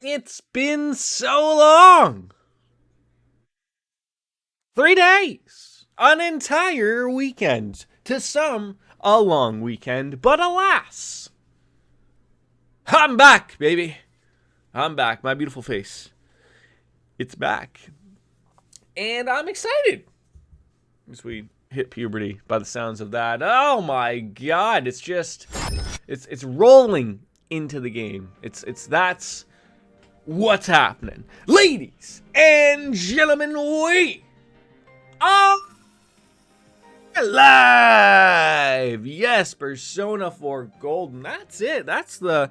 It's been so long. 3 days. An entire weekend. To some, a long weekend, but alas. I'm back, baby. I'm back. My beautiful face. It's back. And I'm excited. As we hit puberty by the sounds of that. Oh my god. It's just it's rolling into the game. That's what's happening. Ladies and gentlemen, we are live. Yes, Persona 4 Golden. That's it. That's the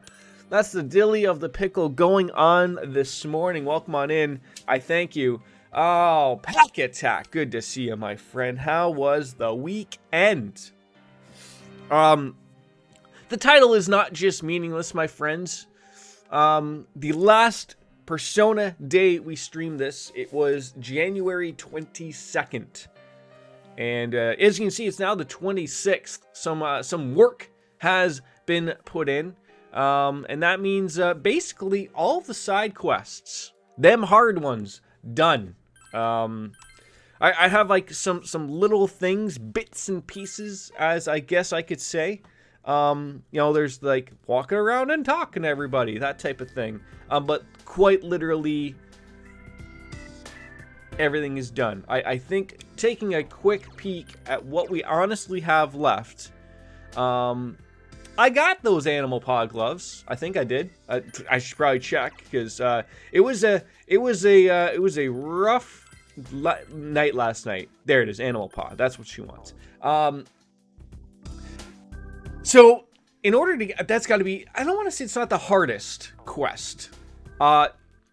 dilly of the pickle going on this morning. Welcome on in. I thank you. Oh, Pack Attack. Good to see you, my friend. How was the weekend? The title is not just meaningless, my friends. The last Persona day we streamed this, it was January 22nd. And as you can see, it's now the 26th. Some work has been put in. And that means basically all the side quests, them hard ones, done. I have like some little things, bits and pieces, as I guess I could say. You know, there's like walking around and talking to everybody, that type of thing. But quite literally, everything is done. I think taking a quick peek at what we honestly have left. I got those animal paw gloves. I think I did. I should probably check because it was a rough night last night. There it is, animal paw. That's what she wants. So in order to get, that's got to be, I don't want to say it's not the hardest quest.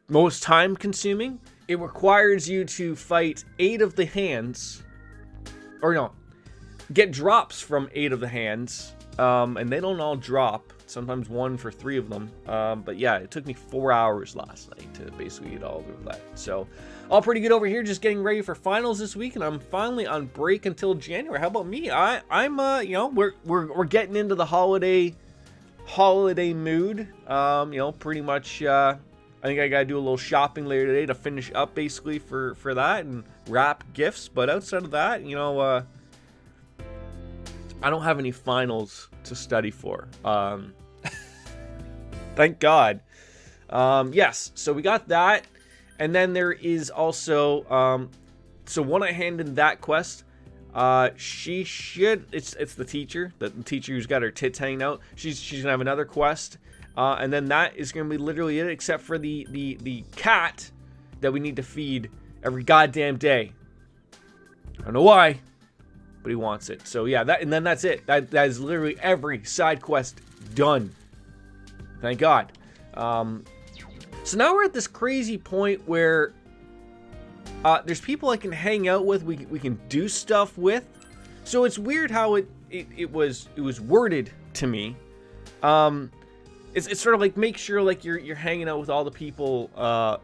Most time consuming. It requires you to fight 8 of the hands, or no, get drops from 8 of the hands. And they don't all drop. Sometimes 1 for 3 of them. But yeah, it took me 4 hours last night to basically get all of that. So, all pretty good over here. Just getting ready for finals this week, and I'm finally on break until January. How about me? I'm you know, we're getting into the holiday mood. You know, pretty much. I think I gotta do a little shopping later today to finish up basically for that and wrap gifts. But outside of that, you know, I don't have any finals to study for. Thank God. Yes, so we got that. And then there is also, so when I hand in that quest, she should, it's the teacher who's got her tits hanging out. She's gonna have another quest. And then that is gonna be literally it, except for the cat that we need to feed every goddamn day. I don't know why, but he wants it. So yeah, and then that's it. That is literally every side quest done. Thank God. So now we're at this crazy point where there's people I can hang out with. We can do stuff with. So it's weird how it was worded to me. It's sort of like make sure like you're hanging out with all the people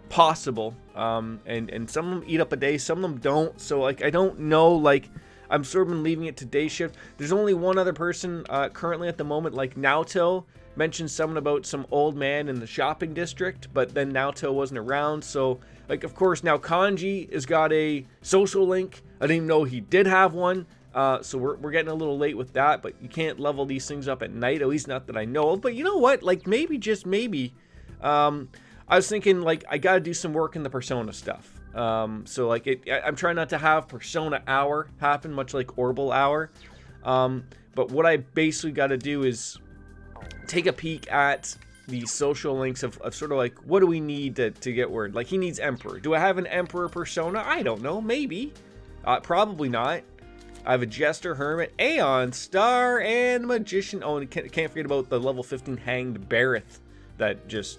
possible. And some of them eat up a day, some of them don't. So like I don't know, like I'm sort of been leaving it to day shift. There's only one other person currently at the moment, like Naoto mentioned something about some old man in the shopping district, but then Naoto wasn't around. So like, of course, now Kanji has got a social link. I didn't even know he did have one. So we're getting a little late with that, but you can't level these things up at night, at least not that I know of. But you know what? Like maybe, just maybe, I was thinking like I gotta do some work in the Persona stuff. So like I'm trying not to have Persona Hour happen, much like Orbital Hour. But what I basically got to do is take a peek at the social links of sort of like, what do we need to get word? Like he needs Emperor. Do I have an Emperor Persona? I don't know. Maybe. Probably not. I have a Jester, Hermit, Aeon, Star, and Magician. Oh, and can't forget about the level 15 Hanged Bareth that just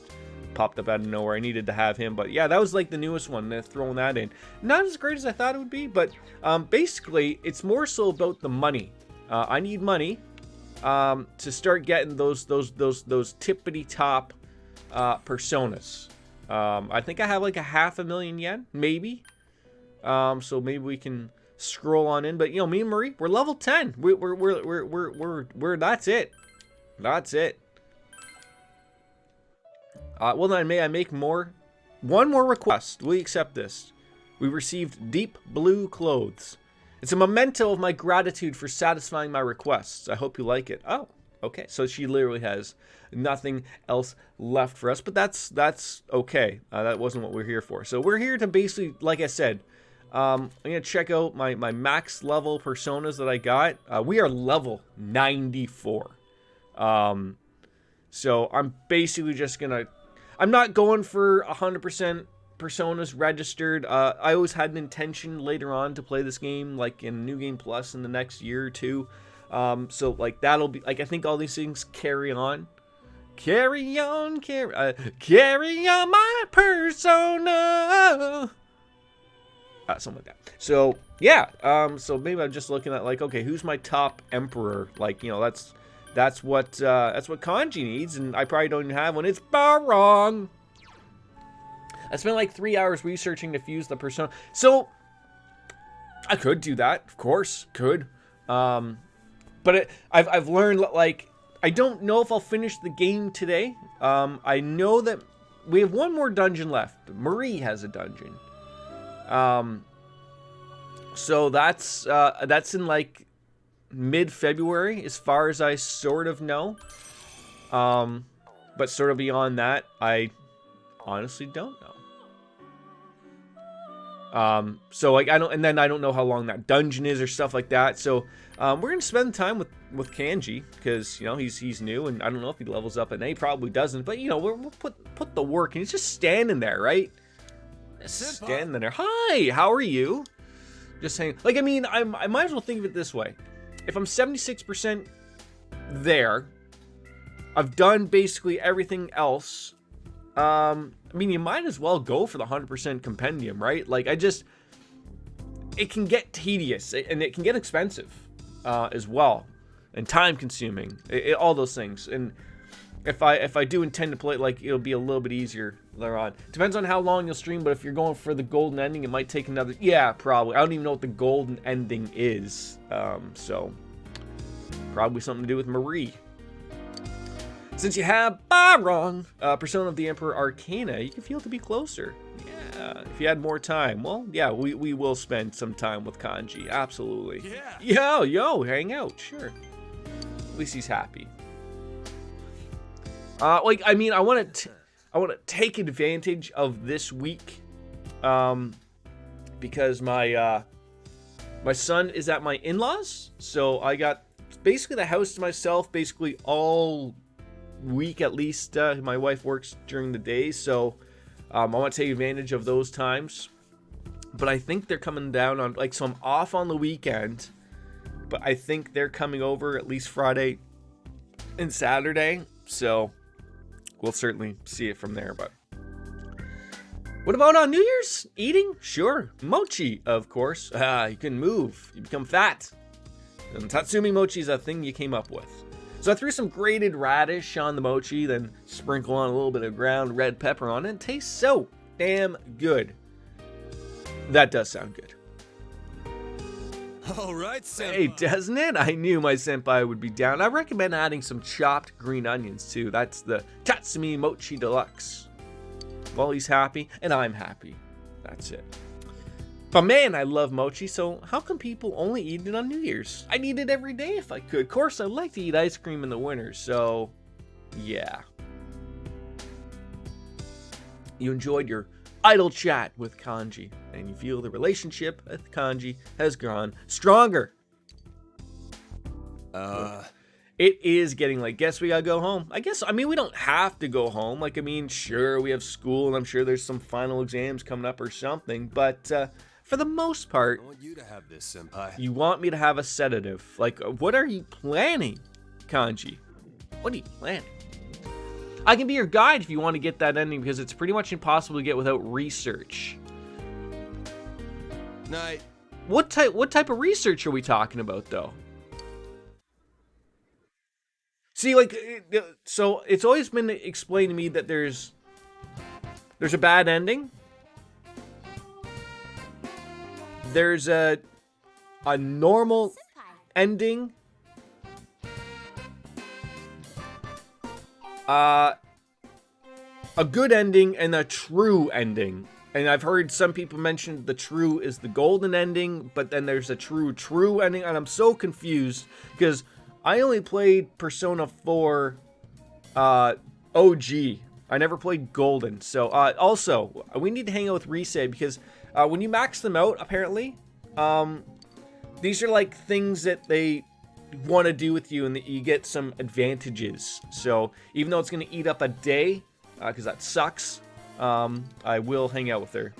popped up out of nowhere. I needed to have him, but yeah, that was like the newest one. They're throwing that in. Not as great as I thought it would be, but basically, it's more so about the money. I need money to start getting those tippity top personas. I think I have like a 500,000 yen, maybe. So maybe we can scroll on in. But you know, me and Marie, we're level 10. We're that's it. That's it. Well, then may I make more? One more request. Will you accept this? We received deep blue clothes. It's a memento of my gratitude for satisfying my requests. I hope you like it. Oh, okay. So she literally has nothing else left for us, but that's okay. That wasn't what we're here for. So we're here to basically, like I said, I'm gonna check out my max level personas that I got. We are level 94. So I'm basically just gonna. I'm not going for 100% personas registered. I always had an intention later on to play this game, like in New Game Plus in the next year or two. So like that'll be like I think all these things carry on. Carry on my persona. Something like that. So yeah. So maybe I'm just looking at like, okay, who's my top emperor? Like, you know, that's what Kanji needs, and I probably don't even have one. It's Barong. I spent like 3 hours researching to fuse the persona. So I could do that, of course, could. But I've learned like I don't know if I'll finish the game today. I know that we have one more dungeon left. Marie has a dungeon. So that's in like mid-February, as far as I sort of know. But sort of beyond that, I honestly don't know. So like I don't know how long that dungeon is or stuff like that. So we're gonna spend time with Kanji because, you know, he's new, and I don't know if he levels up, and he probably doesn't. But, you know, we'll put the work, and he's just standing there, right? Just standing there. Hi, how are you? Just saying. Like, I mean, I might as well think of it this way. If I'm 76% there, I've done basically everything else. I mean, you might as well go for the 100% compendium, right? Like, it can get tedious, and it can get expensive as well, and time consuming, all those things. And if I do intend to play it, like, it'll be a little bit easier later on. Depends on how long you'll stream, but if you're going for the golden ending, it might take another, yeah, probably. I don't even know what the golden ending is, so probably something to do with Marie. Since you have Barong, Persona of the Emperor Arcana, you can feel to be closer. Yeah, if you had more time. Well, yeah, we will spend some time with Kanji, absolutely. Yeah. Yo, hang out, sure. At least he's happy. Like, I mean, I want to take advantage of this week, because my son is at my in-laws, so I got basically the house to myself, basically all week at least. My wife works during the day, so I want to take advantage of those times. But I think they're coming down on, like, so I'm off on the weekend, but I think they're coming over at least Friday and Saturday, so we'll certainly see it from there. But what about on New Year's? Eating? Sure. Mochi, of course. You can move. You become fat. And Tatsumi mochi is a thing you came up with. So I threw some grated radish on the mochi, then sprinkle on a little bit of ground red pepper on it. It tastes so damn good. That does sound good. All right, senpai. Hey, doesn't it? I knew my senpai would be down. I recommend adding some chopped green onions too. That's the Tatsumi Mochi Deluxe. Well, he's happy, and I'm happy. That's it. But man, I love mochi, so how come people only eat it on New Year's? I'd eat it every day if I could. Of course, I like to eat ice cream in the winter, so yeah. You enjoyed your idle chat with Kanji, and you feel the relationship with Kanji has grown stronger. It is getting late. Guess we gotta go home. I mean, we don't have to go home. Like, I mean, sure, we have school, and I'm sure there's some final exams coming up or something, but for the most part, I want you to have this, senpai. You want me to have a sedative. Like, what are you planning, Kanji? What are you planning? I can be your guide if you want to get that ending, because it's pretty much impossible to get without research. Night. What type of research are we talking about, though? See, like, so it's always been explained to me that there's a bad ending. There's a normal ending. a good ending and a true ending. And I've heard some people mention the true is the golden ending, but then there's a true ending, and I'm so confused because I only played Persona 4 OG. I never played Golden. So also, we need to hang out with Rise because when you max them out, apparently, these are like things that they want to do with you and that you get some advantages. So even though it's going to eat up a day, because that sucks, I will hang out with her.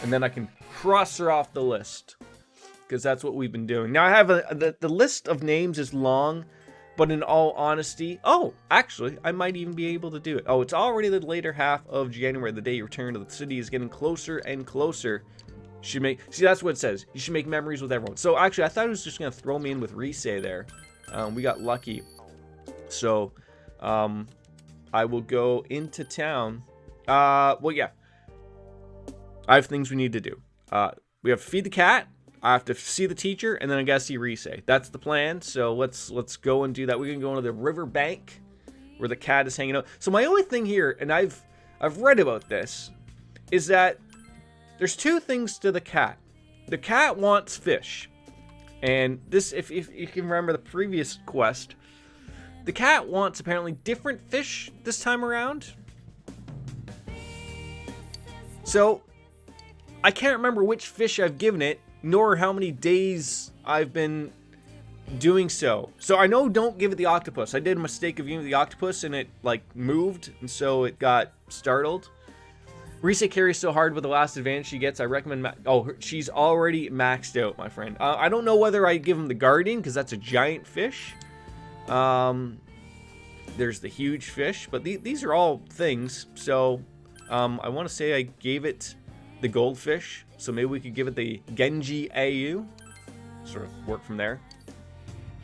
And then I can cross her off the list. Because that's what we've been doing. Now I have the list of names is long, but in all honesty, oh, actually, I might even be able to do it. Oh, it's already the later half of January. The day you return to the city is getting closer and closer. See, that's what it says. You should make memories with everyone. So actually, I thought it was just gonna throw me in with Rise there. We got lucky. So, I will go into town. Well, yeah. I have things we need to do. We have to feed the cat. I have to see the teacher, and then I gotta see Rise. That's the plan. So let's go and do that. We're gonna go to the river bank where the cat is hanging out. So my only thing here, and I've read about this, is that there's two things to the cat. The cat wants fish, and this, if you can remember the previous quest, the cat wants apparently different fish this time around. So I can't remember which fish I've given it, nor how many days I've been doing so. So I know don't give it the octopus. I did a mistake of giving it the octopus and it like moved, and so it got startled. Rise carries so hard with the last advantage she gets. I recommend she's already maxed out, my friend. I don't know whether I give him the guardian because that's a giant fish. There's the huge fish, but these are all things. So I want to say I gave it the goldfish. So maybe we could give it the Genji AU. Sort of work from there.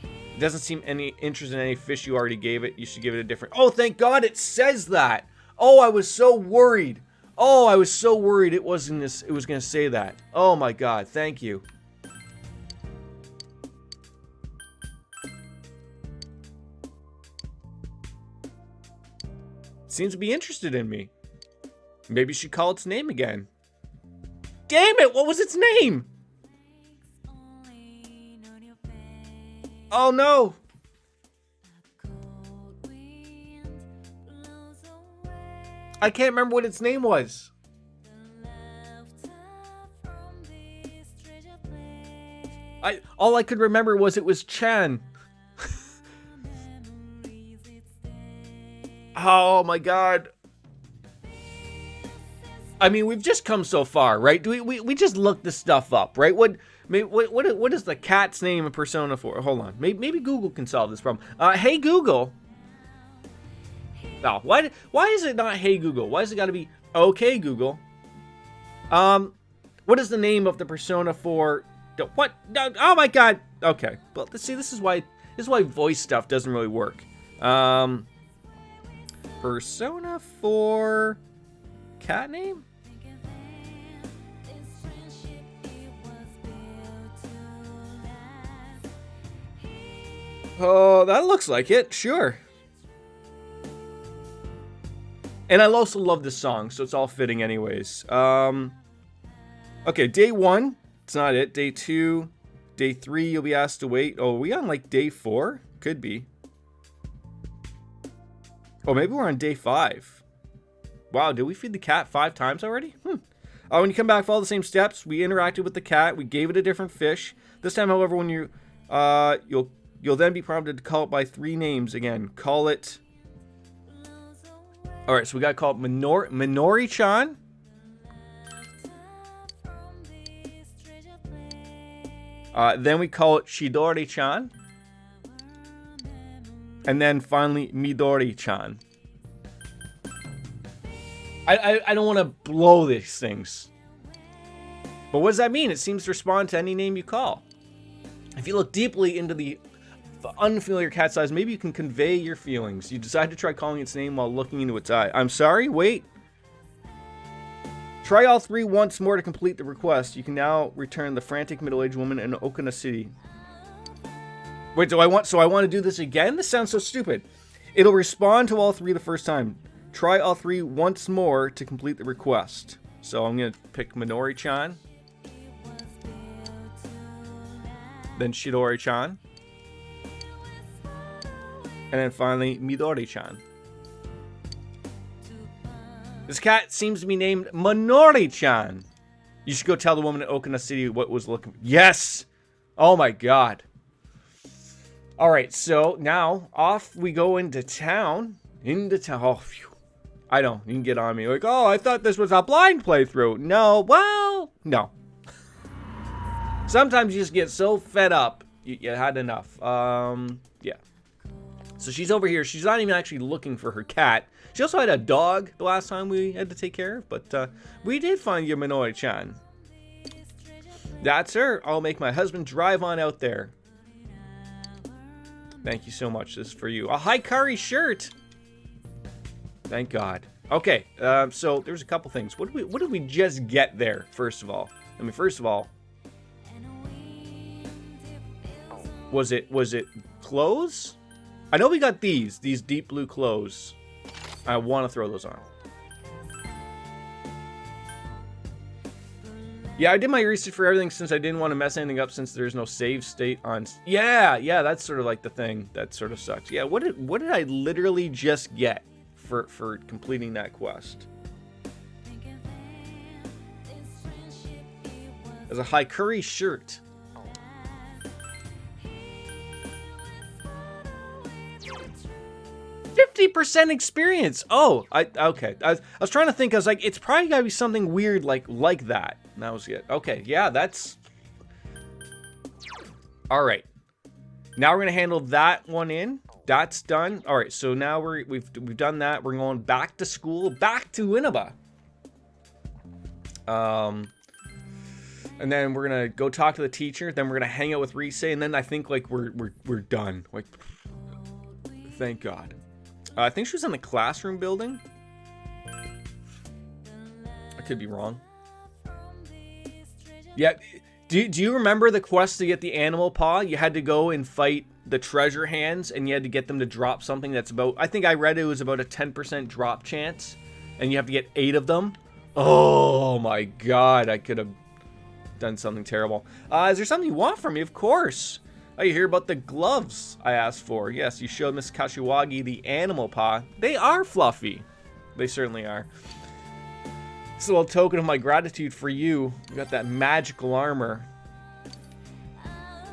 It doesn't seem any interest in any fish you already gave it. You should give it a different... Oh, thank God it says that. Oh, I was so worried. Oh, I was so worried it wasn't this. It was going to say that. Oh my God, thank you. Seems to be interested in me. Maybe you should call its name again. Damn it, what was its name? Oh no. I can't remember what its name was. All I could remember was it was Chan. Oh my God. I mean, we've just come so far, right? We just looked this stuff up, right? What is the cat's name in Persona 4? Hold on. Maybe Google can solve this problem. Hey Google. Oh, why is it not Hey Google? Why has it got to be Okay Google? What is the name of the Persona 4? What? No, oh my God. Okay. Well, see, this is why voice stuff doesn't really work. Persona 4 cat name? Oh, that looks like it. Sure. And I also love this song, so it's all fitting anyways. Okay, day 1. It's not it. Day 2. Day 3, you'll be asked to wait. Oh, are we on like day 4? Could be. Oh, maybe we're on day 5. Wow, did we feed the cat 5 times already? When you come back, follow the same steps. We interacted with the cat. We gave it a different fish. This time, however, when you you'll then be prompted to call it by 3 names again. Call it. All right, so we got to call it Minori-chan. Then we call it Chidori-chan. And then finally, Midori-chan. I don't want to blow these things. But what does that mean? It seems to respond to any name you call. If you look deeply into the unfamiliar cat's eyes, maybe you can convey your feelings. You decide to try calling its name while looking into its eye. I'm sorry, wait. Try all 3 once more to complete the request. You can now return the frantic middle-aged woman in Okina City. Wait, so I want to do this again? This sounds so stupid. It'll respond to all 3 the first time. Try all 3 once more to complete the request. So I'm going to pick Minori-chan. Then Shidori-chan. And then finally, Midori-chan. This cat seems to be named Minori-chan. You should go tell the woman in Okina City what was looking... Yes! Oh my god. Alright, so now off we go into town. Oh, phew. I know, you can get on me. Like, oh, I thought this was a blind playthrough. No, well, no. Sometimes you just get so fed up, you had enough. Yeah. So she's over here. She's not even actually looking for her cat. She also had a dog the last time we had to take care of. But we did find Yamanoi-chan. That's her. I'll make my husband drive on out there. Thank you so much. This is for you. A Hikari shirt. Thank God. Okay. So there's a couple things. What did we just get there? First of all, was it clothes? I know we got these deep blue clothes. I want to throw those on. Yeah, I did my research for everything since I didn't want to mess anything up since there's no save state on... Yeah, that's sort of like the thing that sort of sucks. Yeah, what did I literally just get for completing that quest? There's a Hikari shirt. 50% experience. Oh, okay. I was trying to think. I was like, it's probably gotta be something weird like that. And that was it. Okay, yeah, that's all right. Now we're gonna handle that one in. That's done. All right. So now we've done that. We're going back to school, back to Inaba. And then we're gonna go talk to the teacher. Then we're gonna hang out with Rise, and then I think like we're done. Like, thank God. I think she was in the classroom building. I could be wrong. Yeah. Do you remember the quest to get the animal paw? You had to go and fight the treasure hands, and you had to get them to drop something that's about... I think I read it was about a 10% drop chance, and you have to get 8 of them. Oh my God, I could have done something terrible. Is there something you want from me? Of course. Oh, you hear about the gloves I asked for? Yes, you showed Miss Kashiwagi the animal paw. They are fluffy. They certainly are. It's a little token of my gratitude for you. You got that magical armor.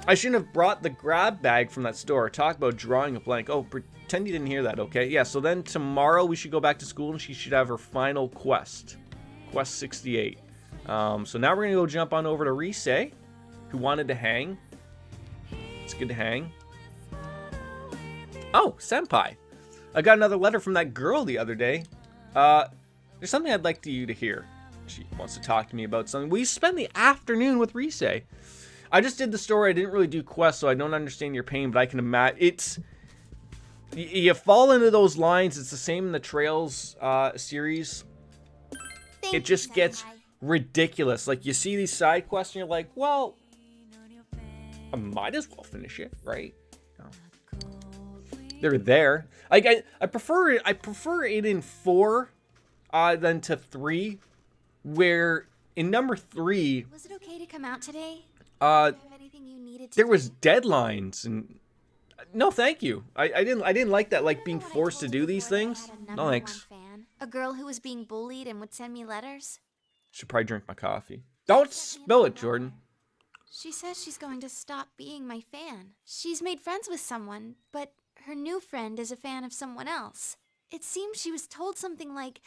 I shouldn't have brought the grab bag from that store. Talk about drawing a blank. Oh, pretend you didn't hear that, okay? Yeah, so then tomorrow we should go back to school and she should have her final quest. Quest 68. So now we're going to go jump on over to Rise, who wanted to hang. It's good to hang. Oh, Senpai. I got another letter from that girl the other day. There's something I'd like you to hear. She wants to talk to me about something. We spent the afternoon with Rise. I just did the story. I didn't really do quests, so I don't understand your pain, but I can imagine. It's... You fall into those lines. It's the same in the Trails series. It just gets ridiculous. Like, you see these side quests, and you're like, well... I might as well finish it, right? No. They're there. Like I prefer it in 4 than to 3, where in number 3 was it okay to come out today? Anything you needed to there was deadlines and no thank you. I didn't like that, like being forced to do these things. No thanks. A girl who was being bullied and would send me letters. Should probably drink my coffee. Don't spill it, Jordan. She says she's going to stop being my fan. She's made friends with someone, but her new friend is a fan of someone else. It seems she was told something like,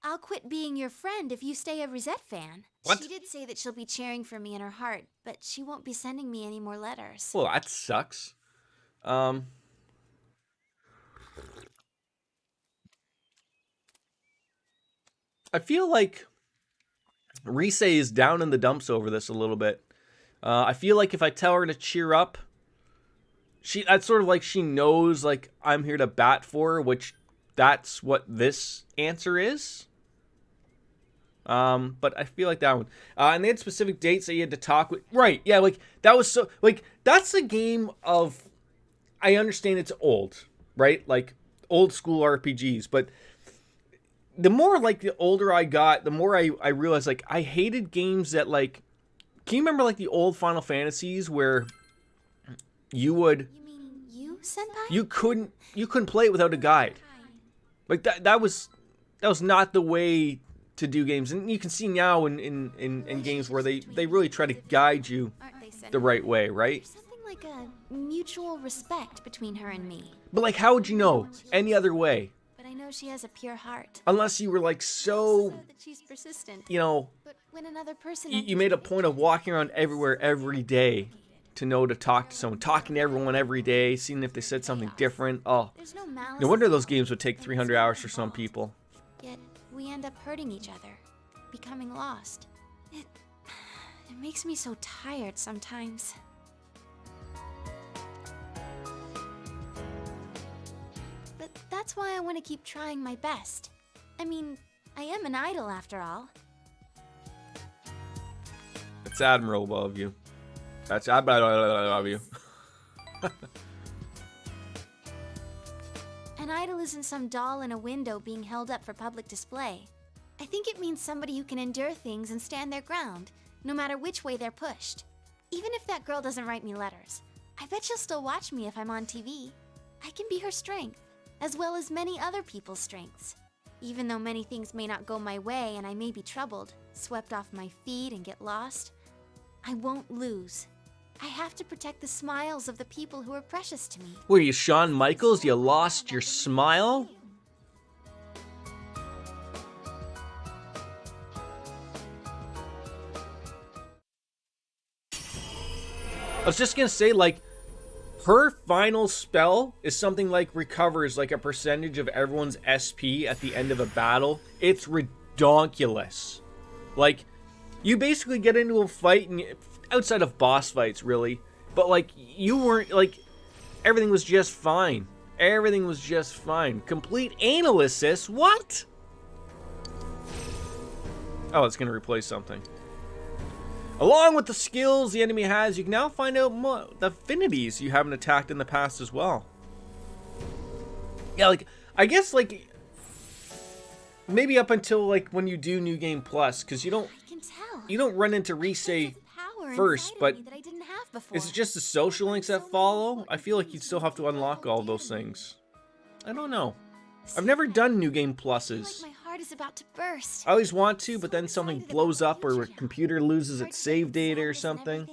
I'll quit being your friend if you stay a Rosette fan. What? She did say that she'll be cheering for me in her heart, but she won't be sending me any more letters. Well, that sucks. I feel like Rise is down in the dumps over this a little bit. I feel like if I tell her to cheer up, that's sort of like she knows, like, I'm here to bat for her, which that's what this answer is. But I feel like that one. And they had specific dates that you had to talk with. Right, yeah, like, that was so, like, that's a game of, I understand it's old, right? Like, old school RPGs, but the more like the older I got, the more I realized like I hated games that like, can you remember like the old Final Fantasies where you would, You mean you, Senpai? you couldn't play it without a guide. Like that was not the way to do games. And you can see now in games where they really try to guide you Aren't they, Senpai? the right way, right? There's something like a mutual respect between her and me. But like, how would you know any other way? But I know she has a pure heart. Unless you were like So so, that she's persistent. you know, But when another person you enters made a the point of picture, walking around everywhere every day to know to talk to someone, talking to everyone every day, seeing if they said something different. Oh, there's no malice. no wonder those games would take 300 hours for some people. Yet we end up hurting each other, becoming lost. It makes me so tired sometimes. But that's why I want to keep trying my best. I mean, I am an idol after all. It's admirable of you. That's admirable of you. An idol isn't some doll in a window being held up for public display. I think it means somebody who can endure things and stand their ground, no matter which way they're pushed. Even if that girl doesn't write me letters, I bet she'll still watch me if I'm on TV. I can be her strength, as well as many other people's strengths. Even though many things may not go my way and I may be troubled, swept off my feet and get lost, I won't lose. I have to protect the smiles of the people who are precious to me. Were you Shawn Michaels? You lost your smile? I was just gonna say, like, her final spell is something like recovers like a percentage of everyone's SP at the end of a battle. It's redonkulous. Like, you basically get into a fight, and outside of boss fights, really, but like, you weren't, like, everything was just fine. Everything was just fine. Complete anal assist? What? Oh, it's gonna replace something. Along with the skills the enemy has, you can now find out more the affinities you haven't attacked in the past as well. Yeah, like, I guess, like, maybe up until, like, when you do New Game Plus, because you don't run into Risei first, but that I didn't have before. is it just the social links that follow? I feel like you'd still have to unlock all those things. I don't know. I've never done New Game Pluses. Like my heart is about to burst. I always want to, but then something blows up or a computer loses its save data or something.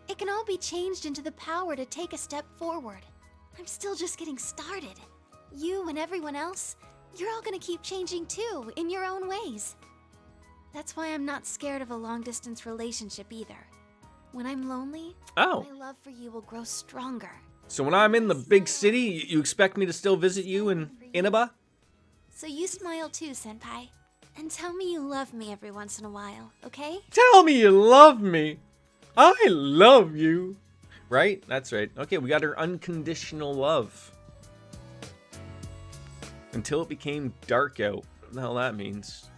It can all be changed into the power to take a step forward. I'm still just getting started. You and everyone else, you're all gonna keep changing too, in your own ways. That's why I'm not scared of a long-distance relationship either. When I'm lonely, my love for you will grow stronger. So when I'm in the big city, you expect me to still visit you in Inaba? So you smile too, Senpai. And tell me you love me every once in a while, okay? Tell me you love me. I love you. Right? That's right. Okay, we got her unconditional love. Until it became dark out. What the hell that means?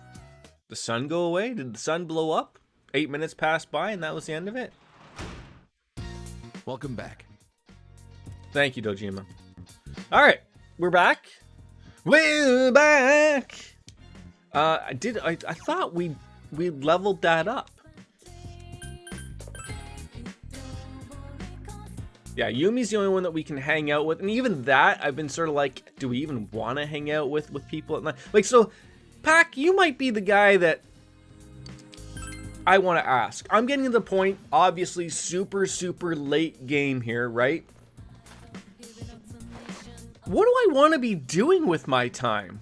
The sun go away? Did the sun blow up? 8 minutes passed by and that was the end of it? Welcome back. Thank you, Dojima. Alright, we're back. We're back! I thought we leveled that up. Yeah, Yumi's the only one that we can hang out with. And even that, I've been sort of like, do we even want to hang out with people at night? Like, so, Pac, you might be the guy that I want to ask. I'm getting to the point, obviously, super, super late game here, right? What do I want to be doing with my time?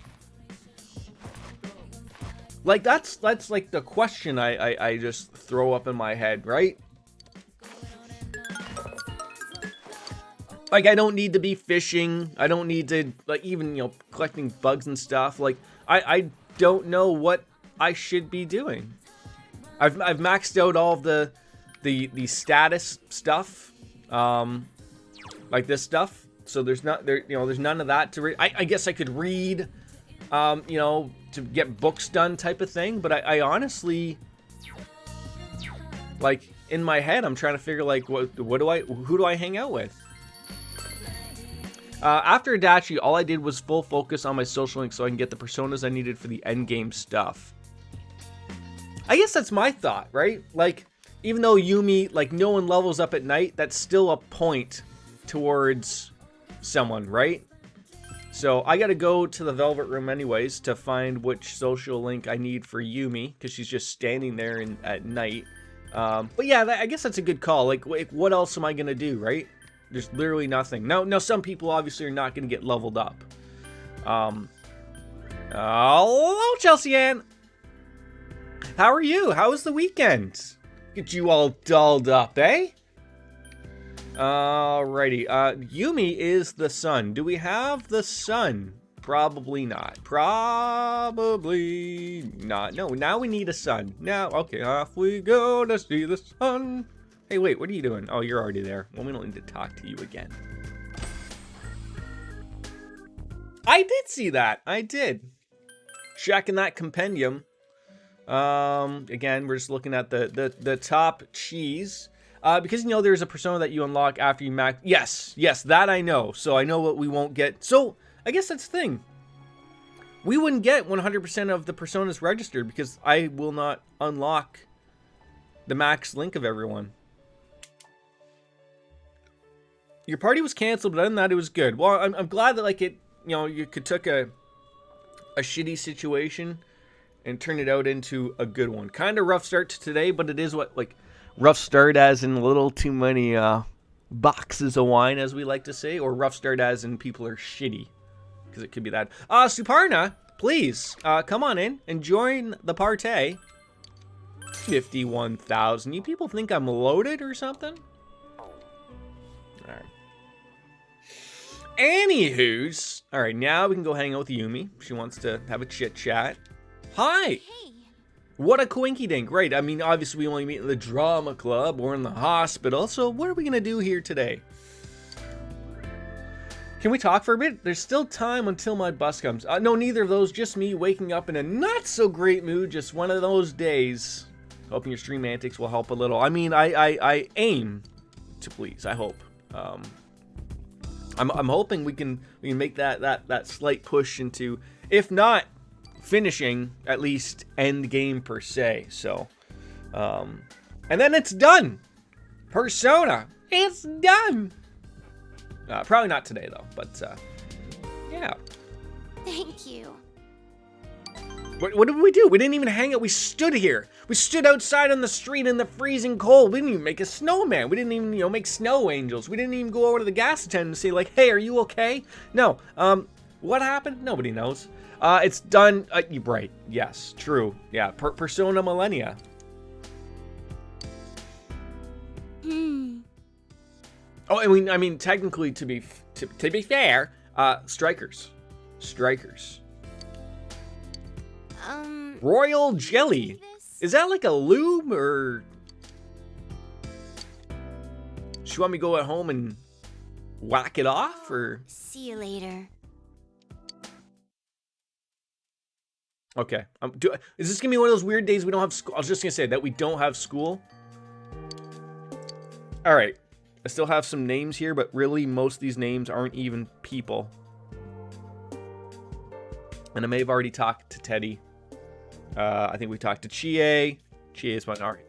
Like, that's like the question I just throw up in my head, right? Like, I don't need to be fishing. I don't need to, like, even, you know, collecting bugs and stuff. Like, I don't know what I should be doing. I've maxed out all of the status stuff, like this stuff. So there's not there, you know, there's none of that to read. I guess I could read, you know, to get books done type of thing. But I honestly, like, in my head, I'm trying to figure, like, who do I hang out with? After Adachi, all I did was full focus on my social link so I can get the personas I needed for the endgame stuff. I guess that's my thought, right? Like, even though Yumi, like, no one levels up at night, that's still a point towards someone, right? So I gotta go to the Velvet Room anyways to find which social link I need for Yumi, because she's just standing there at night. But yeah, I guess that's a good call. Like, what else am I gonna do, right? There's literally nothing. Now some people obviously are not gonna get leveled up. Hello, Chelsea Ann. How are you? How was the weekend? Get you all dolled up, eh? Alrighty. Yumi is the sun. Do we have the sun? Probably not. Probably not. No, now we need a sun. Now, okay, off we go to see the sun. Hey, wait, what are you doing? Oh, you're already there. Well, we don't need to talk to you again. I did see that. I did. Checking that compendium. Again, we're just looking at the top cheese. Because, you know, there's a persona that you unlock after you max... Yes, that I know. So I know what we won't get. So, I guess that's the thing. We wouldn't get 100% of the personas registered because I will not unlock the max link of everyone. Your party was canceled, but other than that, it was good. Well, I'm glad that, like, it... You know, you could took a shitty situation and turn it out into a good one. Kind of rough start to today, but it is what, like... Rough start as in a little too many boxes of wine, as we like to say, or rough start as in people are shitty, because it could be that. Suparna, please come on in and join the party. 51,000. You people think I'm loaded or something? All right. Anywho's, all right. Now we can go hang out with Yumi. She wants to have a chit chat. Hi. Hey. What a coinky dink, right? I mean, obviously we only meet in the drama club or in the hospital, so what are we gonna do here today? Can we talk for a bit? There's still time until my bus comes. No, neither of those, just me waking up in a not so great mood, just one of those days. Hoping your stream antics will help a little. I mean, I aim to please, I hope. I'm hoping we can make that slight push into, if not finishing, at least end game per se. So and then it's done. Persona, it's done. Probably not today though, but yeah. Thank you. What did we do? We didn't even hang out. We stood here. We stood outside on the street in the freezing cold. We didn't even make a snowman. We didn't even, you know, make snow angels. We didn't even go over to the gas attendant and say like, hey, are you okay? No. What happened? Nobody knows. It's done. Right. Yes. True. Yeah. Persona Millennia. Oh, I mean, technically, to be fair, strikers. Royal jelly. Is that like a lube or? She want me to go at home and whack it off or? See you later. Okay. Is this gonna be one of those weird days we don't have school? I was just gonna say that we don't have school. All right. I still have some names here, but really most of these names aren't even people. And I may have already talked to Teddy. I think we talked to Chie. Chie is my... All right.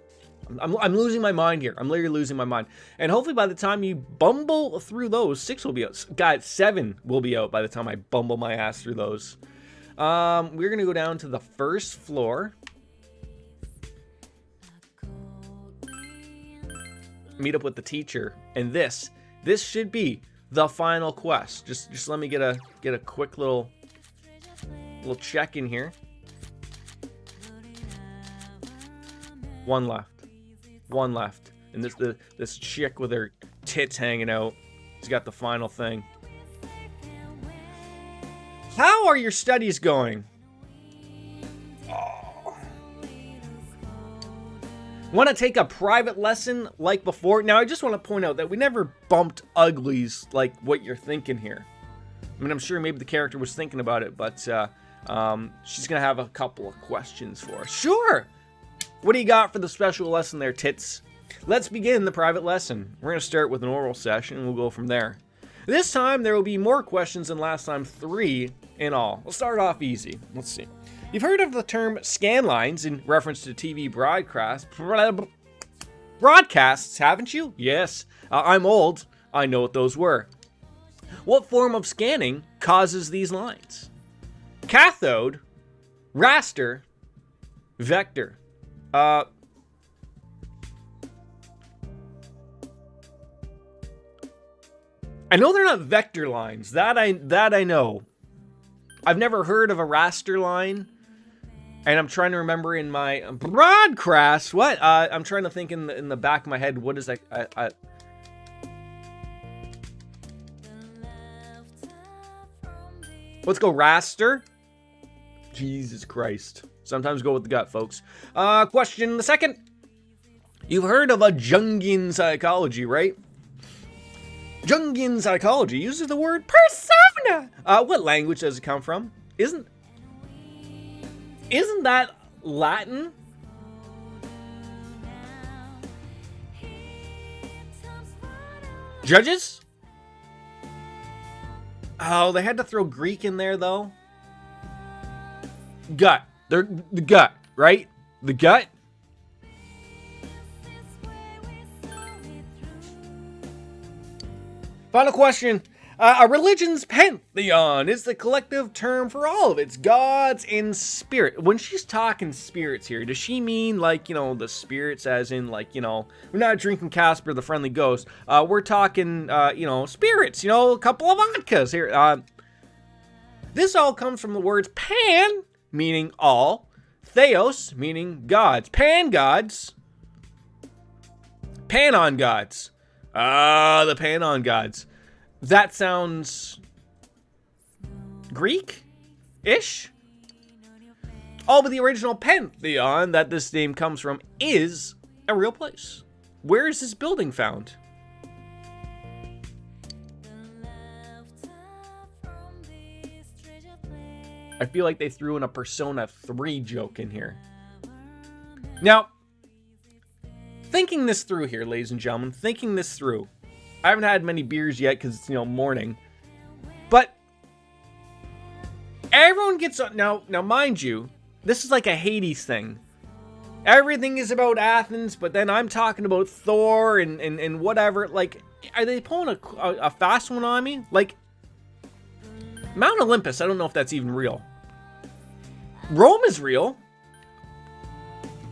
I'm losing my mind here. I'm literally losing my mind. And hopefully by the time you bumble through those, 6 will be out. God, 7 will be out by the time I bumble my ass through those. We're going to go down to the first floor. Meet up with the teacher. And this should be the final quest. Just let me get a quick little check in here. One left. And this chick with her tits hanging out, she's got the final thing. How are your studies going? Oh. Want to take a private lesson like before? Now, I just want to point out that we never bumped uglies like what you're thinking here. I mean, I'm sure maybe the character was thinking about it, but she's going to have a couple of questions for us. Sure! What do you got for the special lesson there, tits? Let's begin the private lesson. We're going to start with an oral session, and we'll go from there. This time, there will be more questions than last time, 3 in all. We'll start off easy. Let's see. You've heard of the term scan lines in reference to TV broadcasts, haven't you? Yes. I'm old. I know what those were. What form of scanning causes these lines? Cathode, raster, vector. I know they're not vector lines. That I know. I've never heard of a raster line. And I'm trying to remember in my broadcast. What? I'm trying to think in the back of my head. What is that? Let's go raster. Jesus Christ. Sometimes go with the gut, folks. Question the second. You've heard of a Jungian psychology, right? Jungian psychology uses the word persona. What language does it come from? Isn't that Latin? Judges? Oh, they had to throw Greek in there, though. Gut. They're the gut, right? The gut? Final question. A religion's pantheon is the collective term for all of its gods and spirit. When she's talking spirits here, does she mean like, the spirits as in like, we're not drinking Casper the Friendly Ghost. We're talking, spirits, a couple of vodkas here. This all comes from the words pan, meaning all, theos, meaning gods, pan gods, panon gods. The panon gods. That sounds Greek-ish? Oh, but the original pantheon that this name comes from is a real place. Where is this building found? I feel like they threw in a Persona 3 joke in here. Now, thinking this through here, ladies and gentlemen, thinking this through. I haven't had many beers yet because it's, morning. But everyone gets... Now, mind you, this is like a Hades thing. Everything is about Athens, but then I'm talking about Thor and whatever. Like, are they pulling a fast one on me? Like, Mount Olympus, I don't know if that's even real. Rome is real.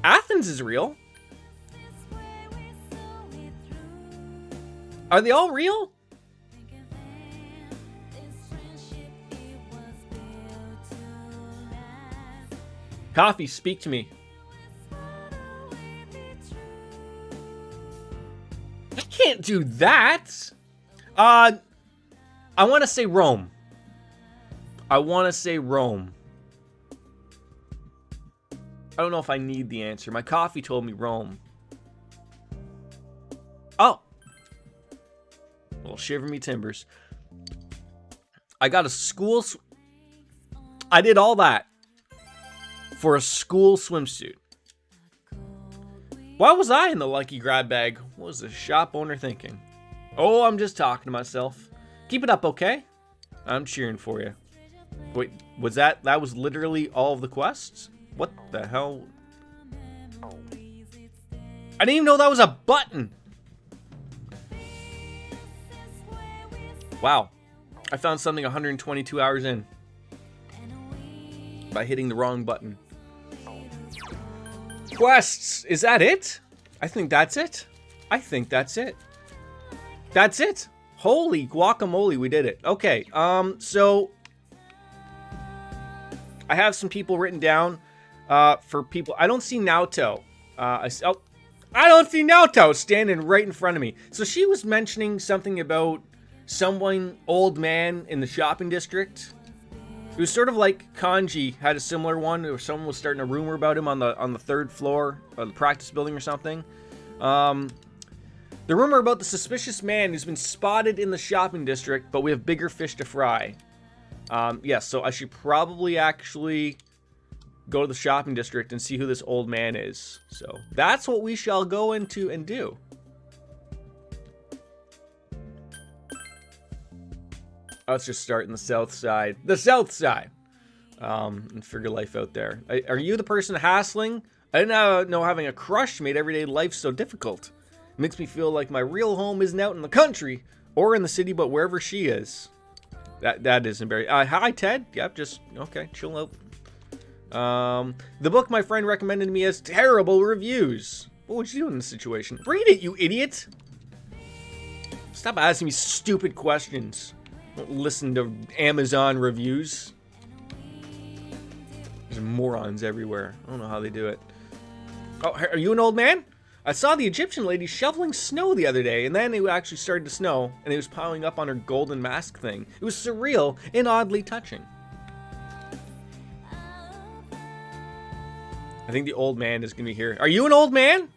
Athens is real. Are they all real? Coffee, speak to me. I can't do that. I want to say Rome. I don't know if I need the answer. My coffee told me Rome. Oh. Well, shiver me timbers. I got a school... I did all that for a school swimsuit. Why was I in the lucky grab bag? What was the shop owner thinking? Oh, I'm just talking to myself. Keep it up, okay? I'm cheering for you. Wait, was that was literally all of the quests? What the hell? I didn't even know that was a button. Wow. I found something 122 hours in by hitting the wrong button. Quests. Is that it? I think that's it. That's it. Holy guacamole, we did it. Okay, so I have some people written down for people. I don't see Naoto. I don't see Naoto standing right in front of me. So she was mentioning something about someone, old man in the shopping district. It was sort of like Kanji had a similar one, or someone was starting a rumor about him on the third floor of the practice building or something. The rumor about the suspicious man who's been spotted in the shopping district, but we have bigger fish to fry. Yes, so I should probably actually go to the shopping district and see who this old man is. So that's what we shall go into and do. Let's just start in the south side. The south side! And figure life out there. Are you the person hassling? I didn't know having a crush made everyday life so difficult. It makes me feel like my real home isn't out in the country or in the city, but wherever she is. That isn't very... hi, Ted. Yep, just... Okay, chill out. The book my friend recommended to me has terrible reviews. What would you do in this situation? Read it, you idiot! Stop asking me stupid questions. Don't listen to Amazon reviews. There's morons everywhere. I don't know how they do it. Oh, are you an old man? I saw the Egyptian lady shoveling snow the other day, and then it actually started to snow, and it was piling up on her golden mask thing. It was surreal and oddly touching. I think the old man is going to be here. Are you an old man?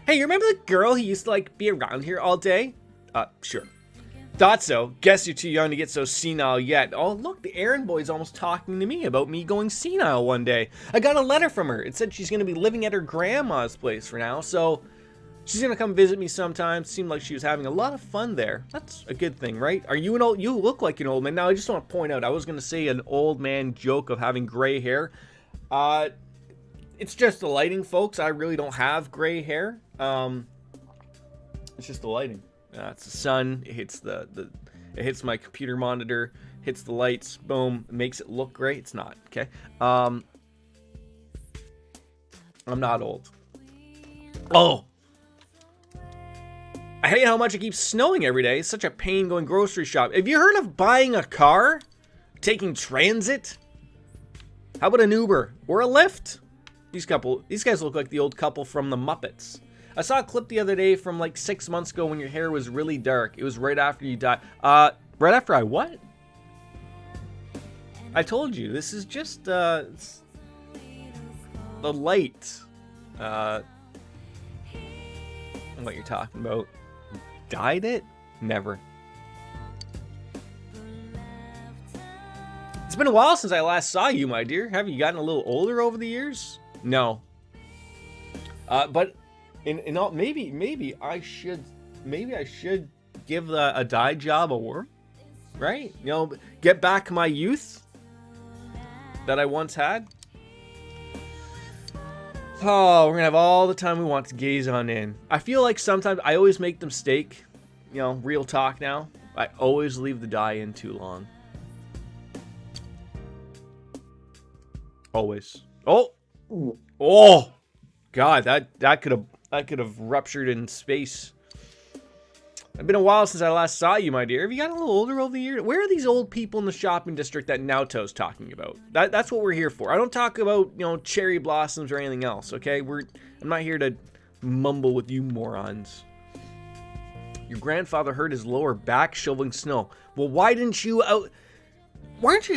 Hey, you remember the girl who used to, like, be around here all day? Sure. Thought so. Guess you're too young to get so senile yet. Oh, look, the errand boy's almost talking to me about me going senile one day. I got a letter from her. It said she's going to be living at her grandma's place for now, so she's going to come visit me sometime. Seemed like she was having a lot of fun there. That's a good thing, right? Are you an old... You look like an old man. Now, I just want to point out, I was going to say an old man joke of having gray hair. It's just the lighting, folks. I really don't have gray hair. It's just the lighting. It's the sun. It hits it hits my computer monitor, hits the lights, boom, makes it look great. It's not, okay? I'm not old. Oh! I hate how much it keeps snowing every day. It's such a pain going grocery shop. Have you heard of buying a car? Taking transit? How about an Uber? Or a Lyft? These guys look like the old couple from the Muppets. I saw a clip the other day from like 6 months ago when your hair was really dark. It was right after you died. Right after I what? I told you, this is just, the light. What you're talking about. Dyed it? Never. It's been a while since I last saw you, my dear. Have you gotten a little older over the years? No. But... In all, maybe I should give a dye job a whirl, right? You know, get back my youth that I once had. Oh, we're gonna have all the time we want to gaze on in. I feel like sometimes I always make the mistake, you know, real talk now. I always leave the dye in too long. Always. Oh, God, that could have ruptured in space. It's been a while since I last saw you, my dear. Have you gotten a little older over the years? Where are these old people in the shopping district that Naoto's talking about? That's what we're here for. I don't talk about, you know, cherry blossoms or anything else, okay? I'm not here to mumble with you morons. Your grandfather hurt his lower back shoveling snow. Well, why aren't you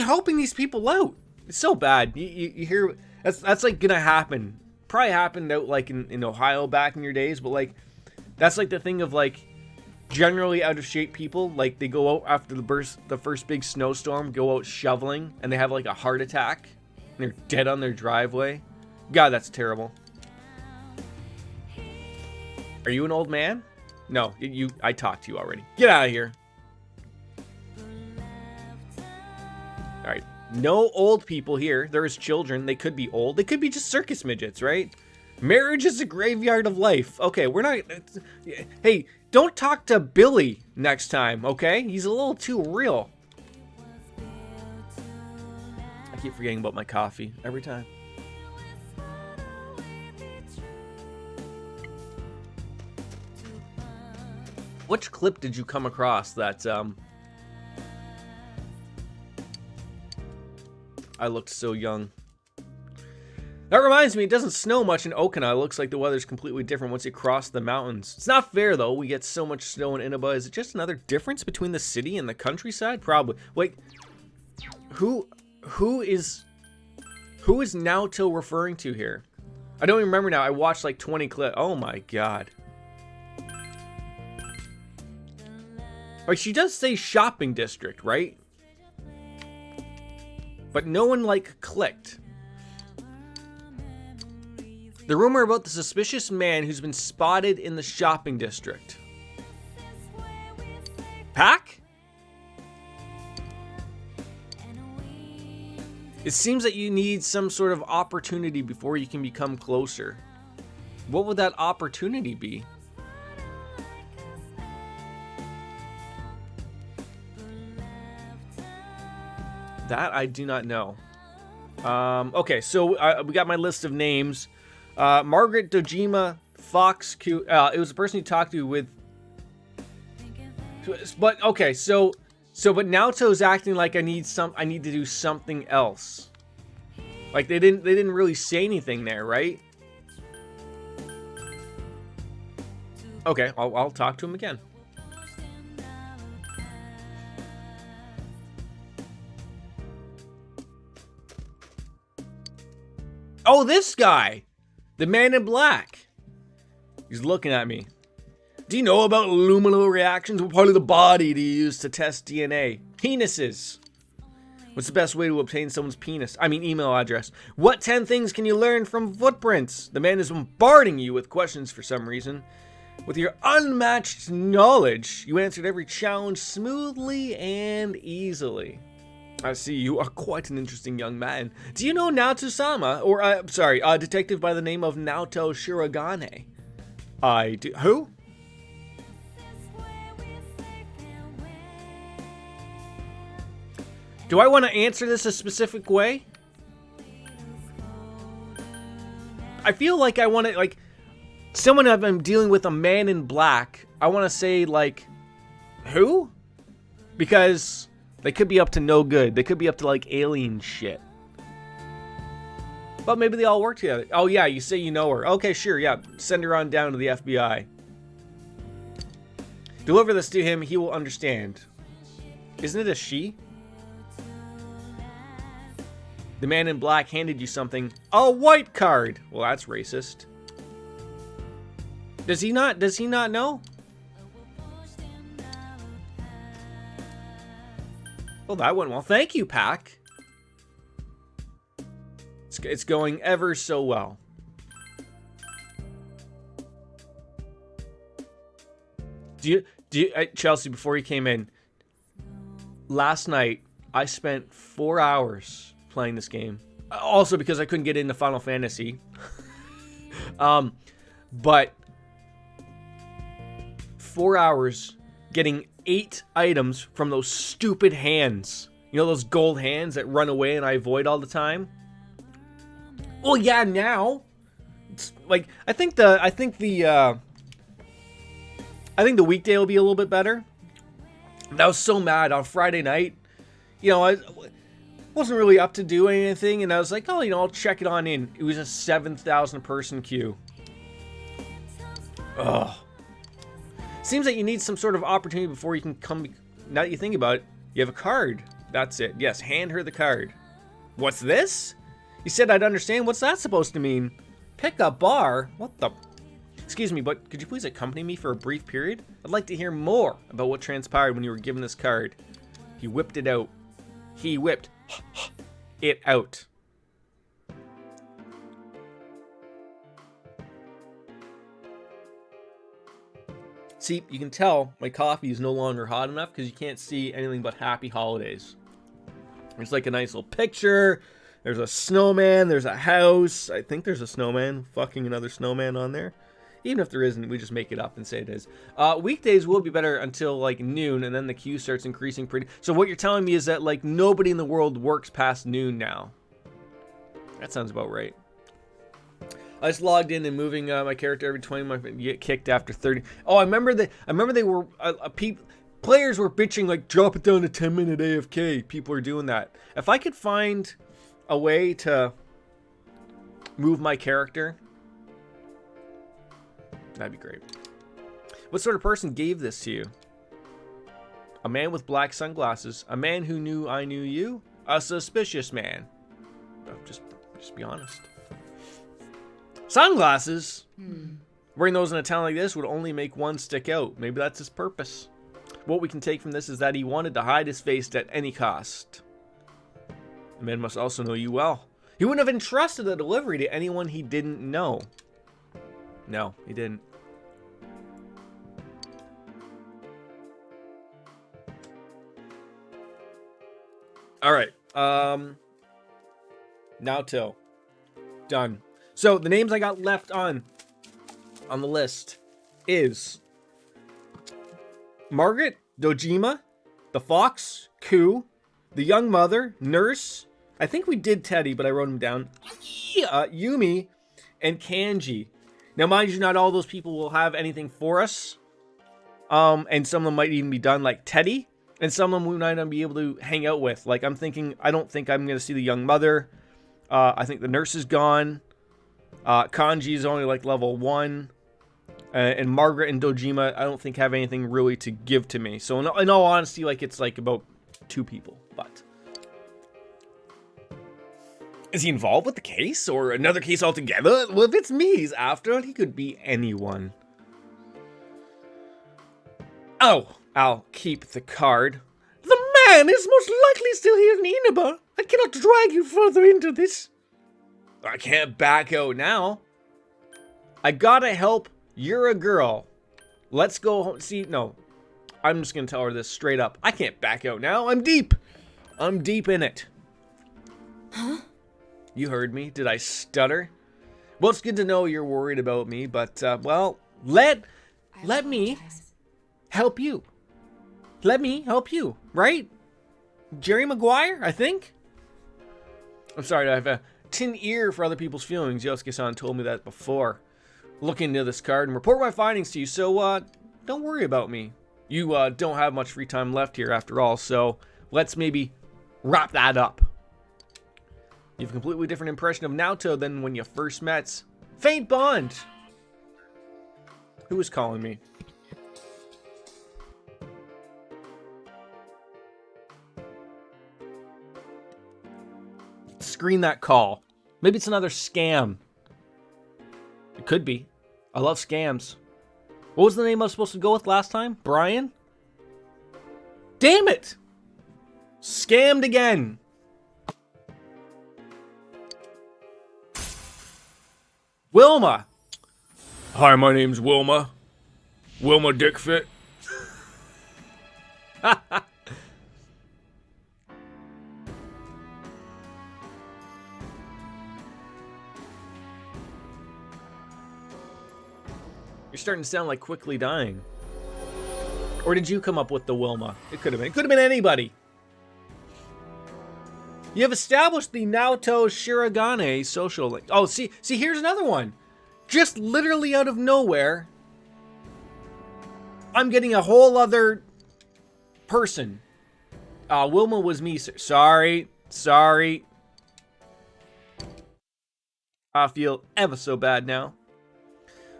helping these people out? It's so bad. You hear that's like gonna happen. Probably happened out like in Ohio back in your days, but like that's like the thing of like generally out of shape people, like they go out after the first big snowstorm, go out shoveling, and they have like a heart attack and they're dead on their driveway. God, that's terrible. Are you an old man? No, I talked to you already. Get out of here. All right. No old people here. There is children. They could be old. They could be just circus midgets, right? Marriage is a graveyard of life. Okay, we're not... Hey, don't talk to Billy next time, okay? He's a little too real. I keep forgetting about my coffee every time. Which clip did you come across that, I looked so young. That reminds me, it doesn't snow much in Okinawa. It looks like the weather's completely different once you cross the mountains. It's not fair, though. We get so much snow in Inaba. Is it just another difference between the city and the countryside? Probably. Wait, who is Naoto referring to here? I don't even remember now. I watched like 20 clips. Oh my god. Like, she does say shopping district, right? But no one, like, clicked. The rumor about the suspicious man who's been spotted in the shopping district. Pack? It seems that you need some sort of opportunity before you can become closer. What would that opportunity be? That I do not know. Okay, so we got my list of names. Margaret Dojima Fox Q. It was the person you talked to with. But okay, but Naoto's acting like I need to do something else. Like they didn't really say anything there, right? Okay, I'll talk to him again. Oh, this guy! The man in black. He's looking at me. Do you know about luminal reactions? What part of the body do you use to test DNA? Penises. What's the best way to obtain someone's email address? What 10 things can you learn from footprints? The man is bombarding you with questions for some reason. With your unmatched knowledge, you answered every challenge smoothly and easily. I see you are quite an interesting young man. Do you know Naoto-sama? Or, a detective by the name of Naoto Shirogane? I do. Who? Do I want to answer this a specific way? I feel like I want to, like, someone I've been dealing with, a man in black. I want to say, like, who? Because they could be up to no good. They could be up to, like, alien shit. But maybe they all work together. Oh, yeah, you say you know her. Okay, sure, yeah. Send her on down to the FBI. Deliver this to him. He will understand. Isn't it a she? The man in black handed you something. A white card. Well, that's racist. Does he not know? Well, that went well. Thank you, Pac. It's going ever so well. Do you, Chelsea, before you came in, last night I spent 4 hours playing this game. Also because I couldn't get into Final Fantasy. But 4 hours getting 8 items from those stupid hands. You know those gold hands that run away and I avoid all the time? Well, yeah, now. It's like I think the weekday will be a little bit better. But I was so mad on Friday night. You know, I wasn't really up to do anything, and I was like, oh, you know, I'll check it on in. It was a 7,000 person queue. Ugh. Seems like you need some sort of opportunity before you can come. Now that you think about it, you have a card. That's it. Yes, hand her the card. What's this? You said I'd understand. What's that supposed to mean? Pick a bar? What the? Excuse me, but could you please accompany me for a brief period? I'd like to hear more about what transpired when you were given this card. He whipped it out. He whipped it out. See, you can tell my coffee is no longer hot enough because you can't see anything but happy holidays. There's like a nice little picture. There's a snowman. There's a house. I think there's a snowman. Fucking another snowman on there. Even if there isn't, we just make it up and say it is. Weekdays will be better until like noon, and then the queue starts increasing pretty. So what you're telling me is that like nobody in the world works past noon now. That sounds about right. I just logged in and moving my character every 20 minutes. Get kicked after 30. Oh, I remember they were players were bitching like drop it down to 10-minute AFK. People are doing that. If I could find a way to move my character, that'd be great. What sort of person gave this to you? A man with black sunglasses. A man who knew I knew you. A suspicious man. Oh, just be honest. Sunglasses? Wearing those in a town like this would only make one stick out. Maybe that's his purpose. What we can take from this is that he wanted to hide his face at any cost. The man must also know you well. He wouldn't have entrusted the delivery to anyone he didn't know. No, he didn't. All right. Naoto. Done. So the names I got left on the list is Margaret, Dojima, the Fox, Ku, the Young Mother, Nurse. I think we did Teddy, but I wrote him down. Yumi, and Kanji. Now, mind you, not all those people will have anything for us. And some of them might even be done like Teddy. And some of them we might not be able to hang out with. Like, I'm thinking, I don't think I'm going to see the Young Mother. I think the Nurse is gone. Kanji is only like level 1. And Margaret and Dojima, I don't think have anything really to give to me. So in all honesty, like, it's like about 2 people. But is he involved with the case or another case altogether? Well, if it's me he's after, he could be anyone. Oh, I'll keep the card. The man is most likely still here in Inaba. I cannot drag you further into this. I can't back out now. I gotta help. You're a girl. Let's go home. See, no. I'm just gonna tell her this straight up. I can't back out now. I'm deep. I'm deep in it. Huh? You heard me. Did I stutter? Well, it's good to know you're worried about me, but, well, let me help you. Let me help you, right? Jerry Maguire, I think? I'm sorry, I have a tin ear for other people's feelings. Yosuke-san told me that before. Look into this card and report my findings to you, so, don't worry about me. You, don't have much free time left here after all, so let's maybe wrap that up. You have a completely different impression of Naoto than when you first met. Faint bond! Who was calling me? Screen that call. Maybe it's another scam. It could be. I love scams. What was the name I was supposed to go with last time? Brian? Damn it! Scammed again. Wilma. Hi, my name's Wilma. Wilma Dickfit. You're starting to sound like Quickly Dying. Or did you come up with the Wilma? It could have been. It could have been anybody. You have established the Naoto Shirogane social link. Oh, see, here's another one. Just literally out of nowhere, I'm getting a whole other person. Wilma was me. Sorry. I feel ever so bad now.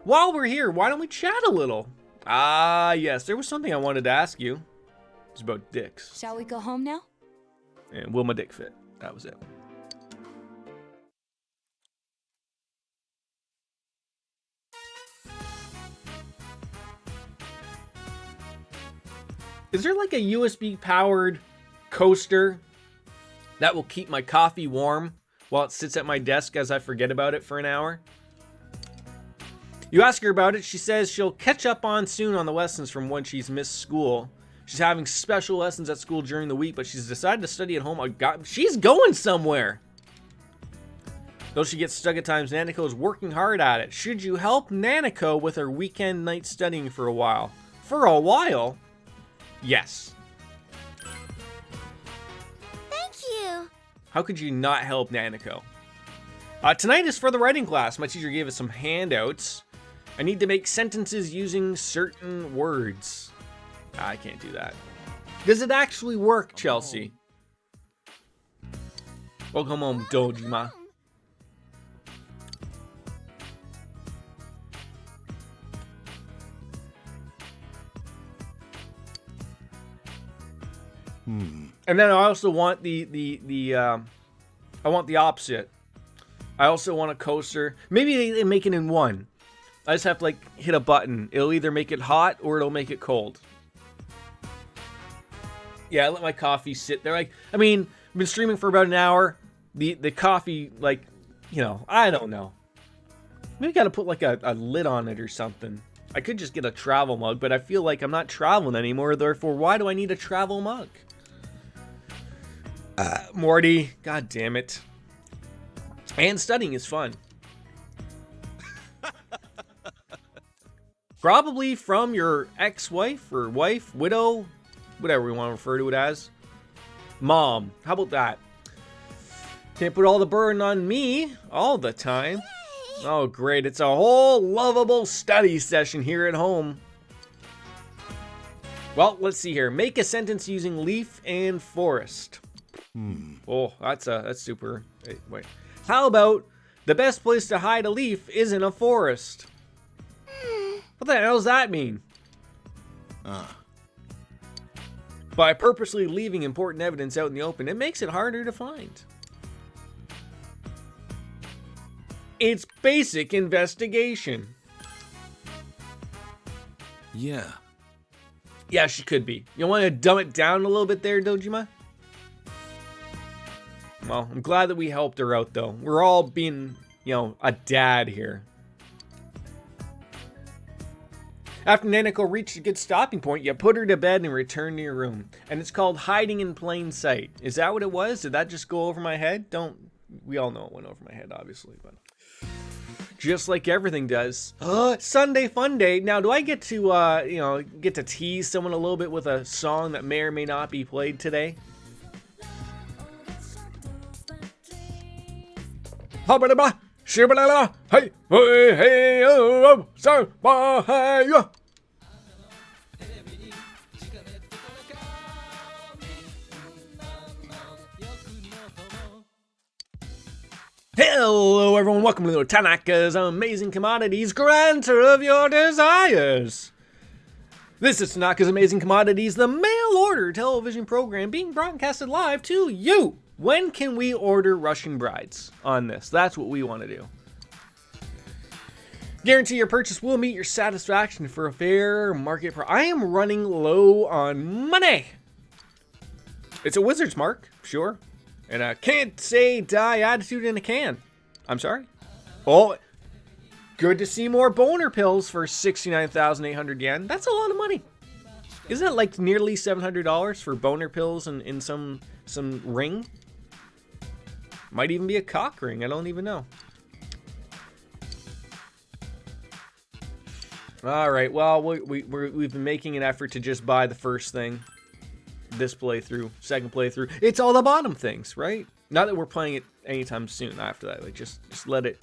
While we're here, why don't we chat a little? Ah, yes, there was something I wanted to ask you. It's about dicks. Shall we go home now? And Wilma Dickfit. That was it. Is there like a USB powered coaster that will keep my coffee warm while it sits at my desk as I forget about it for an hour? You ask her about it, she says she'll catch up on soon on the lessons from when she's missed school. She's having special lessons at school during the week, but she's decided to study at home. She's going somewhere! Though she gets stuck at times, Nanako is working hard at it. Should you help Nanako with her weekend night studying for a while? For a while? Yes. Thank you. How could you not help Nanako? Tonight is for the writing class. My teacher gave us some handouts. I need to make sentences using certain words. I can't do that. Does it actually work, Chelsea? Welcome home, Dojima. And then I also want I want the opposite. I also want a coaster. Maybe they make it in one. I just have to like hit a button. It'll either make it hot or it'll make it cold. Yeah, I let my coffee sit there. Like, I mean, I've been streaming for about an hour. The coffee, like, you know, I don't know. Maybe gotta put like a lid on it or something. I could just get a travel mug, but I feel like I'm not traveling anymore. Therefore, why do I need a travel mug? Morty, god damn it. And studying is fun. Probably from your ex-wife or wife, widow, whatever we want to refer to it as. Mom. How about that? Can't put all the burden on me all the time. Oh, great. It's a whole lovable study session here at home. Well, let's see here. Make a sentence using leaf and forest. Oh, that's super. Wait. How about the best place to hide a leaf is in a forest? What the hell does that mean? By purposely leaving important evidence out in the open, it makes it harder to find. It's basic investigation. Yeah. Yeah, she could be. You want to dumb it down a little bit there, Dojima? Well, I'm glad that we helped her out, though. We're all being, a dad here. After Nanako reached a good stopping point, you put her to bed and return to your room. And it's called hiding in plain sight. Is that what it was? Did that just go over my head? We all know it went over my head, obviously, but just like everything does. Sunday fun day. Now, do I get to, get to tease someone a little bit with a song that may or may not be played today? Hey, hey, hey, oh, Senpai. Hello everyone, welcome to Tanaka's Amazing Commodities, granter of your desires. This is Tanaka's Amazing Commodities, the mail-order television program being broadcasted live to you. When can we order Russian brides on this? That's what we want to do. Guarantee your purchase will meet your satisfaction for a fair market price. I am running low on money. It's a wizard's mark, sure. And a can't say die attitude in a can. I'm sorry? Oh, good to see more boner pills for 69,800 yen. That's a lot of money. Isn't it like nearly $700 for boner pills and in some ring? Might even be a cock ring. I don't even know. All right. Well, we've been making an effort to just buy the first thing. This playthrough, second playthrough, it's all the bottom things, right? Not that we're playing it anytime soon after that. Like just let it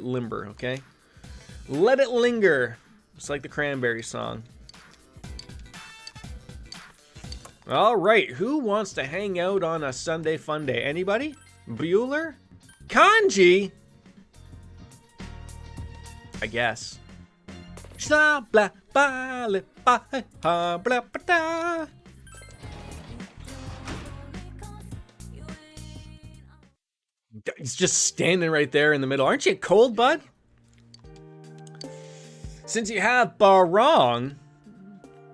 limber, okay? Let it linger. It's like the Cranberry song. All right, who wants to hang out on a Sunday fun day? Anybody? Bueller? Kanji? I guess. He's just standing right there in the middle. Aren't you cold, bud? Since you have Barong,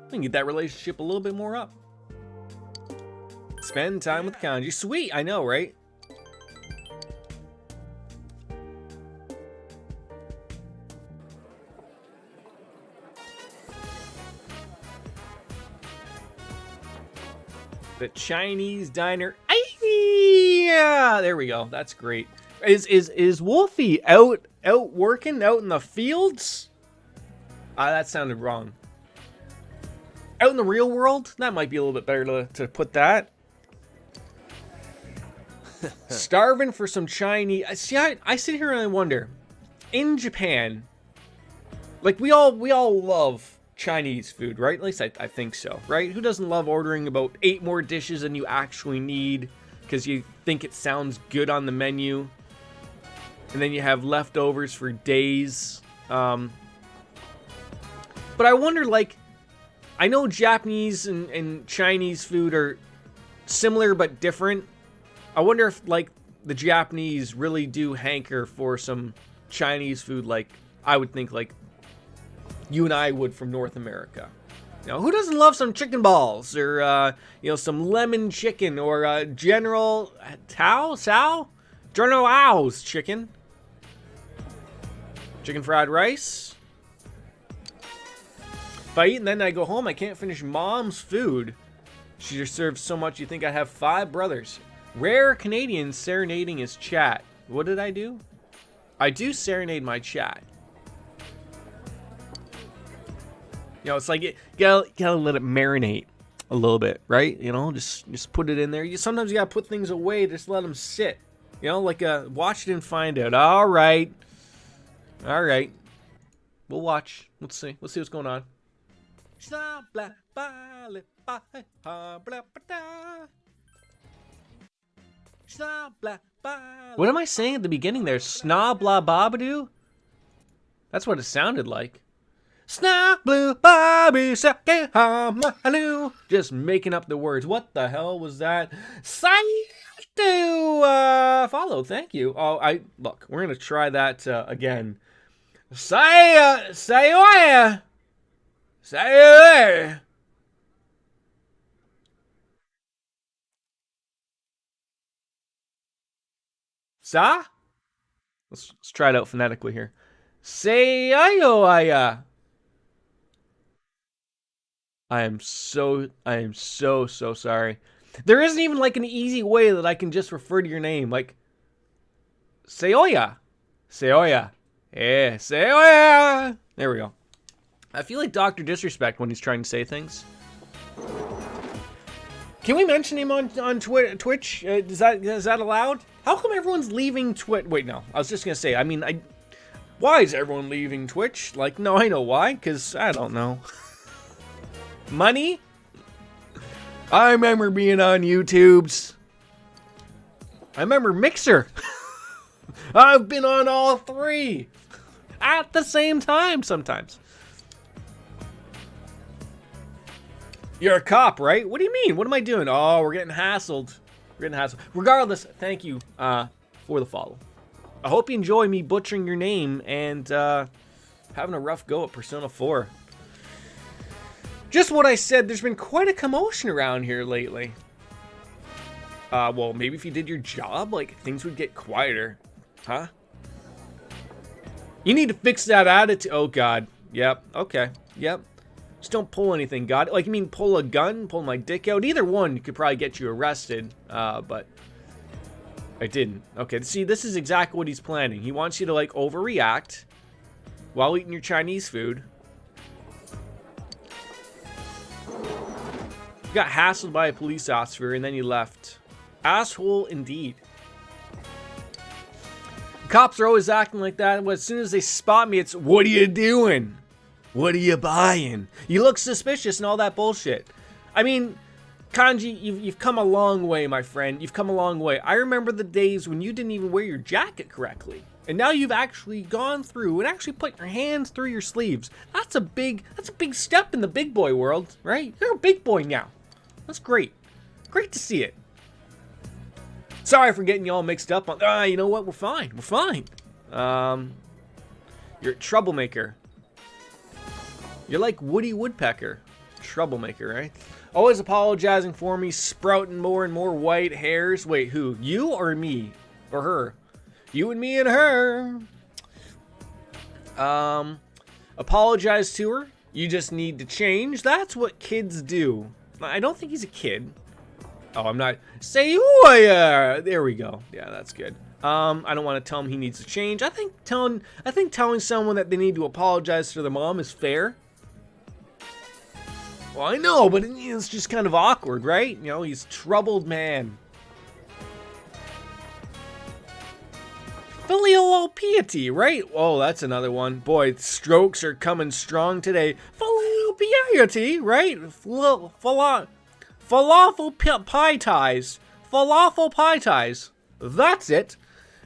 we can get that relationship a little bit more up. Spend time with Kanji. Sweet, I know, right? The Chinese diner. Yeah, there we go. That's great. Is Wolfie out working out in the fields? That sounded wrong. Out in the real world? That might be a little bit better to put that. Starving for some Chinese. See, I sit here and I wonder. In Japan, like we all love Chinese food, right? At least I think so, right? Who doesn't love ordering about 8 more dishes than you actually need because you think it sounds good on the menu, and then you have leftovers for days. But I wonder, like, I know Japanese and Chinese food are similar but different. I wonder if, like, the Japanese really do hanker for some Chinese food, like I would think, like you and I would from North America. You know, who doesn't love some chicken balls or some lemon chicken or General Ao's chicken fried rice? If I eat and then I go home, I can't finish Mom's food. She just serves so much you think I have 5 brothers. Rare Canadian serenading his chat. What did I do? I do serenade my chat. You know, it's like, you gotta let it marinate a little bit, right? You know, just put it in there. Sometimes you gotta put things away, just let them sit. You know, like watch it and find out. All right. We'll watch. Let's see what's going on. What am I saying at the beginning there? Snob blah babadoo? That's what it sounded like. Snob blue bobby sake hamanu. Just making up the words. What the hell was that? To follow. Thank you. Oh, look. We're gonna try that again. Say. Sa. Let's try it out phonetically here. Say I am so sorry. There isn't even like an easy way that I can just refer to your name. Like, Seoya. Yeah, Seoya. There we go. I feel like Dr. Disrespect when he's trying to say things. Can we mention him on Twitch? Is that allowed? How come everyone's leaving Twitch? Wait, no. I was just gonna say. I mean, why is everyone leaving Twitch? Like, no, I know why. Cause I don't know. Money? I remember being on YouTube's. I remember Mixer. I've been on all three at the same time sometimes. You're a cop, right? What do you mean? What am I doing? Oh, we're getting hassled. Regardless, thank you for the follow. I hope you enjoy me butchering your name and having a rough go at Persona 4. Just what I said, there's been quite a commotion around here lately. Well, maybe if you did your job, like, things would get quieter. Huh? You need to fix that attitude. Oh, God. Yep. Okay. Yep. Just don't pull anything, God. Like, you mean pull a gun? Pull my dick out? Either one could probably get you arrested. But I didn't. Okay, see, this is exactly what he's planning. He wants you to, like, overreact while eating your Chinese food. You got hassled by a police officer and then you left. Asshole indeed. Cops are always acting like that. As soon as they spot me, it's, what are you doing? What are you buying? You look suspicious and all that bullshit. I mean, Kanji, you've come a long way, my friend. You've come a long way. I remember the days when you didn't even wear your jacket correctly. And now you've actually gone through and actually put your hands through your sleeves. That's a big step in the big boy world, right? You're a big boy now. That's great. Great to see it. Sorry for getting you all mixed up on, you know what? We're fine. You're a troublemaker. You're like Woody Woodpecker. Troublemaker, right? Always apologizing for me, sprouting more and more white hairs. Wait, who? You or me? Or her? You and me and her. Apologize to her. You just need to change. That's what kids do. I don't think he's a kid. Oh, I'm not. Say you. There we go. Yeah, that's good. I don't want to tell him he needs to change. I think telling someone that they need to apologize to their mom is fair. Well, I know, but it's just kind of awkward, right? You know, he's a troubled man. Filial piety, right? Oh, that's another one. Boy, strokes are coming strong today. Filial piety, right? Falafel pie ties. Falafel pie ties. That's it.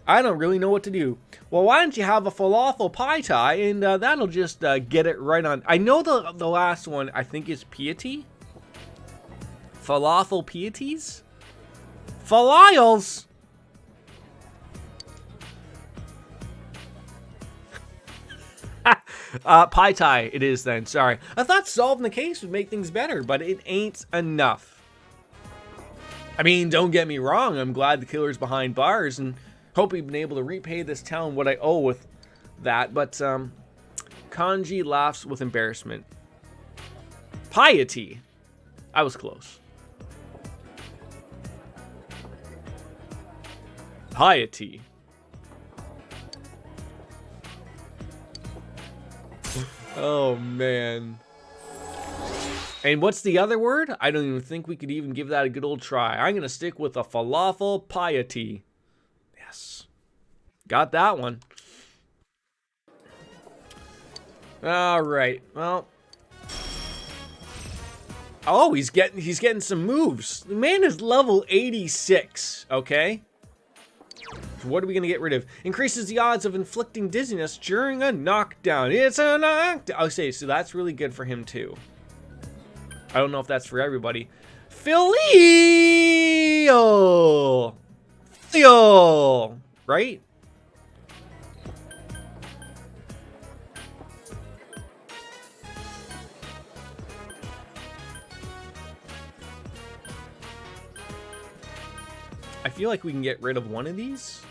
I don't really know what to do. Well, why don't you have a falafel pie tie, and that'll just get it right on. I know the last one, I think, is piety. Falafel pieties? Falials. Pie tie it is then. Sorry. I thought solving the case would make things better, but it ain't enough. I mean, don't get me wrong. I'm glad the killer's behind bars and hope we've been able to repay this town what I owe with that. But Kanji laughs with embarrassment. Piety. I was close. Piety. Oh, man. And what's the other word? I don't even think we could even give that a good old try. I'm going to stick with a falafel piety. Yes. Got that one. All right. Well. Oh, he's getting some moves. The man is level 86, okay? So what are we going to get rid of? Increases the odds of inflicting dizziness during a knockdown. It's a knockdown. Okay, so that's really good for him too. I don't know if that's for everybody. Filio! Right? I feel like we can get rid of one of these.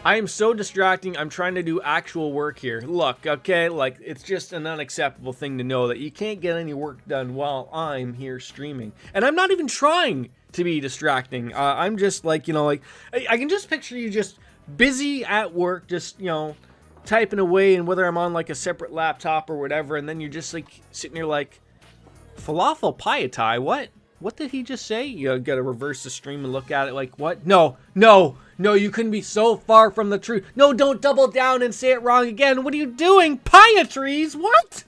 I am so distracting. I'm trying to do actual work here. Look, okay, like, it's just an unacceptable thing to know that you can't get any work done while I'm here streaming. And I'm not even trying to be distracting. I'm just like, you know, like, I can just picture you just busy at work, just, you know, typing away, and whether I'm on like a separate laptop or whatever, and then you're just like sitting there like, falafel piety, what? What did he just say? You gotta reverse the stream and look at it like, what? No, you couldn't be so far from the truth. No, don't double down and say it wrong again. What are you doing? Pietries? What?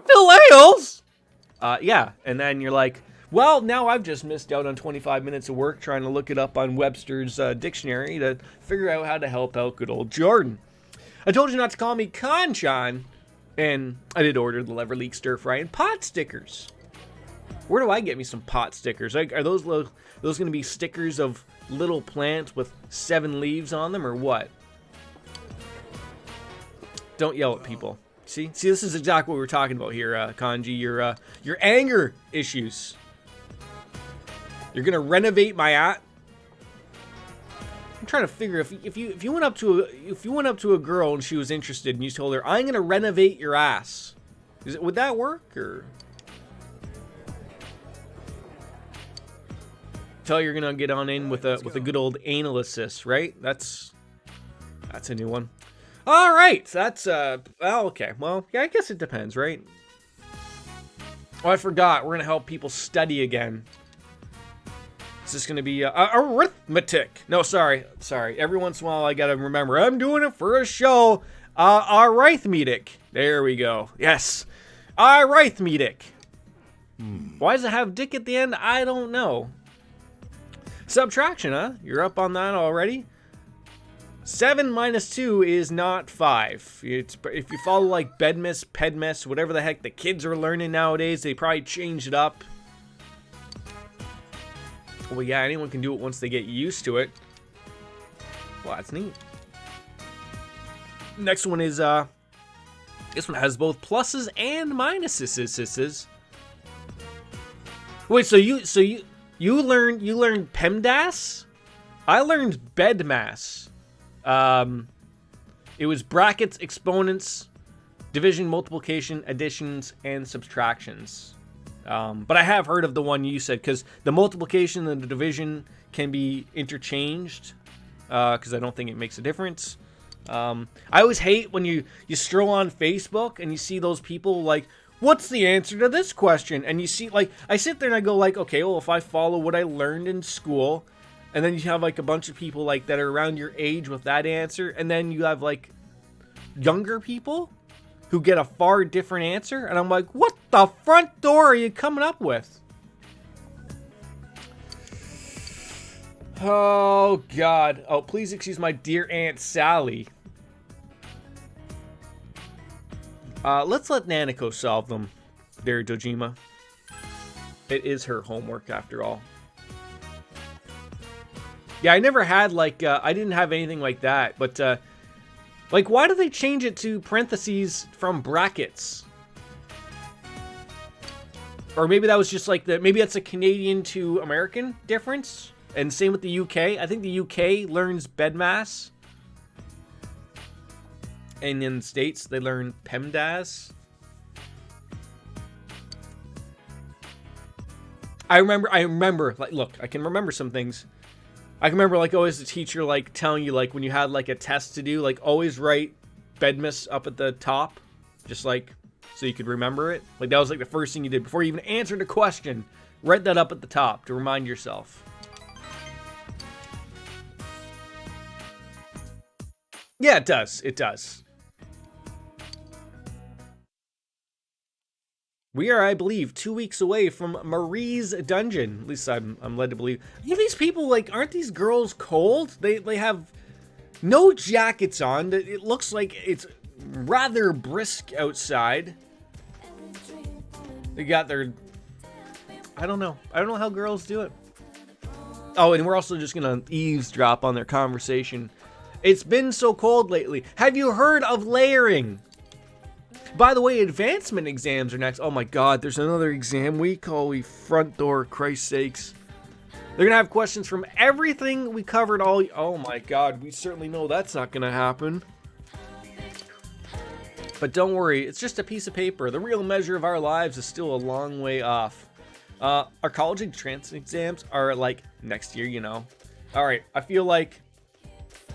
Philales? Yeah, and then you're like, well, now I've just missed out on 25 minutes of work trying to look it up on Webster's dictionary to figure out how to help out good old Jordan. I told you not to call me Kanchan, and I did order the Lever Leak Stir Fry and pot stickers. Where do I get me some pot stickers? Like, are those going to be stickers of little plants with 7 leaves on them, or what? Don't yell at people. See, this is exactly what we're talking about here, Kanji. Your anger issues. You're gonna renovate my I'm trying to figure if you went up to a girl and she was interested and you told her, I'm gonna renovate your ass. Would that work, or? Tell you're gonna get on in with a good old anal assist, right? That's a new one. All right, that's well, okay. Well, yeah, I guess it depends, right? Oh, I forgot. We're gonna help people study again. Is this gonna be arithmetic? No, sorry. Every once in a while, I gotta remember I'm doing it for a show. Arithmetic. There we go. Yes, arithmetic. Why does it have dick at the end? I don't know. Subtraction, huh? You're up on that already? 7 minus 2 is not 5. If you follow like Bedmas, Pedmas, whatever the heck the kids are learning nowadays, they probably changed it up. Well, yeah, anyone can do it once they get used to it. Well, that's neat. Next one is, this one has both pluses and minuses. Wait, so you learned PEMDAS? I learned BEDMAS. It was brackets, exponents, division, multiplication, additions, and subtractions. But I have heard of the one you said, because the multiplication and the division can be interchanged, because I don't think it makes a difference. I always hate when you stroll on Facebook and you see those people like, what's the answer to this question? And you see, like, I sit there and I go like, okay, well, if I follow what I learned in school, and then you have like a bunch of people like that are around your age with that answer, and then you have like younger people who get a far different answer, and I'm like, what the front door are you coming up with? Oh God. Oh, please excuse my dear Aunt Sally. Let's let Nanako solve them there, Dojima. It is her homework after all. Yeah, I never had like, I didn't have anything like that, but like, why do they change it to parentheses from brackets? Or maybe that was just like maybe that's a Canadian to American difference. And same with the UK. I think the UK learns BEDMAS. And in the States, they learn PEMDAS. I remember, like, look, I can remember some things. I can remember, like, always the teacher, like, telling you, like, when you had, like, a test to do, like, always write Bedmas up at the top, just, like, so you could remember it. Like, that was, like, the first thing you did before you even answered a question. Write that up at the top to remind yourself. Yeah, it does. It does. We are, I believe, 2 weeks away from Marie's dungeon. At least I'm led to believe. These people, like, aren't these girls cold? They have no jackets on. It looks like it's rather brisk outside. They got their... I don't know. I don't know how girls do it. Oh, and we're also just gonna eavesdrop on their conversation. It's been so cold lately. Have you heard of layering? By the way, advancement exams are next. Oh my god, there's another exam week. Holy front door, Christ's sakes. They're gonna have questions from everything we covered all... Oh my god, we certainly know that's not gonna happen. But don't worry, it's just a piece of paper. The real measure of our lives is still a long way off. Our college entrance exams are like next year, you know. Alright, I feel like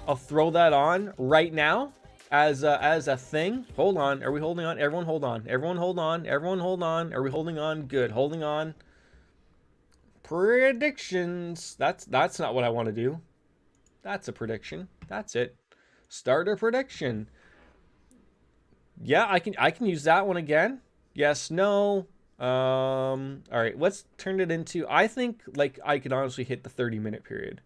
I'll throw that on right now. As a thing. Hold on. Are we holding on? Everyone hold on. Everyone hold on. Everyone hold on. Are we holding on? Good. Holding on. Predictions. That's not what I want to do. That's a prediction. That's it. Start a prediction. Yeah, I can use that one again. Yes, no. All right, let's turn it into... I think, like, I could honestly hit the 30-minute period.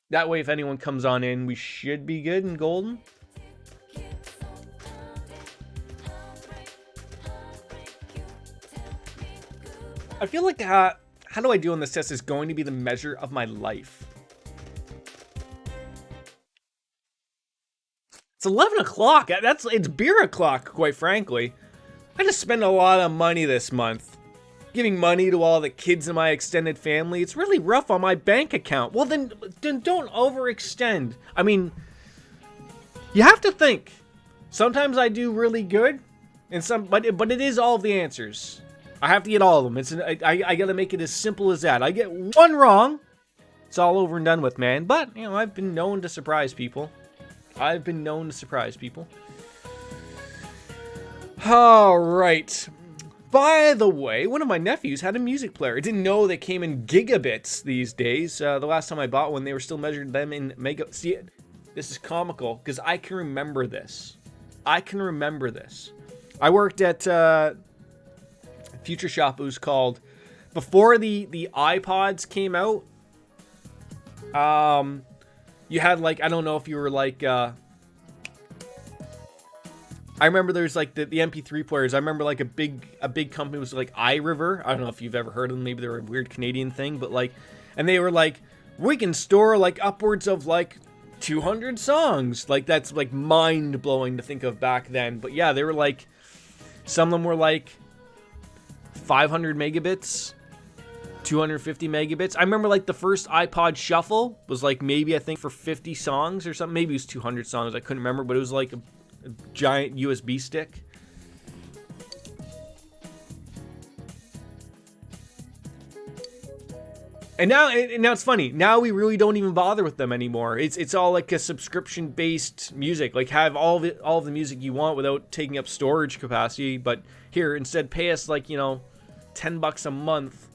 That way, if anyone comes on in, we should be good and golden. I feel like how do I do on this test is going to be the measure of my life. It's 11 o'clock. It's beer o'clock, quite frankly. I just spent a lot of money this month. Giving money to all the kids in my extended family. It's really rough on my bank account. Well, then don't overextend. I mean, you have to think. Sometimes I do really good, and but it is all of the answers. I have to get all of them. I gotta make it as simple as that. I get one wrong, it's all over and done with, man. But you know, I've been known to surprise people. All right. By the way, one of my nephews had a music player. I didn't know they came in gigabits these days. The last time I bought one, they were still measuring them in mega... See, this is comical, because I can remember this. I worked at Future Shop, it was called. Before the iPods came out, you had, like, I don't know if you were, like... I remember there's like the MP3 players. I remember like a big company was like iRiver. I don't know if you've ever heard of them. Maybe they're a weird Canadian thing, but like, and they were like, we can store like upwards of like 200 songs. Like that's like mind blowing to think of back then. But yeah, they were like, some of them were like 500 megabits, 250 megabits. I remember like the first iPod Shuffle was like maybe I think for 50 songs or something. Maybe it was 200 songs. I couldn't remember, but it was like a giant USB stick. And now it's funny. Now we really don't even bother with them anymore. It's all like a subscription based music. Like have all of the music you want without taking up storage capacity. But here instead pay us like, you know, $10 a month,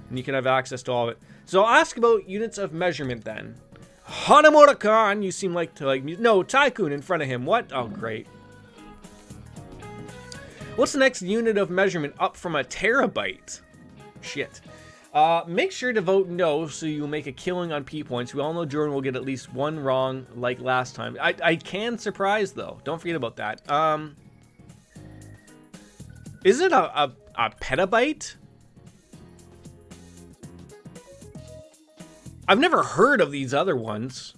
and you can have access to all of it. So I'll ask about units of measurement then. Hanamura-kan, you seem like to like... No, Tycoon in front of him. What? Oh, great. What's the next unit of measurement up from a terabyte? Shit. Make sure to vote no so you'll make a killing on P-points. We all know Jordan will get at least one wrong like last time. I can surprise, though. Don't forget about that. Is it a petabyte? I've never heard of these other ones.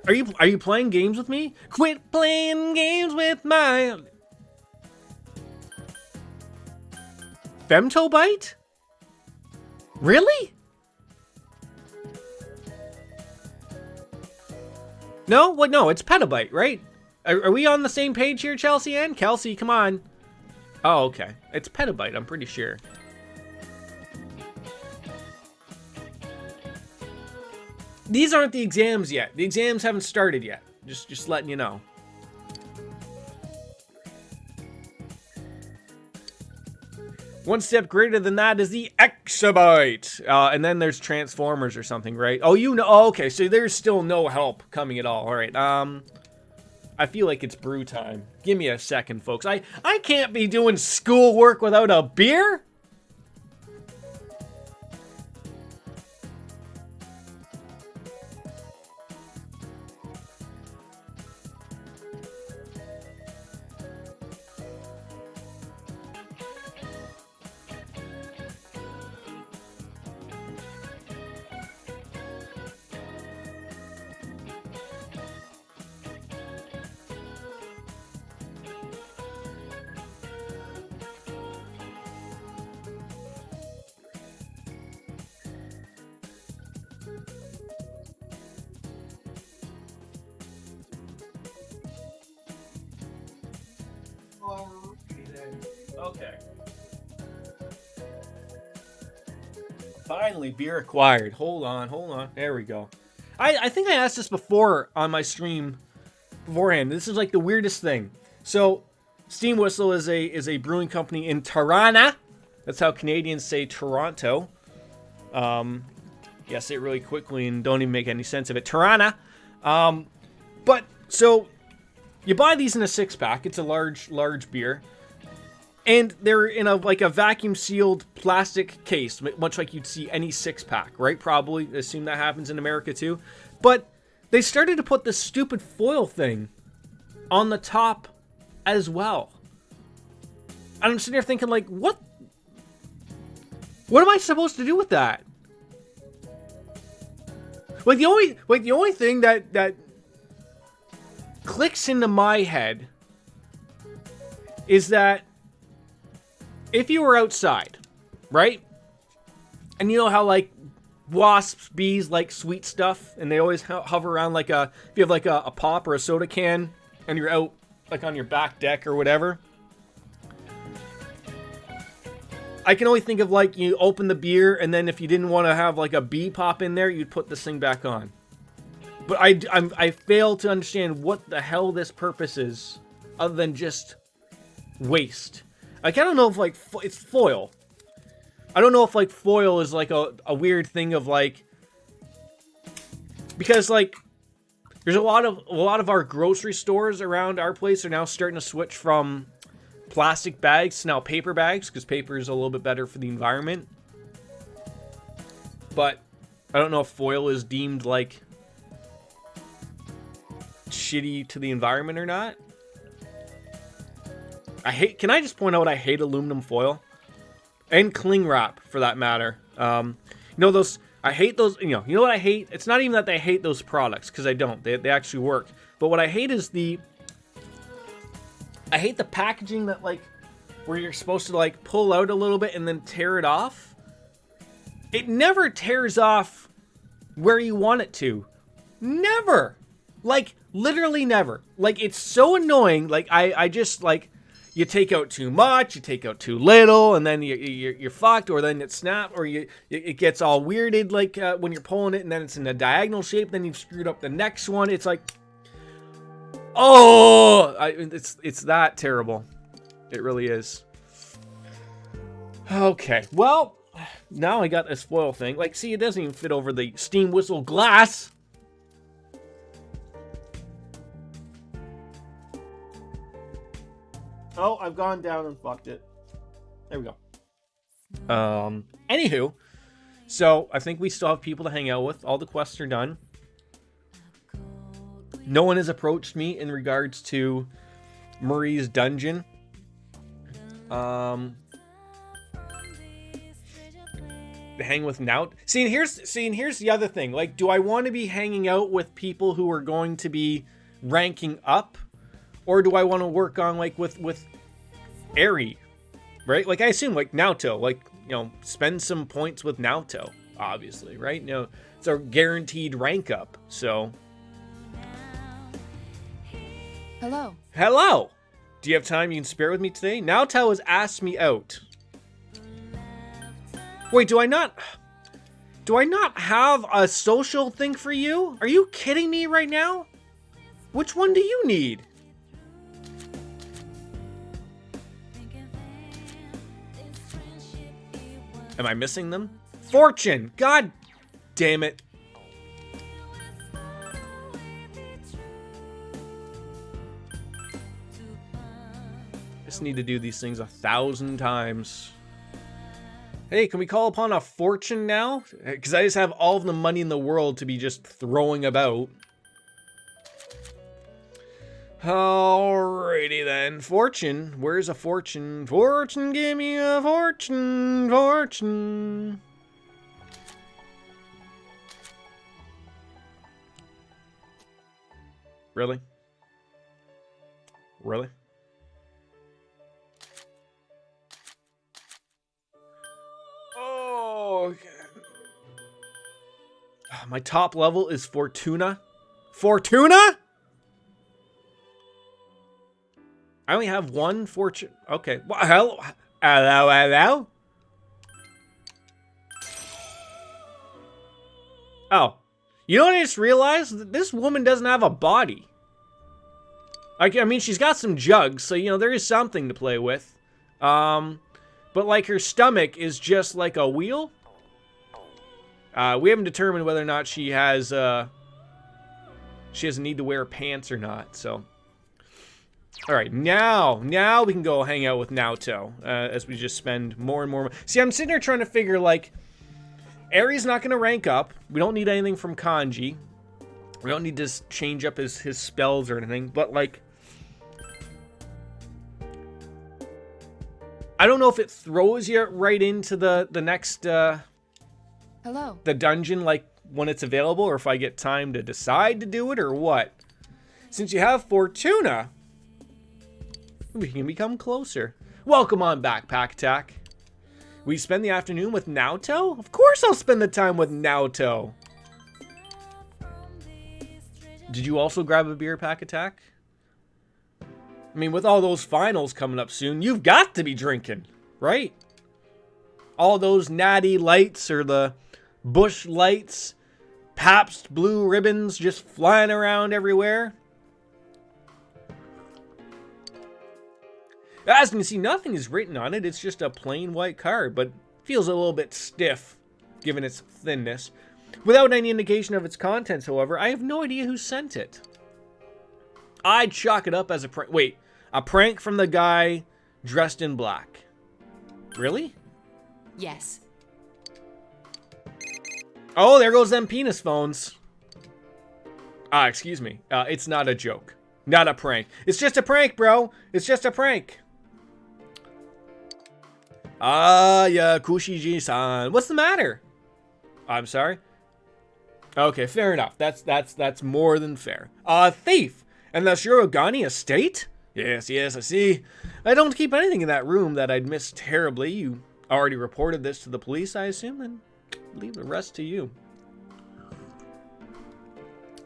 Are you playing games with me? Quit playing games with my... Femtobyte? Really? No? What? No, it's petabyte, right? Are we on the same page here, Chelsea Ann? Kelsey, come on. Oh, okay. It's petabyte, I'm pretty sure. These aren't the exams yet. The exams haven't started yet. Just letting you know. One step greater than that is the exabyte. And then there's Transformers or something, right? Oh, you know. Oh, okay, so there's still no help coming at all. All right. I feel like it's brew time. Give me a second, folks. I can't be doing schoolwork without a beer. Okay. Finally, beer acquired. Hold on. There we go. I think I asked this before on my stream beforehand. This is like the weirdest thing. So, Steam Whistle is a brewing company in Toronto. That's how Canadians say Toronto. Yeah, say it really quickly and don't even make any sense of it. Toronto. But so you buy these in a 6-pack. It's a large beer. And they're in a vacuum sealed plastic case, much like you'd see any 6-pack, right? Probably assume that happens in America too. But they started to put this stupid foil thing on the top as well. And I'm sitting there thinking, like, what am I supposed to do with that? Like the only thing that clicks into my head is that if you were outside, right? And you know how, like, wasps, bees like sweet stuff, and they always hover around like if you have like a pop or a soda can, and you're out like on your back deck or whatever. I can only think of, like, you open the beer, and then if you didn't want to have like a bee pop in there, you'd put this thing back on. But I fail to understand what the hell this purpose is, other than just waste. Like, I don't know if, like, it's foil. I don't know if, like, foil is, like, a weird thing of, like... Because, like, there's a lot of our grocery stores around our place are now starting to switch from plastic bags to now paper bags, because paper is a little bit better for the environment. But I don't know if foil is deemed, like, shitty to the environment or not. Can I just point out I hate aluminum foil? And cling wrap, for that matter. I hate those, you know what I hate? It's not even that I hate those products, because I don't. They actually work. But what I hate is I hate the packaging that, like, where you're supposed to, like, pull out a little bit and then tear it off. It never tears off where you want it to. Never. Like, literally never. Like, it's so annoying. Like, I just, like... You take out too much, you take out too little, and then you're fucked, or then it snaps, or it gets all weirded, like when you're pulling it, and then it's in a diagonal shape, then you've screwed up the next one. It's like, it's that terrible. It really is. Okay, well, now I got this foil thing. Like, see, it doesn't even fit over the Steam Whistle glass. Oh, I've gone down and fucked it. There we go. Anywho, so I think we still have people to hang out with. All the quests are done. No one has approached me in regards to Murray's dungeon. Hang with Nout. See, and here's the other thing. Like, do I want to be hanging out with people who are going to be ranking up? Or do I want to work on, like, with Eri, right? Like, I assume, like, Naoto, like, you know, spend some points with Naoto, obviously, right? You know, it's a guaranteed rank up, so. Hello. Hello! Do you have time you can spare with me today? Naoto has asked me out. Wait, do I not have a social thing for you? Are you kidding me right now? Which one do you need? Am I missing them? Fortune! God damn it. Just need to do these things 1,000 times. Hey, can we call upon a fortune now? Because I just have all of the money in the world to be just throwing about. Alrighty then. Fortune. Where's a fortune? Fortune, give me a fortune. Fortune. Really? Really? Oh, okay. My top level is Fortuna. Fortuna? I only have one fortune. Okay. Well, hello? Hello, hello? Oh. You know what I just realized? This woman doesn't have a body. I mean, she's got some jugs, so, you know, there is something to play with. But, like, her stomach is just like a wheel. We haven't determined whether or not she has a need to wear pants or not, so. Alright, now we can go hang out with Naoto, as we just spend more and more. See, I'm sitting here trying to figure, like, Eri's not going to rank up. We don't need anything from Kanji. We don't need to change up his spells or anything, but, like, I don't know if it throws you right into the next, Hello. the dungeon, like, when it's available, or if I get time to decide to do it, or what. Since you have Fortuna, we can become closer. Welcome on Backpack Attack. We spend the afternoon with Naoto? Of course I'll spend the time with Naoto. Did you also grab a beer, Pack Attack? I mean, with all those finals coming up soon, you've got to be drinking, right? All those natty lights or the Bush lights, Pabst blue ribbons just flying around everywhere. As you can see, nothing is written on it. It's just a plain white card, but feels a little bit stiff given its thinness. Without any indication of its contents, however, I have no idea who sent it. I'd chalk it up as a prank. Wait, a prank from the guy dressed in black. Really? Yes. Oh, there goes them penis phones. Excuse me. It's not a joke. Not a prank. It's just a prank, bro. It's just a prank. Yeah, Kushiji-san. What's the matter? I'm sorry. Okay, fair enough. That's more than fair. Thief! And the Shirogane estate? Yes, I see. I don't keep anything in that room that I'd miss terribly. You already reported this to the police, I assume, and leave the rest to you.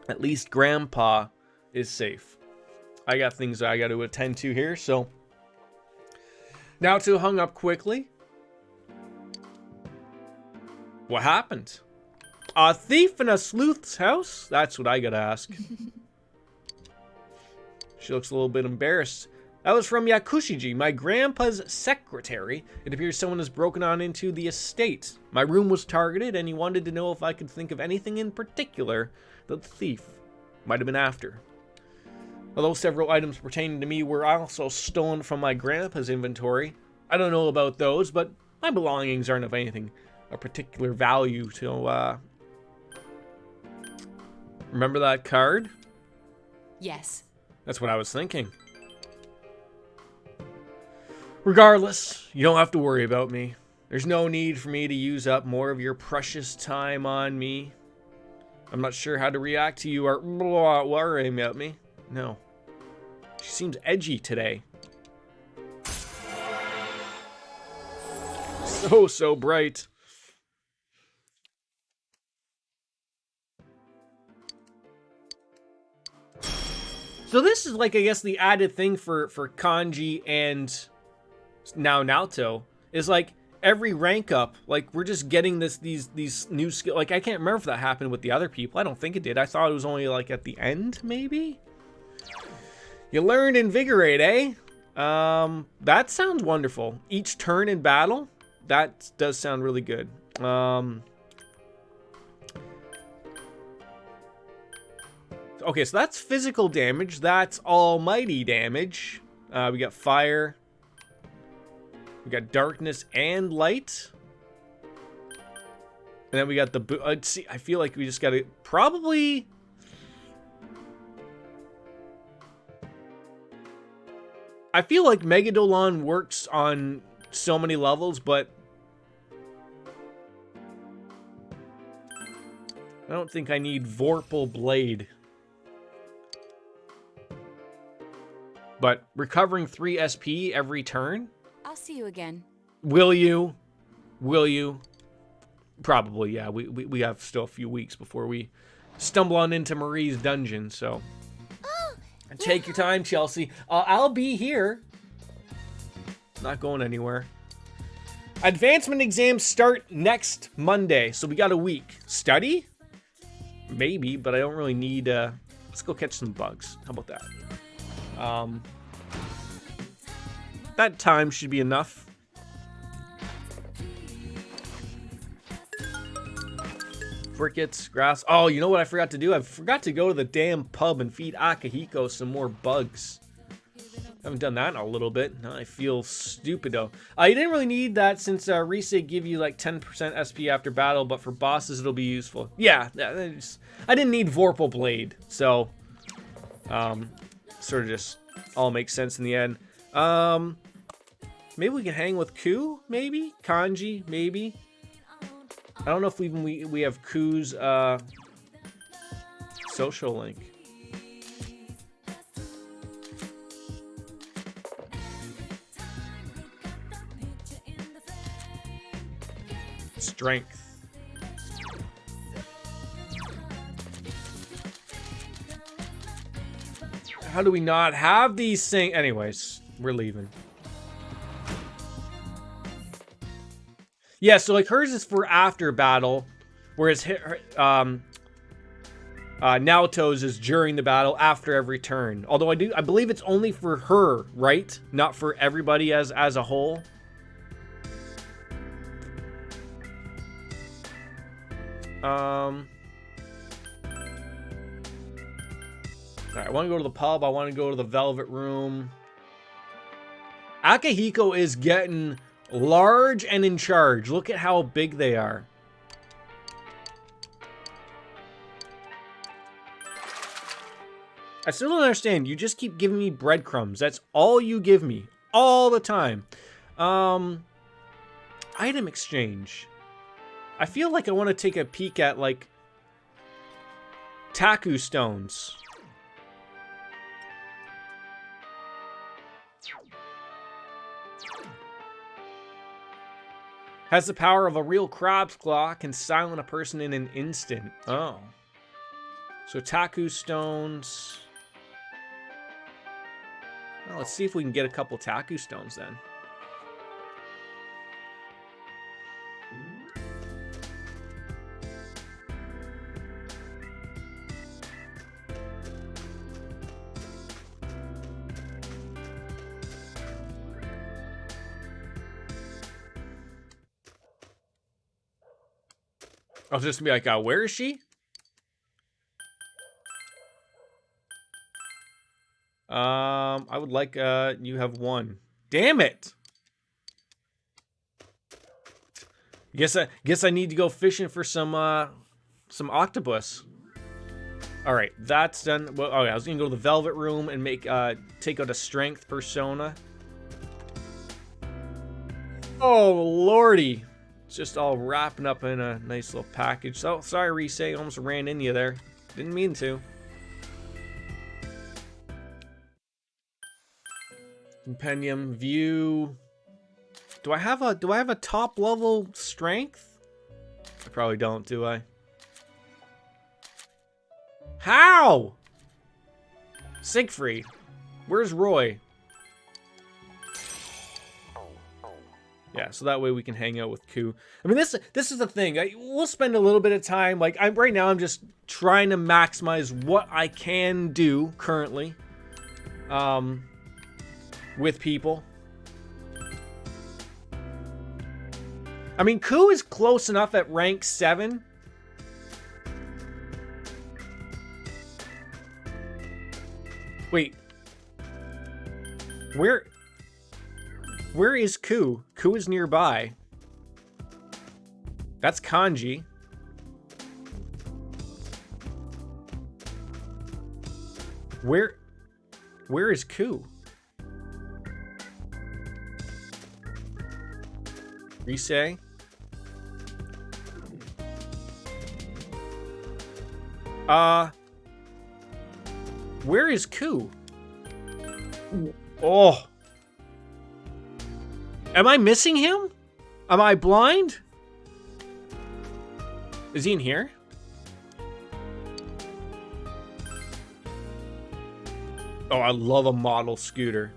At least Grandpa is safe. I got things I got to attend to here, so. Naoto hung up quickly. What happened? A thief in a sleuth's house? That's what I gotta ask. She looks a little bit embarrassed. That was from Yakushiji, my grandpa's secretary. It appears someone has broken on into the estate. My room was targeted, and he wanted to know if I could think of anything in particular that the thief might have been after. Although several items pertaining to me were also stolen from my grandpa's inventory, I don't know about those, but my belongings aren't of anything of particular value to, Remember that card? Yes. That's what I was thinking. Regardless, you don't have to worry about me. There's no need for me to use up more of your precious time on me. I'm not sure how to react to you or worrying about me. No. She seems edgy today. So bright. So this is like, I guess, the added thing for Kanji and now Naoto is like every rank up, like we're just getting these new skills. Like I can't remember if that happened with the other people. I don't think it did. I thought it was only like at the end, maybe. You learn Invigorate, eh? That sounds wonderful. Each turn in battle, that does sound really good. Okay, so that's physical damage. That's almighty damage. We got fire. We got darkness and light. And then we got the... see, I feel like we just gotta... Probably... I feel like Megadolon works on so many levels, but... I don't think I need Vorpal Blade. But recovering 3 SP every turn? I'll see you again. Will you? Will you? Probably, yeah. We have still a few weeks before we stumble on into Marie's dungeon, so... Take your time, Chelsea. I'll be here. Not going anywhere. Advancement exams start next Monday, so we got a week. Study? Maybe, but I don't really need... let's go catch some bugs. How about that? That time should be enough. Crickets, grass. Oh, you know what I forgot to do? I forgot to go to the damn pub and feed Akihiko some more bugs. I haven't done that in a little bit. Now I feel stupido. You didn't really need that since Rise give you like 10% SP after battle, but for bosses it'll be useful. Yeah, I didn't need Vorpal Blade, so sort of just all makes sense in the end. Maybe we can hang with Ku, maybe? Kanji, maybe? I don't know if we have Ku's social link. Strength. How do we not have these things? Anyways, we're leaving. Yeah, so like hers is for after battle, whereas Naoto's is during the battle after every turn. Although I believe it's only for her, right? Not for everybody as a whole. Alright, I want to go to the pub. I want to go to the Velvet Room. Akihiko is getting large and in charge. Look at how big they are. I still don't understand. You just keep giving me breadcrumbs. That's all you give me. All the time. Item exchange. I feel like I want to take a peek at, like, Taku stones. Has the power of a real crab's claw, can silence a person in an instant. Oh. So Taku stones. Well, let's see if we can get a couple Taku stones then. I was just gonna be like, where is she? I would like, you have one. Damn it! Guess I need to go fishing for some octopus. All right, that's done. Well, oh yeah, I was gonna go to the Velvet Room and make, take out a strength persona. Oh lordy. It's just all wrapping up in a nice little package. So, sorry, Rise, almost ran into you there. Didn't mean to. Compendium, view. Do I have a top level strength? I probably don't, do I? How? Siegfried. Where's Roy? Yeah, so that way we can hang out with Ku. I mean, this is the thing. We'll spend a little bit of time. Like, right now, I'm just trying to maximize what I can do currently with people. I mean, Ku is close enough at rank 7. Wait. Where is Ku? Ku is nearby. That's Kanji. Where is Ku? Rise? Where is Ku? Oh. Am I missing him? Am I blind? Is he in here? Oh, I love a model scooter.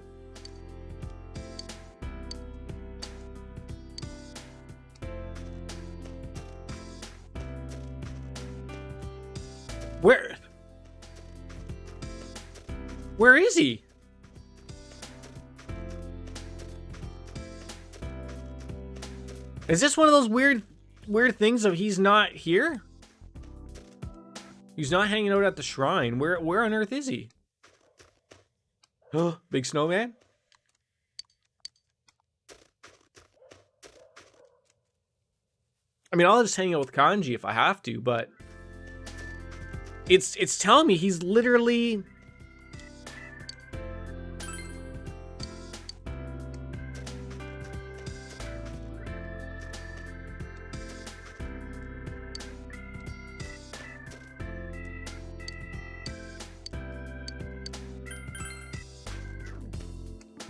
Where is he? Is this one of those weird things of he's not here? He's not hanging out at the shrine. Where on earth is he? Oh, big snowman? I mean, I'll just hang out with Kanji if I have to, but it's telling me he's literally...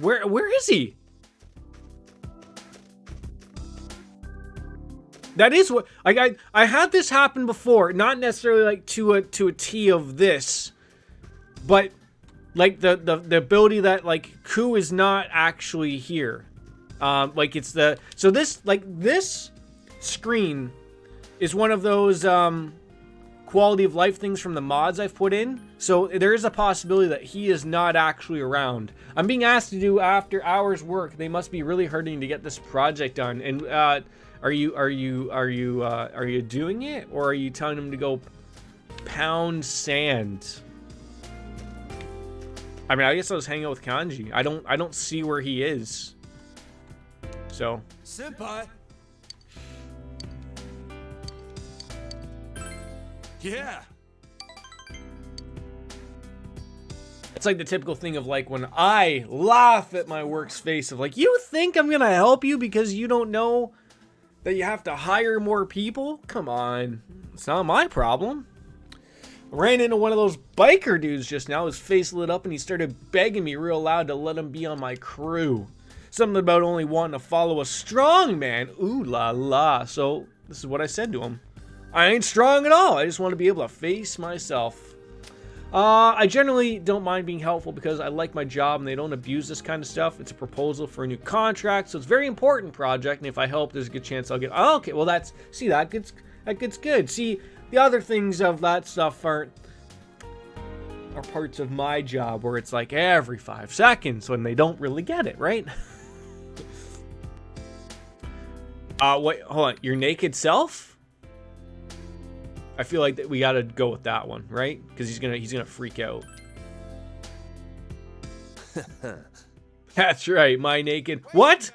Where is he? That is what I had this happen before, not necessarily like to a T of this, but like the ability that like Ku is not actually here. Like it's the this screen is one of those quality of life things from the mods I've put in. So there is a possibility that he is not actually around. I'm being asked to do after hours work. They must be really hurting to get this project done. And are you doing it, or are you telling him to go pound sand? I mean, I guess I was hanging out with Kanji. I don't see where he is. So Senpai. Yeah. it's like the typical thing of like when I laugh at my work's face of like, you think I'm gonna help you because you don't know that you have to hire more people? Come on, it's not my problem. I ran into one of those biker dudes just now. His face lit up and he started begging me real loud to let him be on my crew. Something about only wanting to follow a strong man. Ooh la la. So this is what I said to him. I ain't strong at all. I just want to be able to face myself. I generally don't mind being helpful because I like my job and they don't abuse this kind of stuff. It's a proposal for a new contract, so it's a very important project, and if I help, there's a good chance I'll get... Oh, okay, well, that gets good. See, the other things of that stuff are parts of my job where it's like every 5 seconds when they don't really get it, right? Wait, hold on. Your naked self? I feel like that we gotta go with that one, right? Because he's gonna freak out. That's right, my naked... What?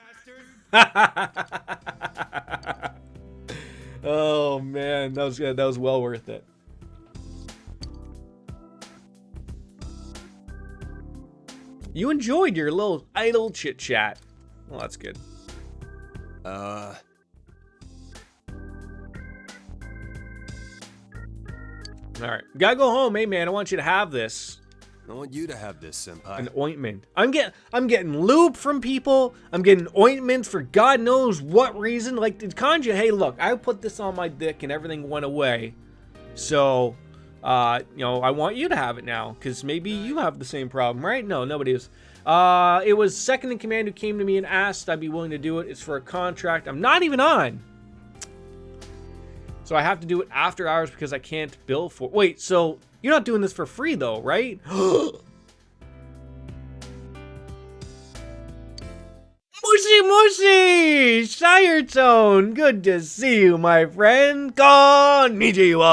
Oh man, that was good. That was well worth it. You enjoyed your little idle chit chat. Well, that's good. All right, gotta go home, hey man. I want you to have this. I want you to have this, Senpai. An ointment. I'm getting lube from people. I'm getting ointments for God knows what reason. Like, did Kanji, hey, look, I put this on my dick and everything went away. So You know, I want you to have it now, because maybe you have the same problem, right? No, nobody is. It was second in command who came to me and asked I'd be willing to do it. It's for a contract I'm not even on. So I have to do it after hours because I can't bill for... Wait, so you're not doing this for free, though, right? Mushy Mushy! Shire Tone! Good to see you, my friend. Konnichiwa!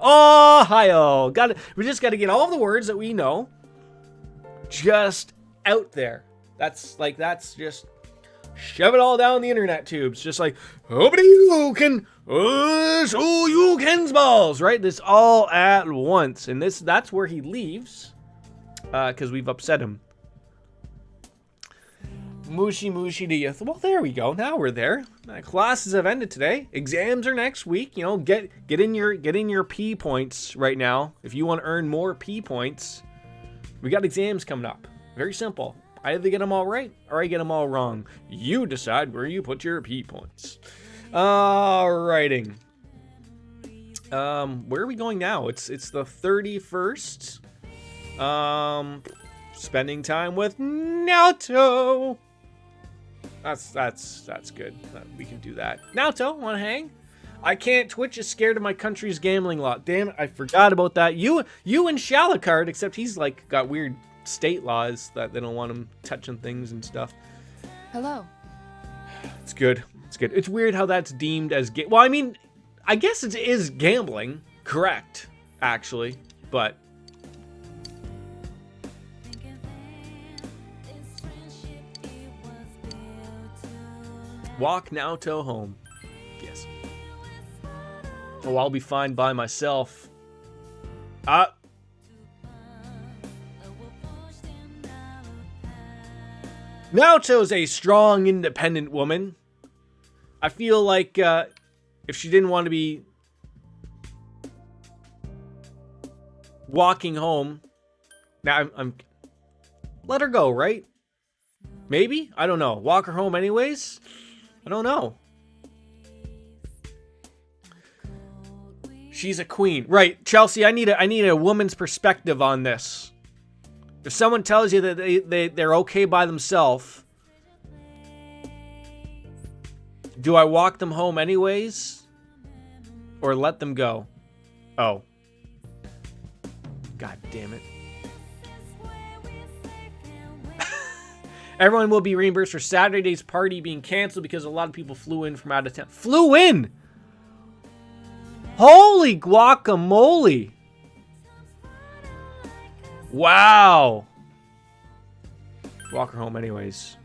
Ohio! We just gotta get all the words that we know just out there. That's just... Shove it all down the internet tubes. Just like, nobody you can... so you can balls, right? This all at once. And that's where he leaves. Because we've upset him. Mushy mushy to you. Well, there we go. Now we're there. Classes have ended today. Exams are next week. You know, get in your P points right now. If you want to earn more P points, we got exams coming up. Very simple. I either get them all right or I get them all wrong. You decide where you put your P points. Writing. Where are we going now? It's the 31st. Spending time with Naoto. That's good. We can do that. Naoto, wanna hang? I can't. Twitch is scared of my country's gambling law. Damn it, I forgot about that. You and Shalakard, except he's like got weird state laws that they don't want him touching things and stuff. Hello. It's good. It's good. It's weird how that's deemed as well, I mean, I guess it is gambling, correct, actually, but walk Naoto home. Yes. Oh, I'll be fine by myself. Naoto's a strong, independent woman. I feel like if she didn't want to be walking home, now I'm let her go, right? Maybe? I don't know. Walk her home anyways? I don't know. She's a queen. Right, Chelsea, I need a woman's perspective on this. If someone tells you that they're okay by themselves, do I walk them home anyways? Or let them go? Oh. God damn it. Everyone will be reimbursed for Saturday's party being canceled because a lot of people flew in from out of town. Flew in! Holy guacamole! Wow. Walk her home anyways.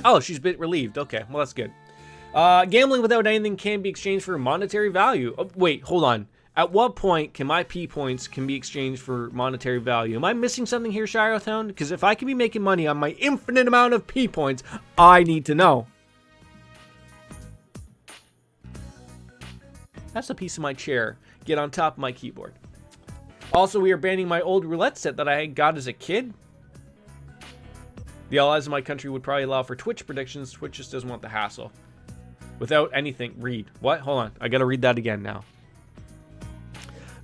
Oh, she's a bit relieved. Okay, well, that's good. Gambling without anything can be exchanged for monetary value. Oh, wait, hold on. At what point can my P points be exchanged for monetary value? Am I missing something here, Shirotown? Because if I can be making money on my infinite amount of P points, I need to know. That's a piece of my chair. Get on top of my keyboard. Also, we are banning my old roulette set that I got as a kid. The allies in my country would probably allow for Twitch predictions. Twitch just doesn't want the hassle. Without anything. Read. What? Hold on. I gotta read that again now.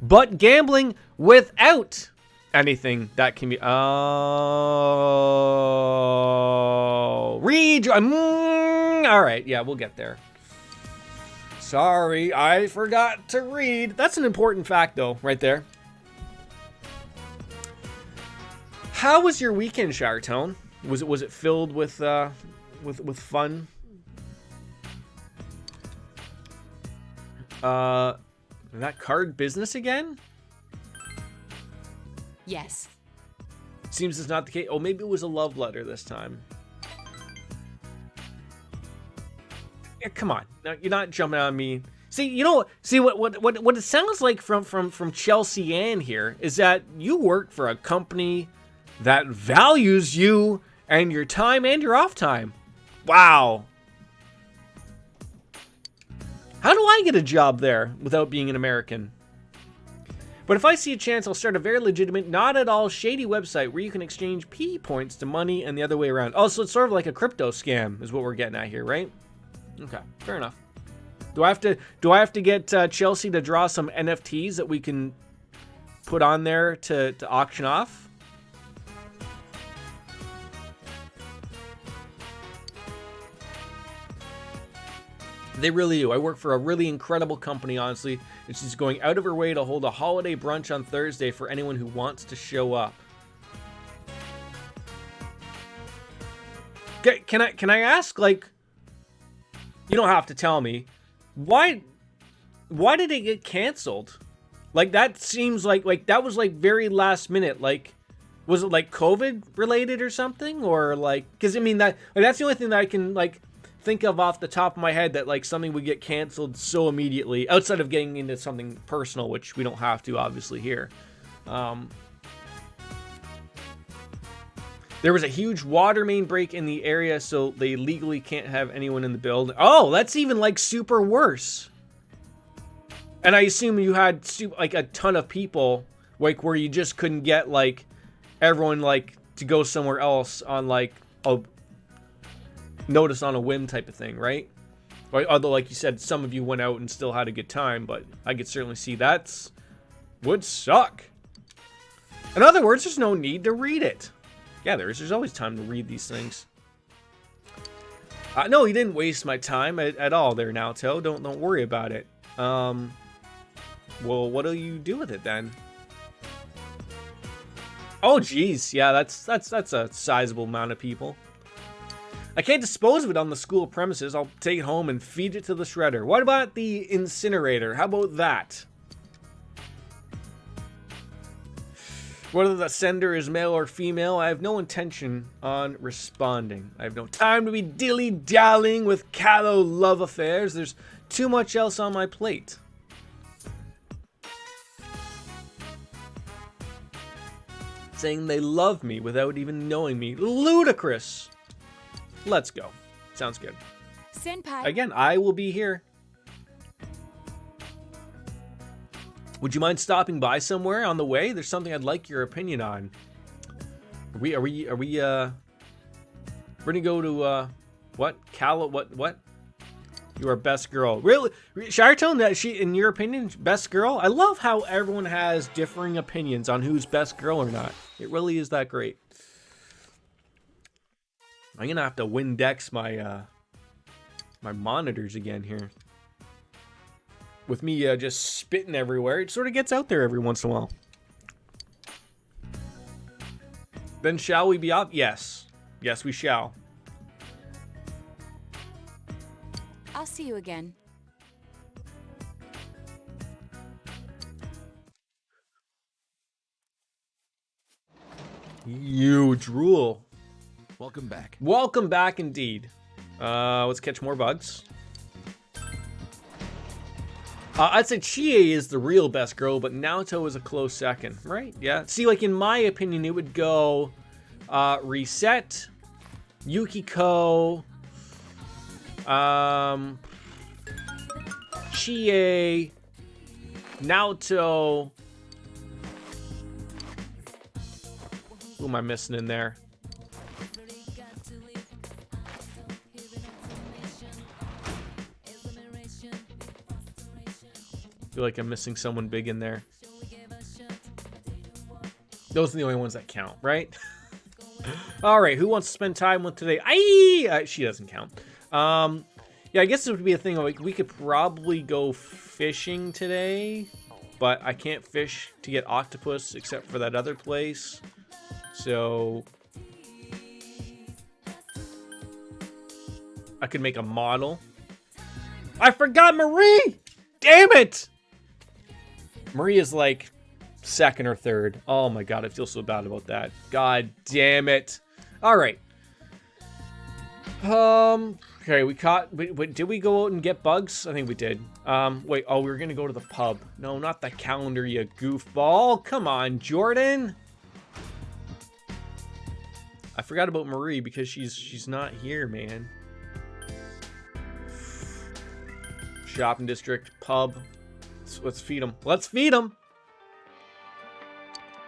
But gambling without anything that can be... Oh... Read... Alright, yeah, we'll get there. Sorry, I forgot to read. That's an important fact, though, right there. How was your weekend, Shiretone? Was it filled with fun? That card business again? Yes. Seems it's not the case. Oh, maybe it was a love letter this time. Yeah, come on. Now, you're not jumping on me. See, you know, what it sounds like from Chelsea Ann here is that you work for a company that values you and your time and your off time. Wow. How do I get a job there without being an American? But if I see a chance, I'll start a very legitimate, not at all shady website where you can exchange P points to money and the other way around. Oh, so it's sort of like a crypto scam is what we're getting at here, right? Okay, fair enough. Do I have to get Chelsea to draw some NFTs that we can put on there to auction off? They really do. I work for a really incredible company, honestly. And she's going out of her way to hold a holiday brunch on Thursday for anyone who wants to show up. Can I ask, like, you don't have to tell me, why did it get canceled? Like, that seems like that was like very last minute. Like, was it like COVID related or something? Or like, because I mean, that's the only thing that I can like think of off the top of my head, that like something would get canceled so immediately, outside of getting into something personal, which we don't have to obviously here. There was a huge water main break in the area, so they legally can't have anyone in the building. Oh, that's even like super worse. And I assume you had like a ton of people, like where you just couldn't get like everyone like to go somewhere else on like a notice on a whim type of thing, right? Although, like you said, some of you went out and still had a good time, but I could certainly see would suck. In other words, there's no need to read it. Yeah, there's always time to read these things. No, you didn't waste my time at all there, Naoto. Don't worry about it. Well, what do you do with it then? Oh, geez, yeah, that's a sizable amount of people. I can't dispose of it on the school premises. I'll take it home and feed it to the shredder. What about the incinerator? How about that? Whether the sender is male or female, I have no intention on responding. I have no time to be dilly-dallying with callow love affairs. There's too much else on my plate. Saying they love me without even knowing me. Ludicrous. Let's go. Sounds good. Senpai. Again, I will be here. Would you mind stopping by somewhere on the way? There's something I'd like your opinion on. We're gonna go to what? What? You are best girl. Really? Shiretone, that she, in your opinion, best girl? I love how everyone has differing opinions on who's best girl or not. It really is that great. I'm gonna have to Windex my my monitors again here. With me just spitting everywhere, it sort of gets out there every once in a while. Then shall we be off? Yes. Yes, we shall. I'll see you again. You drool. Welcome back. Welcome back indeed. Let's catch more bugs. I'd say Chie is the real best girl, but Naoto is a close second, right? Yeah. See, like in my opinion, it would go Reset, Yukiko, Chie, Naoto. Who am I missing in there? I feel like I'm missing someone big in there. Those are the only ones that count, right? All right, who wants to spend time with today? She doesn't count. Yeah, I guess it would be a thing like we could probably go fishing today, but I can't fish to get octopus except for that other place. So I could make a model. I forgot Marie! Damn it! Marie is like second or third. Oh my god, I feel so bad about that. God damn it. All right. Okay, we caught. Wait, did we go out and get bugs? I think we did. Wait. Oh, we were gonna go to the pub. No, not the calendar, you goofball. Come on, Jordan. I forgot about Marie because she's not here, man. Shopping district, pub. Let's feed him. Let's feed him.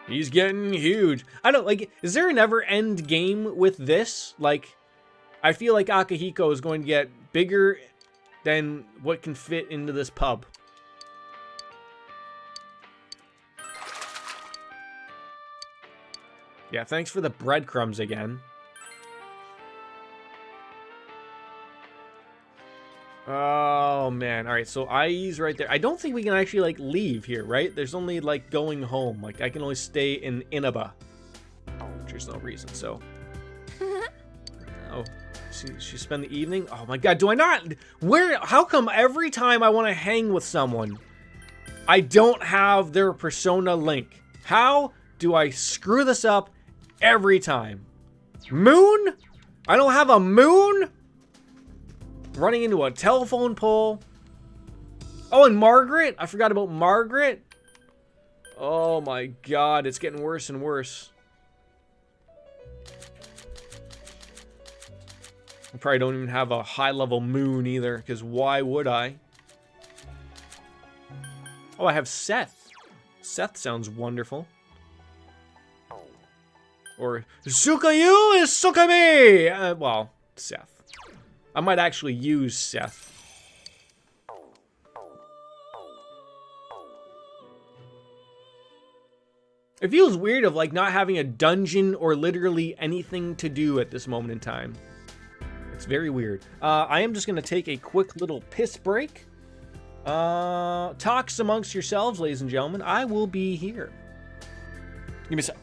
He's getting huge. I don't like. Is there a never end game with this? Like, I feel like Akihiko is going to get bigger than what can fit into this pub. Yeah, thanks for the breadcrumbs again. Oh, man. All right, so IE's right there. I don't think we can actually, like, leave here, right? There's only, like, going home. Like, I can only stay in Inaba. Which there's no reason, so. Oh, she spend the evening? Oh, my God. Do I not? How come every time I want to hang with someone, I don't have their persona link? How do I screw this up every time? Moon? I don't have a moon? Running into a telephone pole. Oh, and Margaret. I forgot about Margaret. Oh my God, it's getting worse and worse. I probably don't even have a high-level moon either, because why would I? Oh, I have Seth. Seth sounds wonderful. Or Sukayu is Sukami! Well, Seth. I might actually use Seth. It feels weird of like not having a dungeon or literally anything to do at this moment in time. It's very weird. I am just going to take a quick little piss break. Talks amongst yourselves, ladies and gentlemen. I will be here. Give me a sec.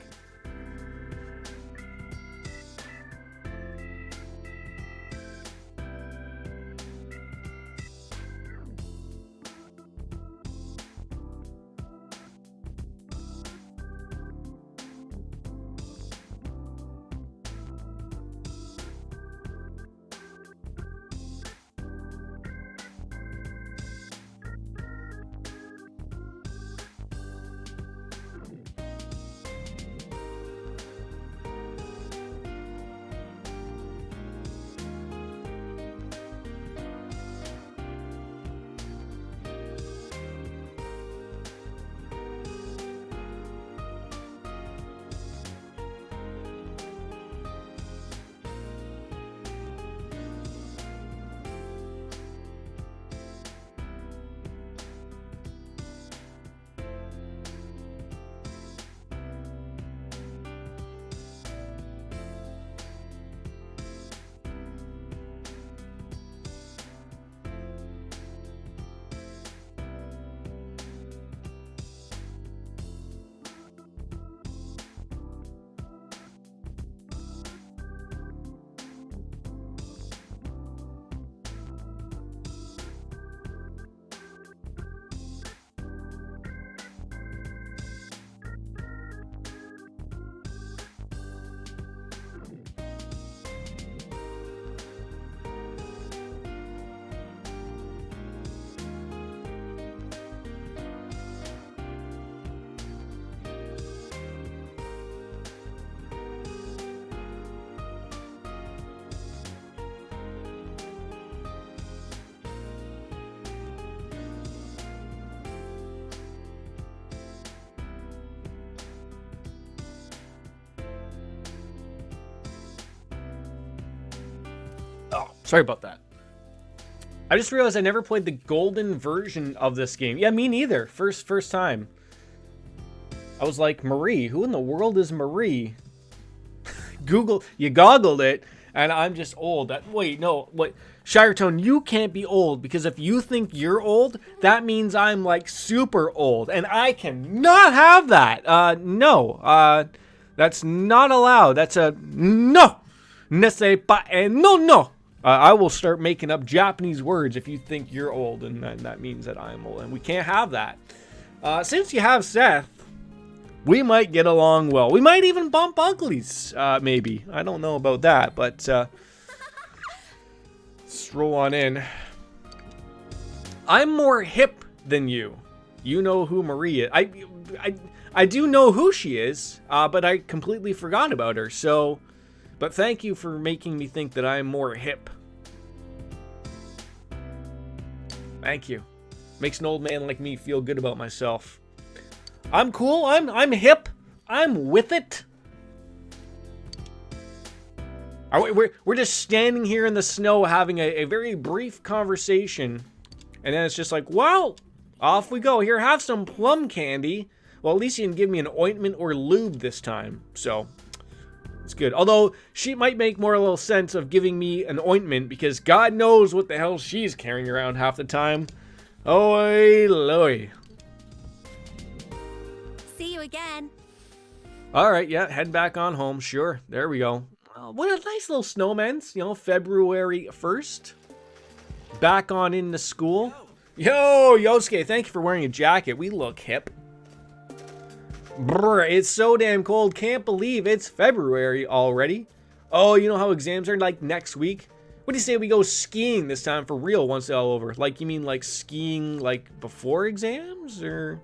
Sorry about that. I just realized I never played the golden version of this game. Yeah, me neither. First time. I was like, Marie, who in the world is Marie? You goggled it, and I'm just old. Wait, no, wait. Shiretone, you can't be old, because if you think you're old, that means I'm like super old, and I cannot have that. No. That's not allowed. That's a no. Ne sais pas, no. I will start making up Japanese words if you think you're old, and that means that I'm old, and we can't have that. Since you have Seth, we might get along well. We might even bump uglies, maybe. I don't know about that, but let's roll on in. I'm more hip than you. You know who Marie is. I do know who she is, but I completely forgot about her, so... But thank you for making me think that I'm more hip. Thank you. Makes an old man like me feel good about myself. I'm cool. I'm hip. I'm with it. We're just standing here in the snow having a very brief conversation. And then it's just like, well, off we go. Here, have some plum candy. Well, at least you didn't give me an ointment or lube this time. So, it's good. Although, she might make more a little sense of giving me an ointment because God knows what the hell she's carrying around half the time. Oi, loy. See you again. Alright, yeah, head back on home. Sure, there we go. What a nice little snowman's, you know, February 1st. Back on into school. Yo, Yosuke, thank you for wearing a jacket. We look hip. Brr, it's so damn cold. Can't believe it's February already. Oh, you know how exams are like next week? What do you say we go skiing this time for real once it's all over? Like, you mean like skiing like before exams or?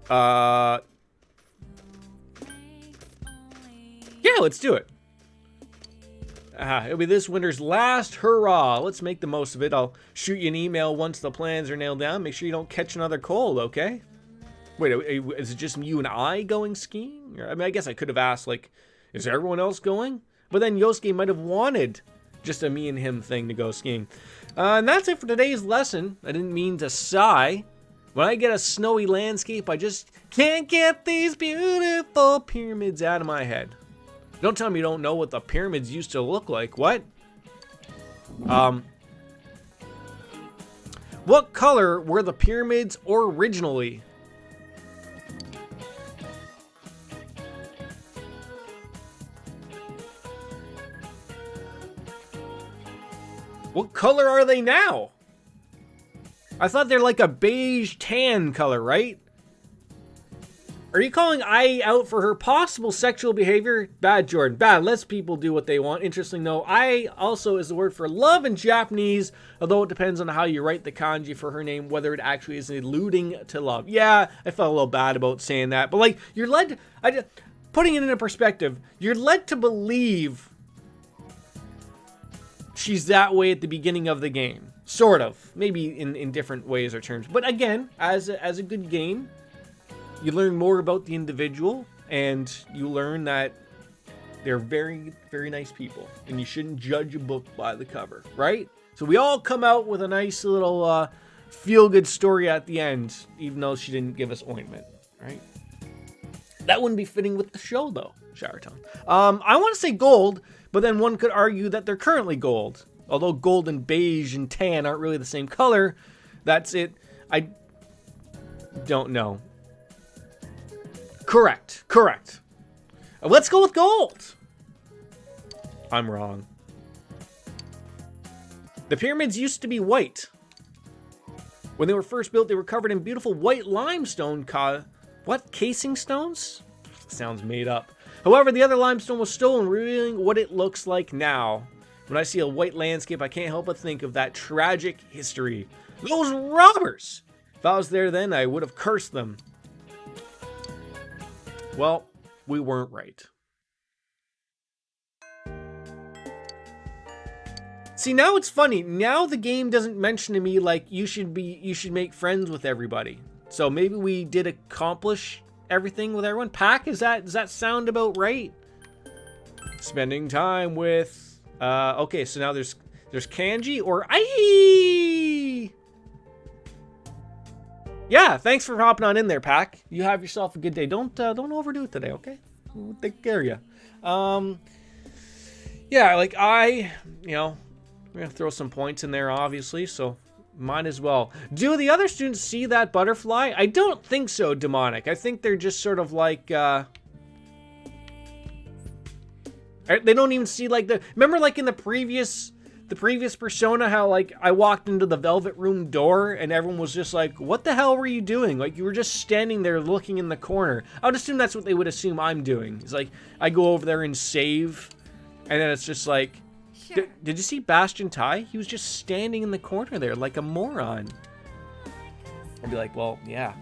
Yeah, let's do it. It'll be this winter's last hurrah. Let's make the most of it. I'll shoot you an email once the plans are nailed down. Make sure you don't catch another cold, okay? Wait, is it just you and I going skiing? I mean, I guess I could have asked, like, is everyone else going? But then Yosuke might have wanted just a me and him thing to go skiing. And that's it for today's lesson. I didn't mean to sigh. When I get a snowy landscape, I just can't get these beautiful pyramids out of my head. Don't tell me you don't know what the pyramids used to look like. What? What color were the pyramids originally? What color are they now? I thought they're like a beige tan color, right? Are you calling Ai out for her possible sexual behavior? Bad, Jordan. Bad. Lets people do what they want. Interesting, though. Ai also is the word for love in Japanese, although it depends on how you write the kanji for her name, whether it actually is alluding to love. Yeah, I felt a little bad about saying that. But, like, you're led... putting it into perspective, you're led to believe she's that way at the beginning of the game. Sort of. Maybe in different ways or terms. But, again, as a good game... You learn more about the individual, and you learn that they're very, very nice people, and you shouldn't judge a book by the cover, right? So we all come out with a nice little feel-good story at the end, even though she didn't give us ointment, right? That wouldn't be fitting with the show, though, Showertown. I want to say gold, but then one could argue that they're currently gold. Although gold and beige and tan aren't really the same color, that's it. I don't know. Correct. Let's go with gold. I'm wrong. The pyramids used to be white. When they were first built, they were covered in beautiful white limestone casing stones? Sounds made up. However, the other limestone was stolen, revealing what it looks like now. When I see a white landscape, I can't help but think of that tragic history. Those robbers! If I was there then, I would have cursed them. Well, we weren't right. See, now it's funny. Now the game doesn't mention to me like you should make friends with everybody. So maybe we did accomplish everything with everyone. Pack, does that sound about right? Spending time with okay, so now there's kanji or ai. Yeah, thanks for hopping on in there, Pack. You have yourself a good day. Don't overdo it today, okay? We'll take care of you. Yeah, like we're gonna throw some points in there, obviously, so might as well. Do the other students see that butterfly? I don't think so, Demonic. I think they're just sort of like, they don't even see like remember like in the previous Persona, how like I walked into the Velvet Room door and everyone was just like, what the hell were you doing? Like you were just standing there looking in the corner. I would assume that's what they would assume I'm doing. It's like I go over there and save, and then it's just like, Sure. did you see Bastion Tai? He was just standing in the corner there like a moron. I'd be like, well, yeah.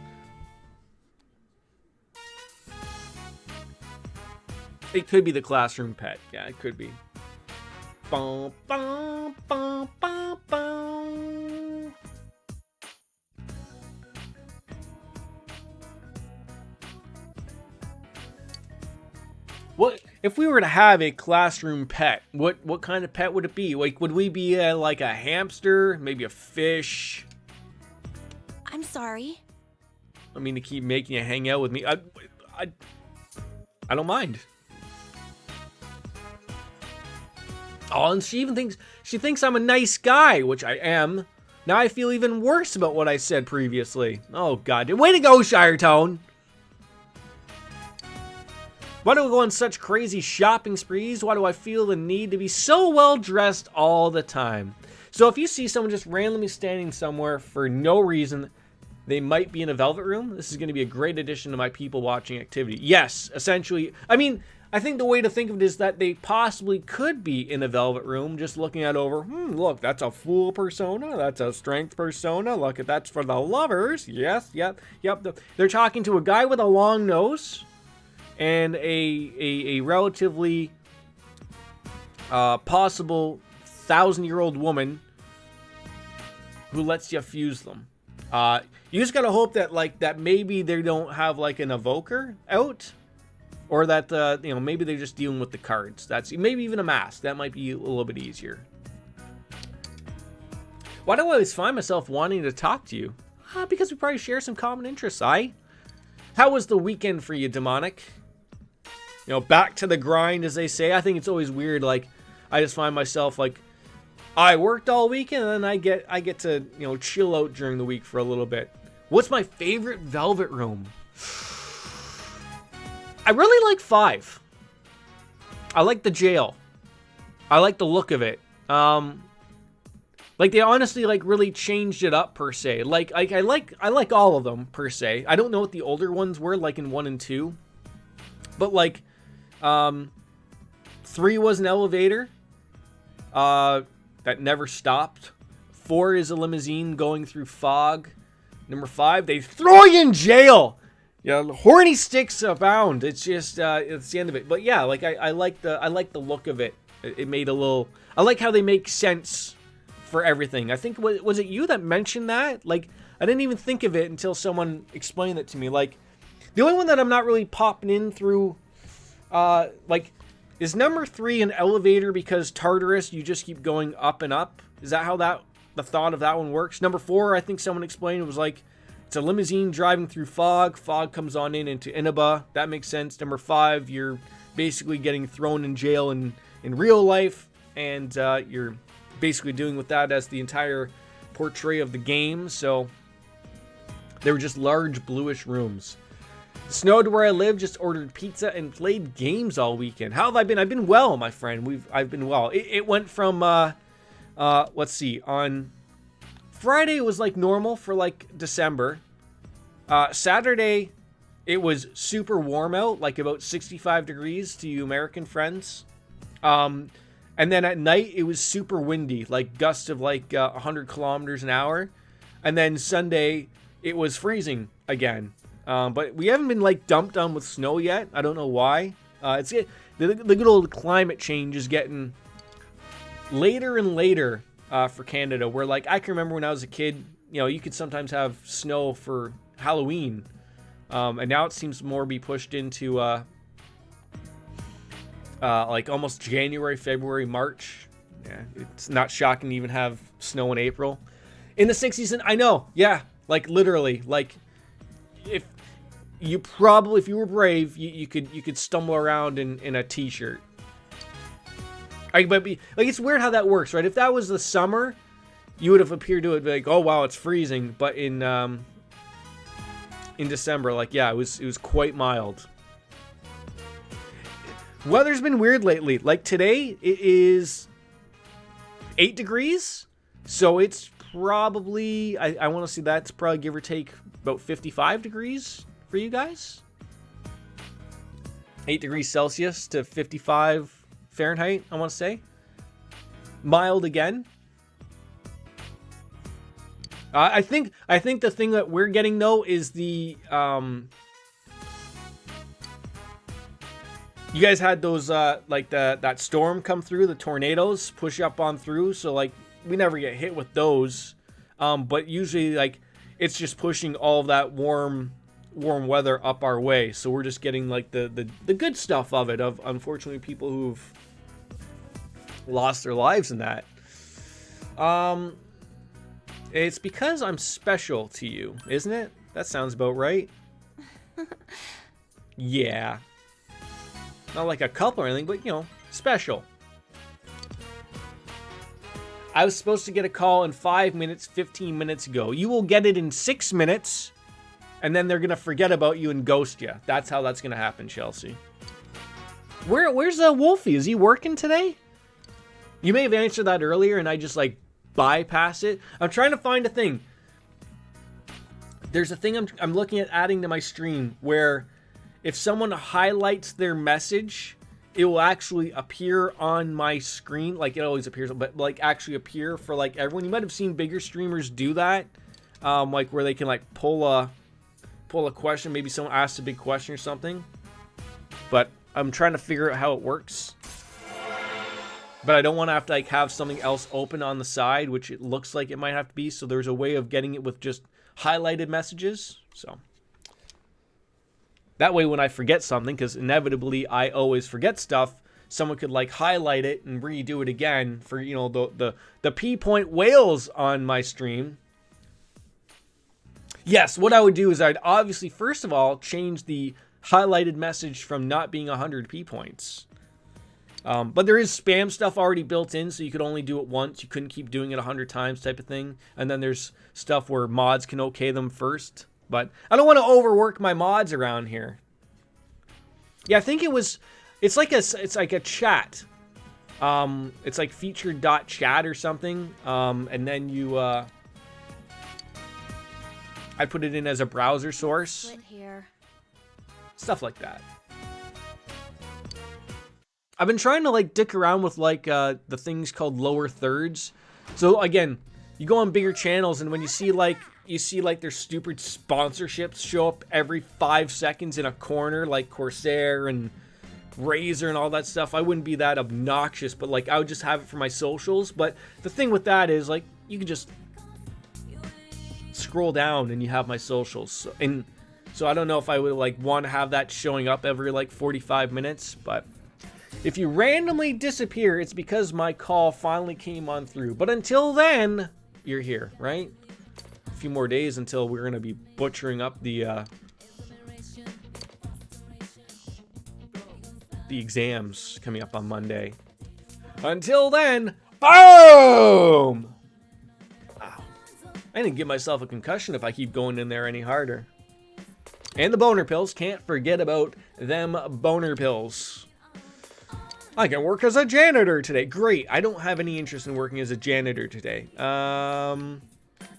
It could be the classroom pet. Yeah, it could be. Bum, bum, bum, bum, bum. What if we were to have a classroom pet? What kind of pet would it be? Like, would we be like a hamster, maybe a fish? I'm sorry. I mean, to keep making you hang out with me, I don't mind. Oh, and she thinks I'm a nice guy, which I am. Now I feel even worse about what I said previously. Oh God, way to go, Shire Tone. Why do we go on such crazy shopping sprees? Why do I feel the need to be so well dressed all the time? So if you see someone just randomly standing somewhere for no reason, they might be in a velvet room. This is going to be a great addition to my people watching activity. Yes, essentially. I mean, I think the way to think of it is that they possibly could be in a velvet room, just looking at over, look, that's a fool persona, that's a strength persona, look at that's for the lovers. Yes, yep. They're talking to a guy with a long nose and a relatively possible 1,000-year-old woman who lets you fuse them. You just gotta hope that maybe they don't have like an evoker out, or that maybe they're just dealing with the cards. That's maybe even a mask. That might be a little bit easier. Why do I always find myself wanting to talk to you? Because we probably share some common interests. How was the weekend for you, Demonic? Back to the grind, as they say. I think it's always weird. Like, I just find myself like, I worked all weekend, and then I get to chill out during the week for a little bit. What's my favorite velvet room? I really like 5. I like the jail. I like the look of it. Like, they honestly really changed it up per se. Like I like all of them per se. I don't know what the older ones were like in 1 and 2, but 3 was an elevator that never stopped. 4 is a limousine going through fog. Number 5, they throw you in jail. Horny sticks abound. It's just it's the end of it. But yeah, I like the look of it. It made a little. I like how they make sense for everything. I think was it you that mentioned that? Like, I didn't even think of it until someone explained it to me. Like, the only one that I'm not really popping in through, is number 3 an elevator because Tartarus, you just keep going up and up? Is that how the thought of that one works? Number 4, I think someone explained, it was like, it's a limousine driving through fog. Fog comes on into Inaba. That makes sense. Number 5, you're basically getting thrown in jail in real life, and you're basically doing with that as the entire portray of the game. So they were just large bluish rooms. It snowed where I live. Just ordered pizza and played games all weekend. How have I been? I've been well, my friend. I've been well. It went from let's see, on Friday it was like normal for like December. Saturday it was super warm out, like about 65 degrees to you American friends. And then at night it was super windy, like gusts of like 100 kilometers an hour. And then Sunday it was freezing again. But we haven't been like dumped on with snow yet. I don't know why. The good old climate change is getting later and later for Canada, where like I can remember when I was a kid, you could sometimes have snow for Halloween, and now it seems to more be pushed into like almost January, February, March. Yeah, it's not shocking to even have snow in April. In the 60s, and I know, yeah, like literally, like if you were brave, you could stumble around in a t-shirt. But it's weird how that works, right? If that was the summer, you would have appeared to it like, oh wow, it's freezing. But in December, like, yeah, it was quite mild. Weather's been weird lately. Like today, it is 8 degrees, so it's probably I want to see that's probably give or take about 55 degrees for you guys. 8 degrees Celsius to 55 Fahrenheit, I want to say. Mild again. I think the thing that we're getting though is the you guys had those like that storm come through, the tornadoes push up on through, so like we never get hit with those, but usually like it's just pushing all of that warm warm weather up our way, so we're just getting like the good stuff of it, of unfortunately people who've lost their lives in that. It's because I'm special to you, isn't it? That sounds about right. Yeah. Not like a couple or anything, but, you know, special. I was supposed to get a call in 5 minutes, 15 minutes ago. You will get it in 6 minutes, and then they're going to forget about you and ghost you. That's how that's going to happen, Chelsea. Where's Wolfie? Is he working today? You may have answered that earlier, and I just, like, bypass it. I'm trying to find a thing. There's a thing I'm looking at adding to my stream where if someone highlights their message, it will actually appear on my screen. Like, it always appears, but like actually appear for like everyone. You might have seen bigger streamers do that, like where they can like pull a question. Maybe someone asked a big question or something, but I'm trying to figure out how it works. But I don't want to have to like have something else open on the side, which it looks like it might have to be. So there's a way of getting it with just highlighted messages. So that way when I forget something, because inevitably I always forget stuff, someone could like highlight it and redo it again for, you know, the P-point whales on my stream. Yes, what I would do is I'd obviously first of all change the highlighted message from not being 100 P-points. But there is spam stuff already built in, so you could only do it once. You couldn't keep doing it 100 times type of thing. And then there's stuff where mods can okay them first. But I don't want to overwork my mods around here. Yeah, I think it's like a chat. It's like featured.chat or something. And then you, I put it in as a browser source. Stuff like that. I've been trying to like dick around with like the things called lower thirds. So again, you go on bigger channels and when you see like their stupid sponsorships show up every 5 seconds in a corner, like Corsair and Razer and all that stuff, I wouldn't be that obnoxious, but like I would just have it for my socials. But the thing with that is like you can just scroll down and you have my socials. So I don't know if I would like want to have that showing up every like 45 minutes, but if you randomly disappear, it's because my call finally came on through. But until then, you're here, right? A few more days until we're going to be butchering up the exams coming up on Monday. Until then, boom! Ow. I didn't give myself a concussion if I keep going in there any harder. And the boner pills. Can't forget about them boner pills. I can work as a janitor today. Great. I don't have any interest in working as a janitor today.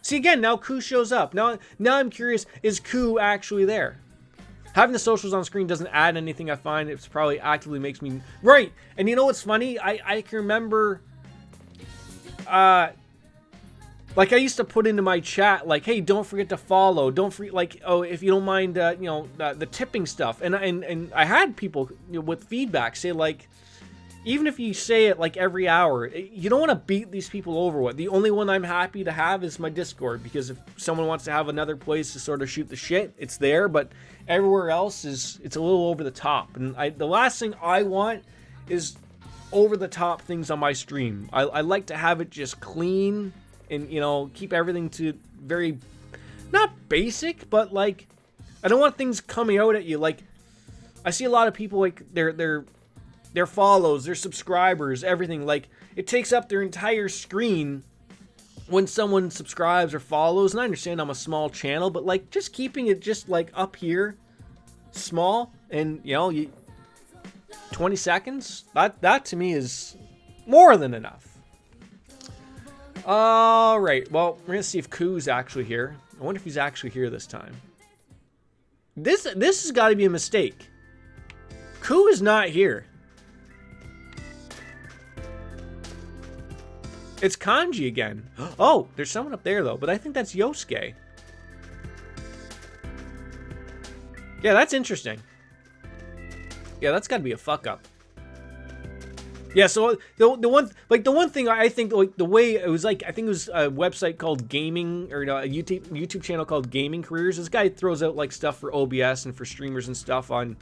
See, again, now Koo shows up. Now I'm curious, is Koo actually there? Having the socials on screen doesn't add anything, I find. It's probably actively makes me... Right. And you know what's funny? I can remember... like, I used to put into my chat, like, hey, don't forget to follow. Don't forget, like, oh, if you don't mind, you know, the tipping stuff. And I had people with feedback say, like... Even if you say it like every hour, you don't want to beat these people over with. The only one I'm happy to have is my Discord, because if someone wants to have another place to sort of shoot the shit, it's there. But everywhere else it's a little over the top. And the last thing I want is over the top things on my stream. I like to have it just clean and, you know, keep everything to very, not basic, but like, I don't want things coming out at you. Like, I see a lot of people like their follows, their subscribers, everything. Like, it takes up their entire screen when someone subscribes or follows. And I understand I'm a small channel, but like just keeping it just like up here, small, and you know, 20 seconds, that to me is more than enough. All right, well, we're gonna see if Koo's actually here. I wonder if he's actually here this time. This has got to be a mistake. Koo is not here. It's Kanji again. Oh, there's someone up there, though. But I think that's Yosuke. Yeah, that's interesting. Yeah, that's got to be a fuck-up. Yeah, so the one thing I think, like, the way it was, like, I think it was a website called Gaming, or no, a YouTube channel called Gaming Careers. This guy throws out, like, stuff for OBS and for streamers and stuff on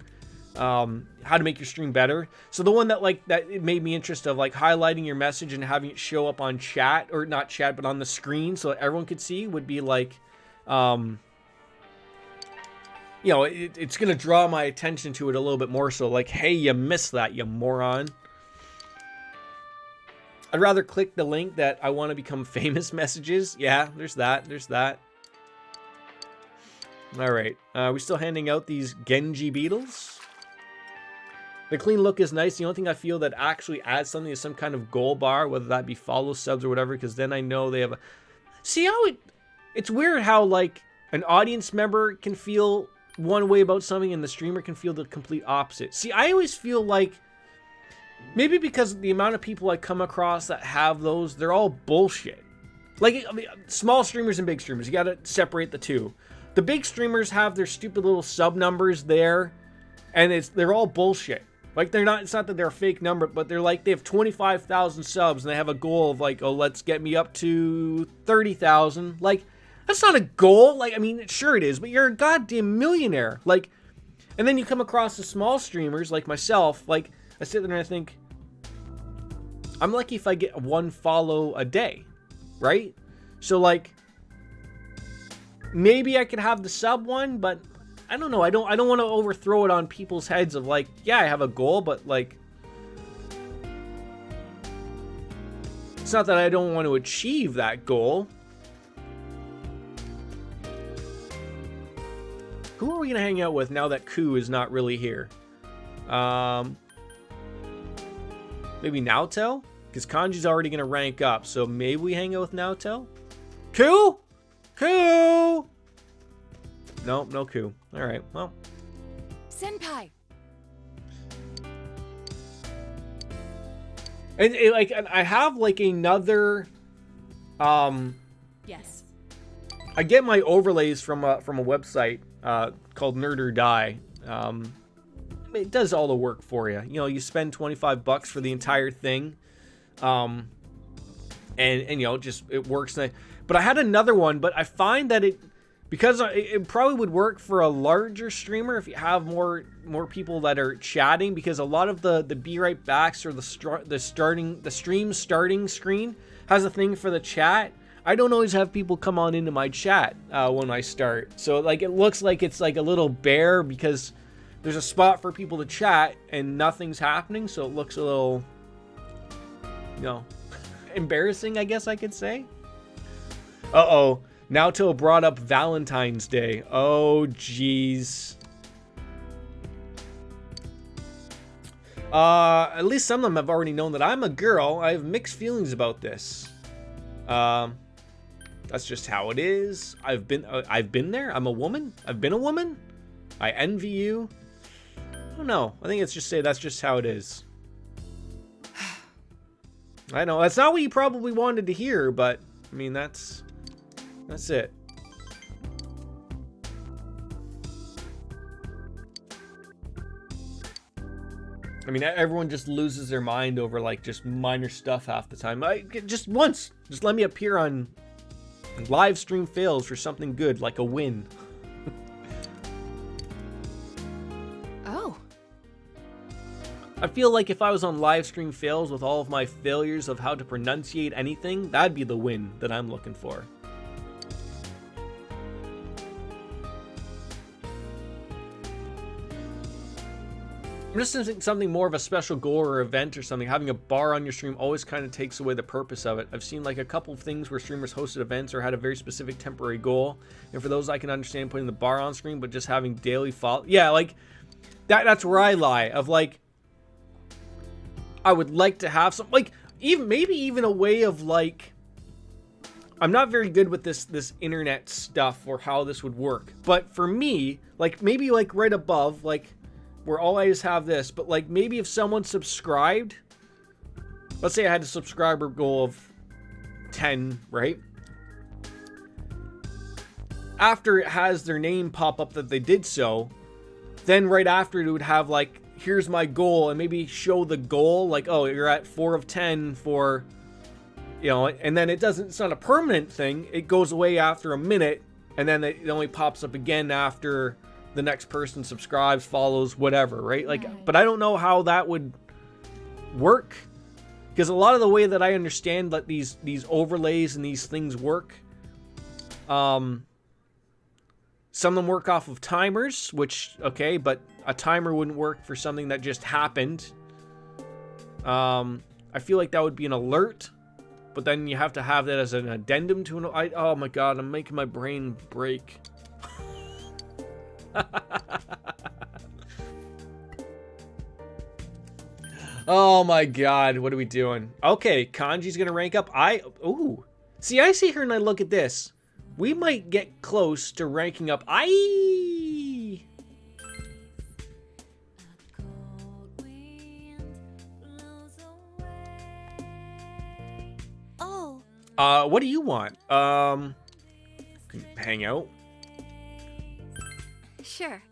how to make your stream better. So the one that, like, that it made me interested of, like, highlighting your message and having it show up on chat, or not chat, but on the screen so that everyone could see, would be like, you know, it's going to draw my attention to it a little bit more. So, like, hey, you missed that, you moron. I'd rather click the link that I want to become famous messages. Yeah, there's that. There's that. All right. Are we still handing out these Genji beetles? The clean look is nice. The only thing I feel that actually adds something is some kind of goal bar, whether that be follow, subs, or whatever, because then I know they have a... See how it's weird how, like, an audience member can feel one way about something and the streamer can feel the complete opposite. See, I always feel like, maybe because the amount of people I come across that have those, they're all bullshit. Like, I mean, small streamers and big streamers, you gotta separate the two. The big streamers have their stupid little sub numbers there, and they're all bullshit. Like, they're not, it's not that they're a fake number, but they're like, they have 25,000 subs and they have a goal of, like, oh, let's get me up to 30,000. Like, that's not a goal. Like, I mean, sure it is, but you're a goddamn millionaire. Like, and then you come across the small streamers like myself. Like, I sit there and I think, I'm lucky if I get one follow a day, right? So, like, maybe I could have the sub one, but I don't know. I don't want to overthrow it on people's heads of, like, yeah, I have a goal, but, like, it's not that I don't want to achieve that goal. Who are we going to hang out with now that Ku is not really here? Maybe Naoto? Because Kanji's already going to rank up, so maybe we hang out with Naoto? Ku? Ku! Nope, no Ku. Alright, well. Senpai! And I have, like, another... Yes. I get my overlays from a website called Nerd or Die. It does all the work for you. You know, you spend $25 for the entire thing, and you know, just it works. But I had another one, but I find that because it probably would work for a larger streamer if you have more people that are chatting, because a lot of the be right backs or the stream starting screen has a thing for the chat. I don't always have people come on into my chat when I start. So, like, it looks like it's like a little bare because there's a spot for people to chat and nothing's happening. So it looks a little, you know, embarrassing, I guess I could say. Uh-oh. Naoto brought up Valentine's Day. Oh, jeez. At least some of them have already known that I'm a girl. I have mixed feelings about this. That's just how it is. I've been there. I'm a woman. I've been a woman. I envy you. I don't know. I think it's just say that's just how it is. I know that's not what you probably wanted to hear, but I mean that's it. I mean, everyone just loses their mind over, like, just minor stuff half the time. Just once, just let me appear on live stream fails for something good, like a win. Oh. I feel like if I was on live stream fails with all of my failures of how to pronunciate anything, that'd be the win that I'm looking for. I'm just thinking something more of a special goal or event or something. Having a bar on your stream always kind of takes away the purpose of it. I've seen like a couple of things where streamers hosted events or had a very specific temporary goal. And for those, I can understand putting the bar on screen, but just having daily follow. Yeah, like that's where I lie. Of like, I would like to have some, like, maybe even a way of like, I'm not very good with this internet stuff or how this would work. But for me, like maybe like right above, like, where all I just have this, but like maybe if someone subscribed, let's say I had a subscriber goal of 10, right? After it has their name pop up that they did so, then right after it would have like, here's my goal, and maybe show the goal, like, oh, you're at 4 of 10 for, and then it's not a permanent thing. It goes away after a minute, and then it only pops up again after the next person subscribes, follows, whatever, right? Like, but I don't know how that would work, because a lot of the way that I understand that these overlays and these things work, some of them work off of timers, which, okay, but a timer wouldn't work for something that just happened. I feel like that would be an alert, but then you have to have that as an addendum to an... oh my god, I'm making my brain break. Oh my god, what are we doing? Okay, Kanji's gonna rank up. Ooh. See, I see her and I look at this. We might get close to ranking up. Oh. What do you want? Hang out? Sure.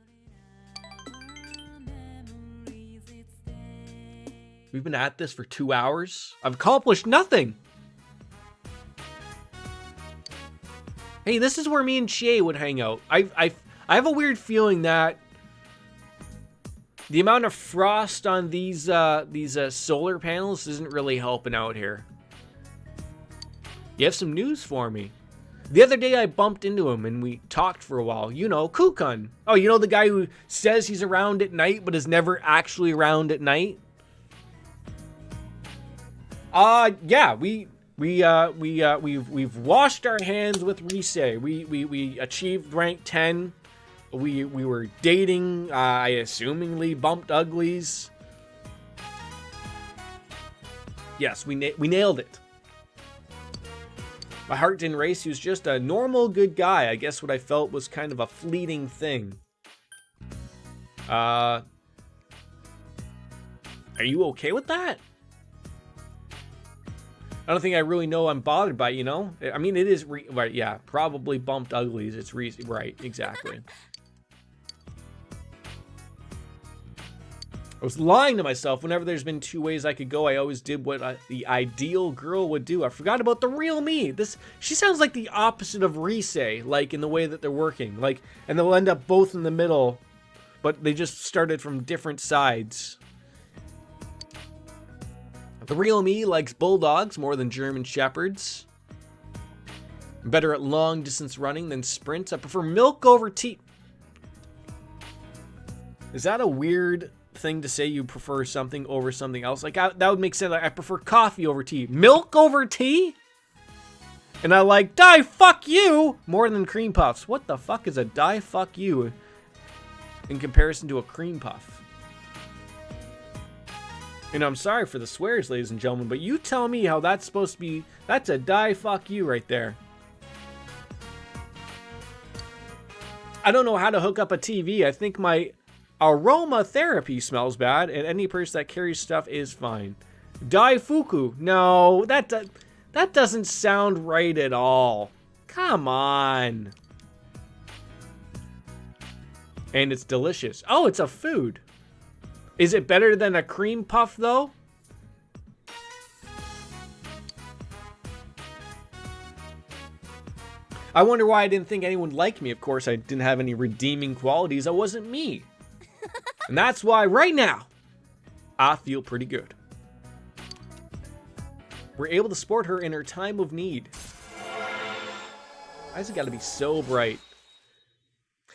We've been at this for 2 hours. I've accomplished nothing. Hey, this is where me and Chie would hang out. I have a weird feeling that the amount of frost on these solar panels isn't really helping out here. You have some news for me. The other day I bumped into him and we talked for a while. You know, Kukun. Oh, you know the guy who says he's around at night but is never actually around at night? Yeah, we've washed our hands with Rise. We achieved rank 10. We were dating, I assumingly bumped uglies. Yes, we nailed it. My heart didn't race. He was just a normal good guy. I guess what I felt was kind of a fleeting thing. Are you okay with that? I don't think I really know I'm bothered by, you know? I mean, it is, right, yeah, probably bumped uglies. It's right, exactly. I was lying to myself. Whenever there's been 2 ways I could go, I always did what the ideal girl would do. I forgot about the real me. She sounds like the opposite of Rise, like in the way that they're working. Like, and they'll end up both in the middle, but they just started from different sides. The real me likes bulldogs more than German shepherds. I'm better at long distance running than sprints. I prefer milk over tea. Is that a weird thing to say? You prefer something over something else? Like, that would make sense. Like, I prefer coffee over tea. Milk over tea? And I like die fuck you more than cream puffs. What the fuck is a die fuck you in comparison to a cream puff? And I'm sorry for the swears, ladies and gentlemen, but you tell me how that's supposed to be. That's a die fuck you right there. I don't know how to hook up a TV. I think my aromatherapy smells bad, and any person that carries stuff is fine. Daifuku. No, that doesn't sound right at all. Come on. And it's delicious. Oh, it's a food. Is it better than a cream puff, though? I wonder why I didn't think anyone liked me. Of course, I didn't have any redeeming qualities. I wasn't me. And that's why, right now, I feel pretty good. We're able to support her in her time of need. Why has it got to be so bright?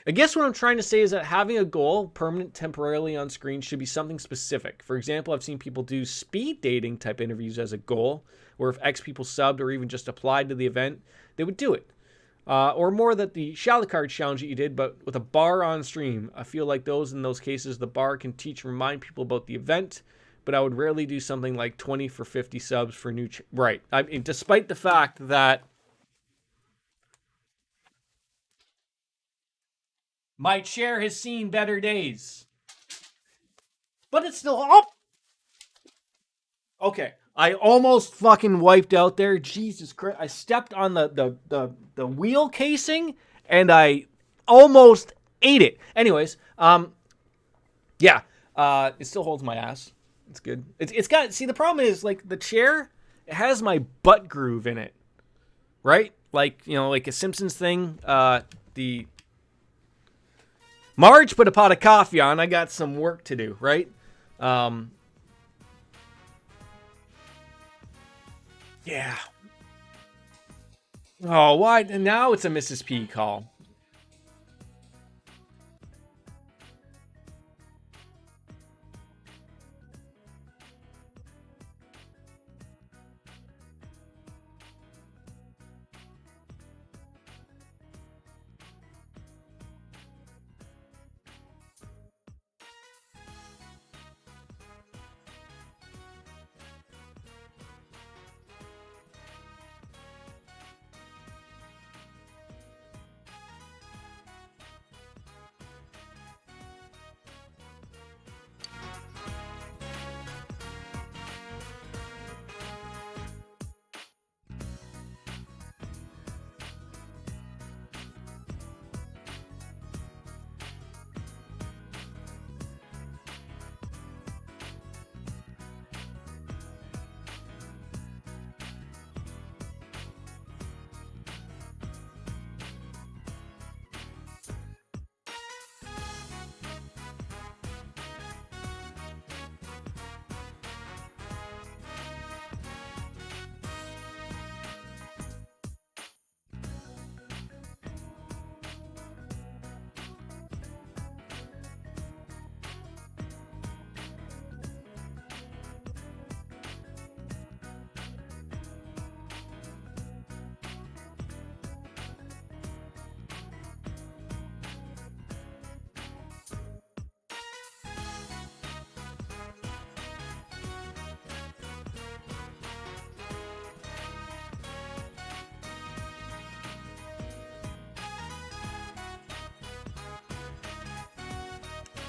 I guess what I'm trying to say is that having a goal, permanent temporarily on screen, should be something specific. For example, I've seen people do speed dating type interviews as a goal, where if X people subbed or even just applied to the event, they would do it. Or more that the Shally Card challenge that you did, but with a bar on stream. I feel like in those cases, the bar can teach and remind people about the event, but I would rarely do something like 20 for 50 subs for new... right. I mean, despite the fact that my chair has seen better days. But it's still up. Okay. I almost fucking wiped out there. Jesus Christ. I stepped on the wheel casing and I almost ate it. Anyways, yeah. It still holds my ass. It's good. It's got, see, the problem is, like, the chair, it has my butt groove in it. Right? Like, you know, like a Simpsons thing. The Marge put a pot of coffee on. I got some work to do, right? Yeah. Oh, why? Now it's a Mrs. P call.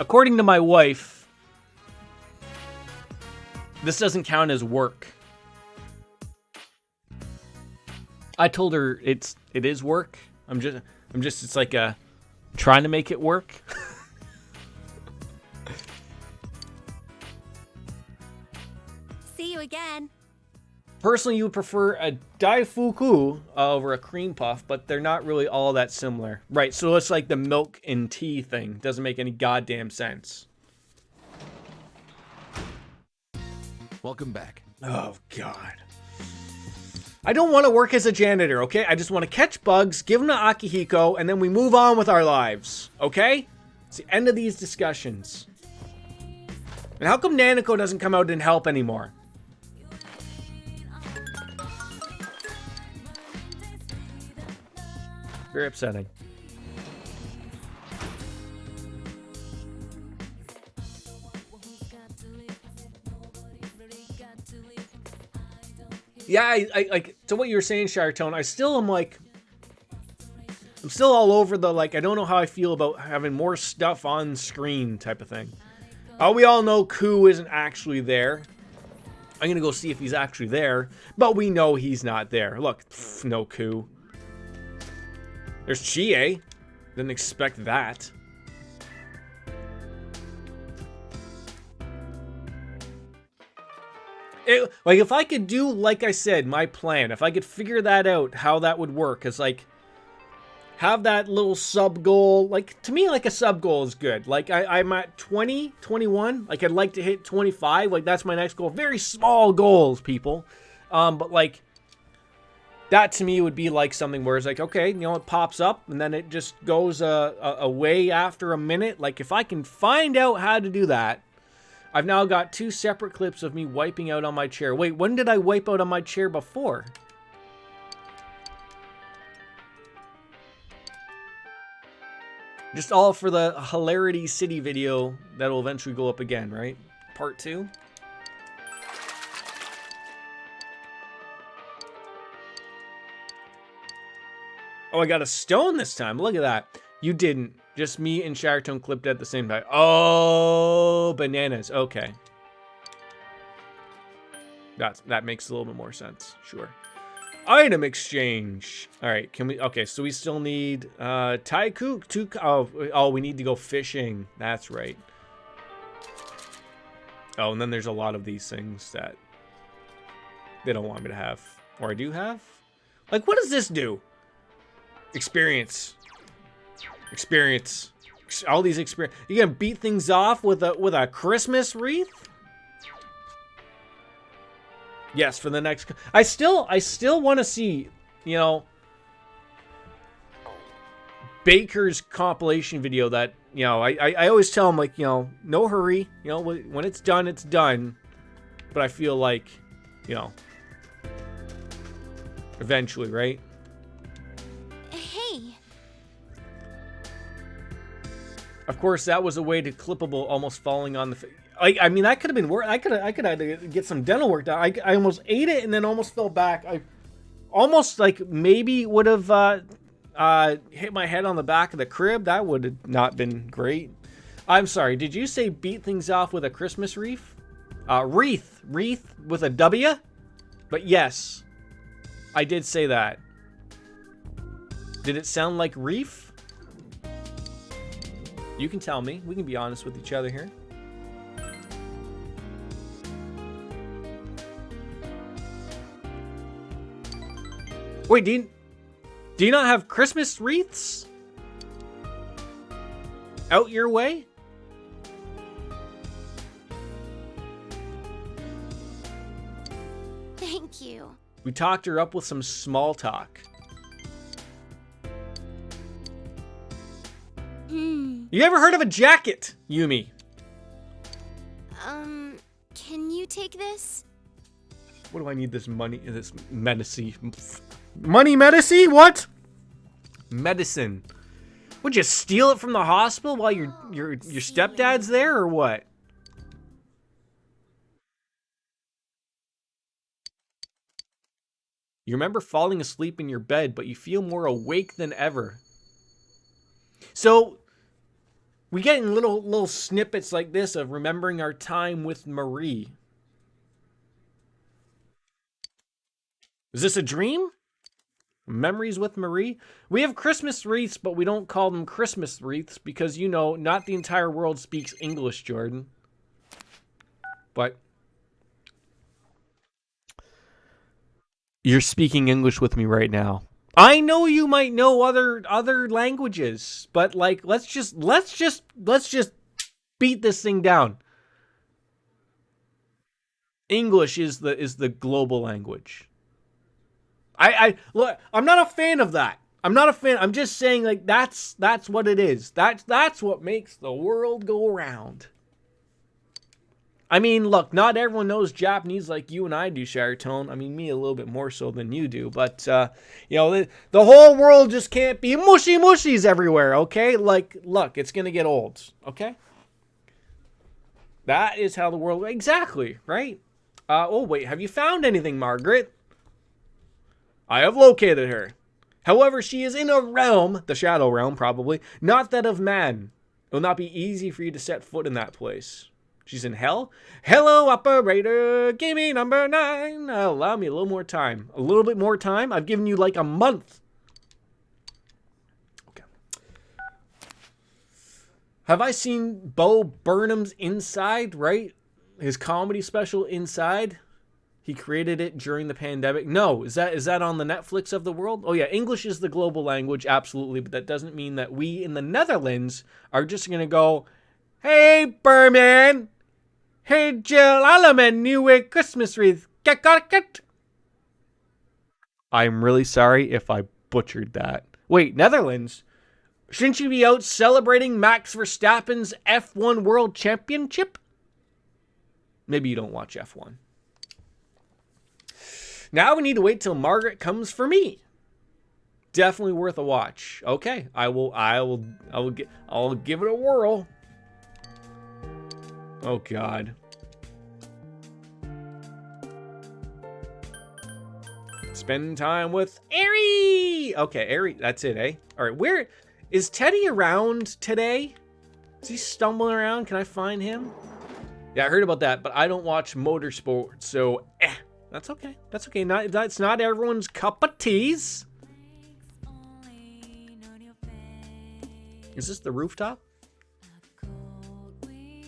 According to my wife, this doesn't count as work. I told her it is work. I'm just it's like a trying to make it work. See you again. Personally, you would prefer a daifuku over a cream puff, but they're not really all that similar. Right, so it's like the milk and tea thing. Doesn't make any goddamn sense. Welcome back. Oh, God. I don't want to work as a janitor, okay? I just want to catch bugs, give them to Akihiko, and then we move on with our lives, okay? It's the end of these discussions. And how come Nanako doesn't come out and help anymore? Very upsetting. Yeah, I like, to what you were saying, Shiretone, I still am like, I'm still all over the, like, I don't know how I feel about having more stuff on screen type of thing. We all know Ku isn't actually there. I'm gonna go see if he's actually there, but we know he's not there. Look, no Ku. There's Chie. Didn't expect that. Like, if I could do, like I said, my plan, if I could figure that out, how that would work, is like, have that little sub goal. Like, to me, like, a sub goal is good. Like, I'm at 20, 21. Like, I'd like to hit 25. Like, that's my next goal. Very small goals, people. But, like, that to me would be like something where it's like, okay, you know, it pops up and then it just goes away after a minute. Like, if I can find out how to do that, I've now got 2 separate clips of me wiping out on my chair. Wait, when did I wipe out on my chair before? Just all for the Hilarity City video that'll eventually go up again, right? Part 2. Oh, I got a stone this time. Look at that. You didn't. Just me and Shiretone clipped at the same time. Oh, bananas. Okay. That makes a little bit more sense. Sure. Item exchange. All right. Can we? Okay. So we still need Taiku. Oh, we need to go fishing. That's right. Oh, and then there's a lot of these things that they don't want me to have. Or I do have? Like, what does this do? Experience. Experience. All these experience. You gonna beat things off with a Christmas wreath? Yes, for the next. I still want to see, you know, Baker's compilation video. That, you know, I always tell him, like, you know, no hurry. You know, when it's done, it's done. But I feel like, you know, eventually, right? Hey. Of course, that was a way to clippable almost falling on the. I mean, that could have been work. I could have to get some dental work done. I almost ate it and then almost fell back. I almost, like, maybe would have hit my head on the back of the crib. That would have not been great. I'm sorry. Did you say beat things off with a Christmas wreath? Wreath with a W? But yes, I did say that. Did it sound like reef? You can tell me. We can be honest with each other here. Wait, do you not have Christmas wreaths out your way? Thank you. We talked her up with some small talk. You ever heard of a jacket, Yumi? Can you take this? What do I need this money, this medicine? Money medicine? What? Medicine. Would you steal it from the hospital while your stepdad's there, or what? You remember falling asleep in your bed, but you feel more awake than ever. So, we get in little snippets like this of remembering our time with Marie. Is this a dream? Memories with Marie? We have Christmas wreaths, but we don't call them Christmas wreaths because, you know, not the entire world speaks English, Jordan. But you're speaking English with me right now. I know you might know other languages, but, like, let's just beat this thing down. English is the global language. I look, I'm not a fan of that. I'm not a fan. I'm just saying, like, that's what it is. That's what makes the world go round. I mean, look, not everyone knows Japanese like you and I do, Sharatone. I mean, me a little bit more so than you do. But, you know, the whole world just can't be mushies everywhere, okay? Like, look, it's going to get old, okay? That is how the world... Exactly, right? Oh, wait, have you found anything, Margaret? I have located her. However, she is in a realm, the shadow realm probably, not that of man. It will not be easy for you to set foot in that place. She's in hell? Hello, operator. Give me number 9. Allow me a little more time. A little bit more time? I've given you like a month. Okay. Have I seen Bo Burnham's Inside, right? His comedy special Inside? He created it during the pandemic. No, is that on the Netflix of the world? Oh yeah, English is the global language, absolutely, but that doesn't mean that we in the Netherlands are just going to go, hey, Berman. Hey, Jill Alleman, new Christmas wreath. Get. I'm really sorry if I butchered that. Wait, Netherlands? Shouldn't you be out celebrating Max Verstappen's F1 World Championship? Maybe you don't watch F1. Now we need to wait till Margaret comes for me. Definitely worth a watch. Okay, I'll give it a whirl. Oh God. Spend time with Ari. Okay, Ari, that's it, eh? All right, where is Teddy around today? Is he stumbling around? Can I find him? Yeah, I heard about that, but I don't watch motorsport, so that's okay. That's okay. That's not everyone's cup of teas. Is this the rooftop?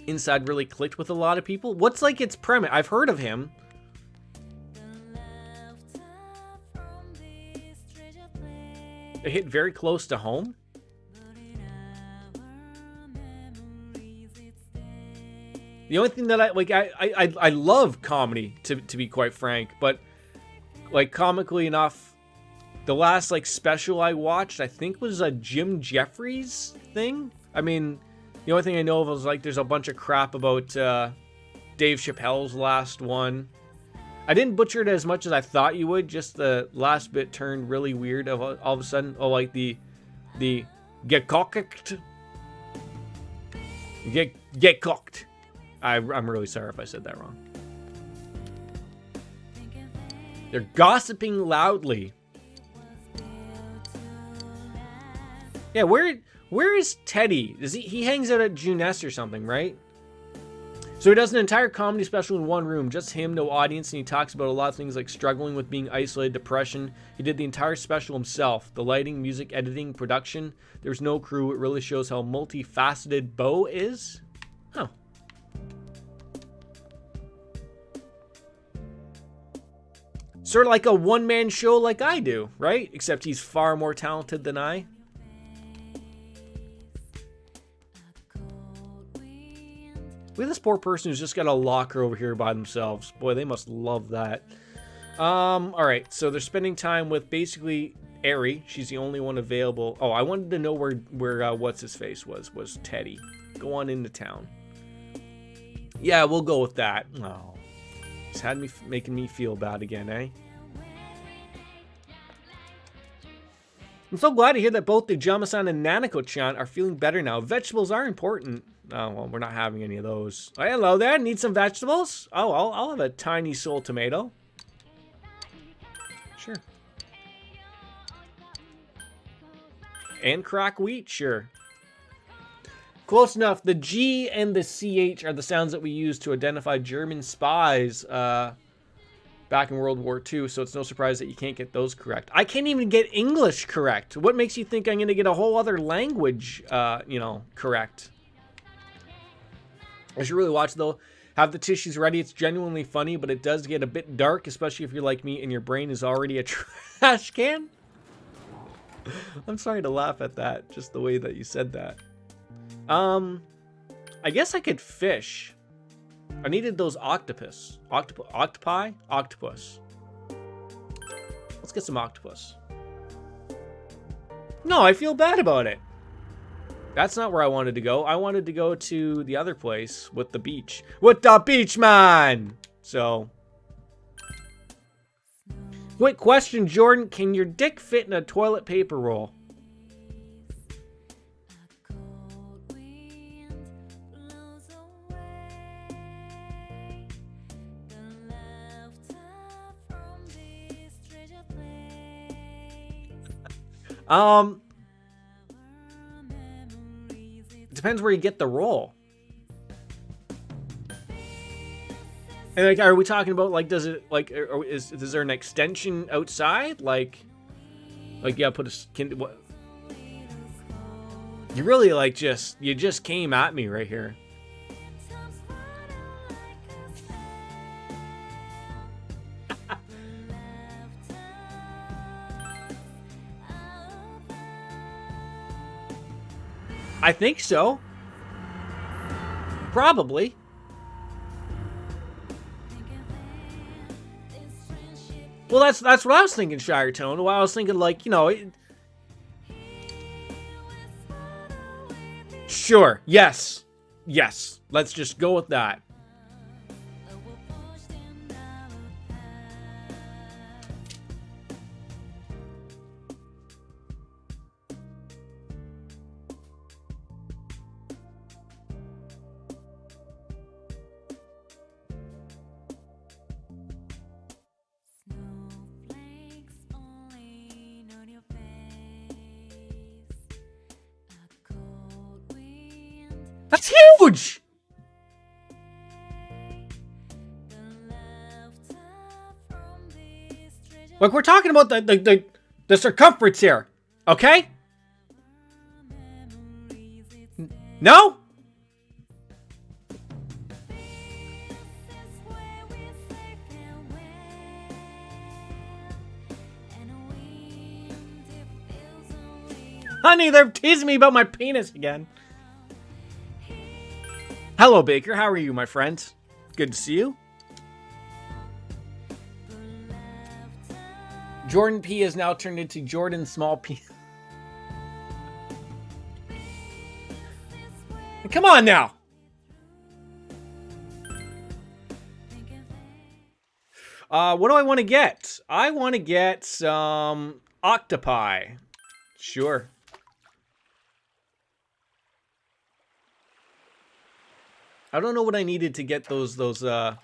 Inside really clicked with a lot of people. What's like its premise? I've heard of him. It hit very close to home. The only thing that I love comedy, to be quite frank, but like comically enough, the last like special I watched, I think was a Jim Jeffries thing. I mean, the only thing I know of was like there's a bunch of crap about Dave Chappelle's last one. I didn't butcher it as much as I thought you would. Just the last bit turned really weird. All of a sudden, oh, like the get cocked, get cocked. I'm really sorry if I said that wrong. They're gossiping loudly. Yeah, where is Teddy? He hangs out at Juness or something, right? So he does an entire comedy special in one room, just him, no audience, and he talks about a lot of things like struggling with being isolated, depression. He did the entire special himself. The lighting, music, editing, production. There's no crew. It really shows how multifaceted Bo is. Huh. Sort of like a one-man show like I do, right? Except he's far more talented than I. Look at this poor person who's just got a locker over here by themselves. Boy, they must love that. All right, so they're spending time with basically Eri. She's the only one available. Oh, I wanted to know where what's his face was Teddy. Go on into town. Yeah, we'll go with that. Oh, it's had me making me feel bad again, eh? I'm so glad to hear that both the Jama-san and Nanako-chan are feeling better now. Vegetables are important. Oh, well, we're not having any of those. Oh, hello there. Need some vegetables? Oh, I'll have a tiny soul tomato. Sure. And crack wheat? Sure. Close enough. The G and the CH are the sounds that we use to identify German spies back in World War II, so it's no surprise that you can't get those correct. I can't even get English correct. What makes you think I'm going to get a whole other language, correct? I should really watch, though. Have the tissues ready. It's genuinely funny, but it does get a bit dark, especially if you're like me and your brain is already a trash can. I'm sorry to laugh at that, just the way that you said that. I guess I could fish. I needed those octopus. Octopi? Octopus. Let's get some octopus. No, I feel bad about it. That's not where I wanted to go. I wanted to go to the other place with the beach. With the beach, man! So. Quick question, Jordan. Can your dick fit in a toilet paper roll? Depends where you get the roll. And like, are we talking about like, does it like, is there an extension outside? Like yeah, put a what? You really like you just came at me right here. I think so. Probably. Well, that's what I was thinking, Shire Tone. Well, I was thinking, like, you know. Sure. Yes. Yes. Let's just go with that. That's huge! Look, we're talking about the circumference here, okay? Honey, they're teasing me about my penis again. Hello, Baker. How are you, my friend? Good to see you. Jordan P has now turned into Jordan Small P. Come on now. What do I want to get? I want to get some octopi. Sure. I don't know what I needed to get those the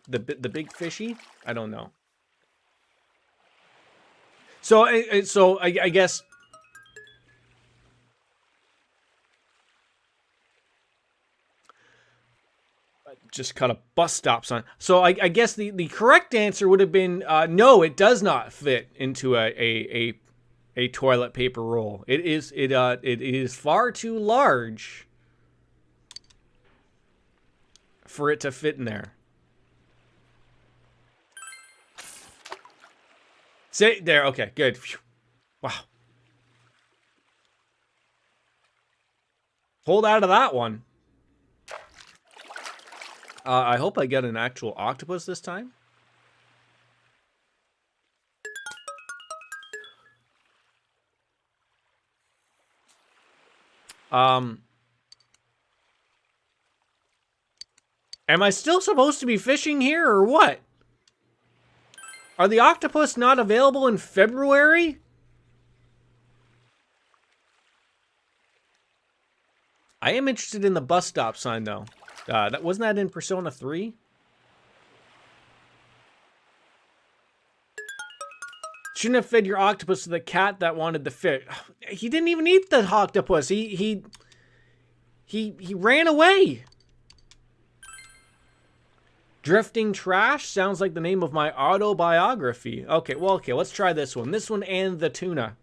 big fishy. I don't know. So I guess just cut a bus stop sign. So I guess the correct answer would have been no. It does not fit into a toilet paper roll. It is far too large for it to fit in there. Say there. Okay, good. Phew. Wow. Hold out of that one. I hope I get an actual octopus this time. Am I still supposed to be fishing here or what? Are the octopus not available in February? I am interested in the bus stop sign though. Wasn't that in Persona 3? Shouldn't have fed your octopus to the cat that wanted the fish. He didn't even eat the octopus. He ran away. Drifting Trash sounds like the name of my autobiography. Okay, well, okay, let's try this one. This one and the tuna.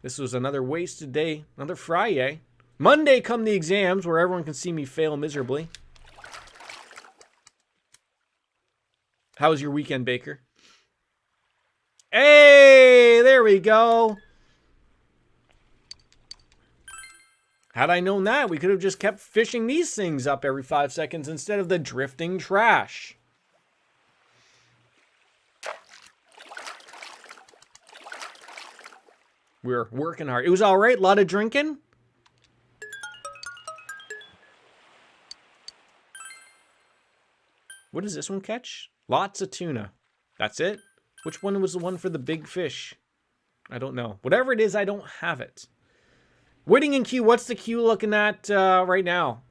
This was another wasted day, another Friday. Monday come the exams where everyone can see me fail miserably. How was your weekend, Baker? Hey, there we go. Had I known that, we could have just kept fishing these things up every 5 seconds instead of the drifting trash. We're working hard. It was all right. A lot of drinking. What does this one catch? Lots of tuna. That's it? Which one was the one for the big fish? I don't know. Whatever it is, I don't have it. Waiting in queue. What's the queue looking at right now?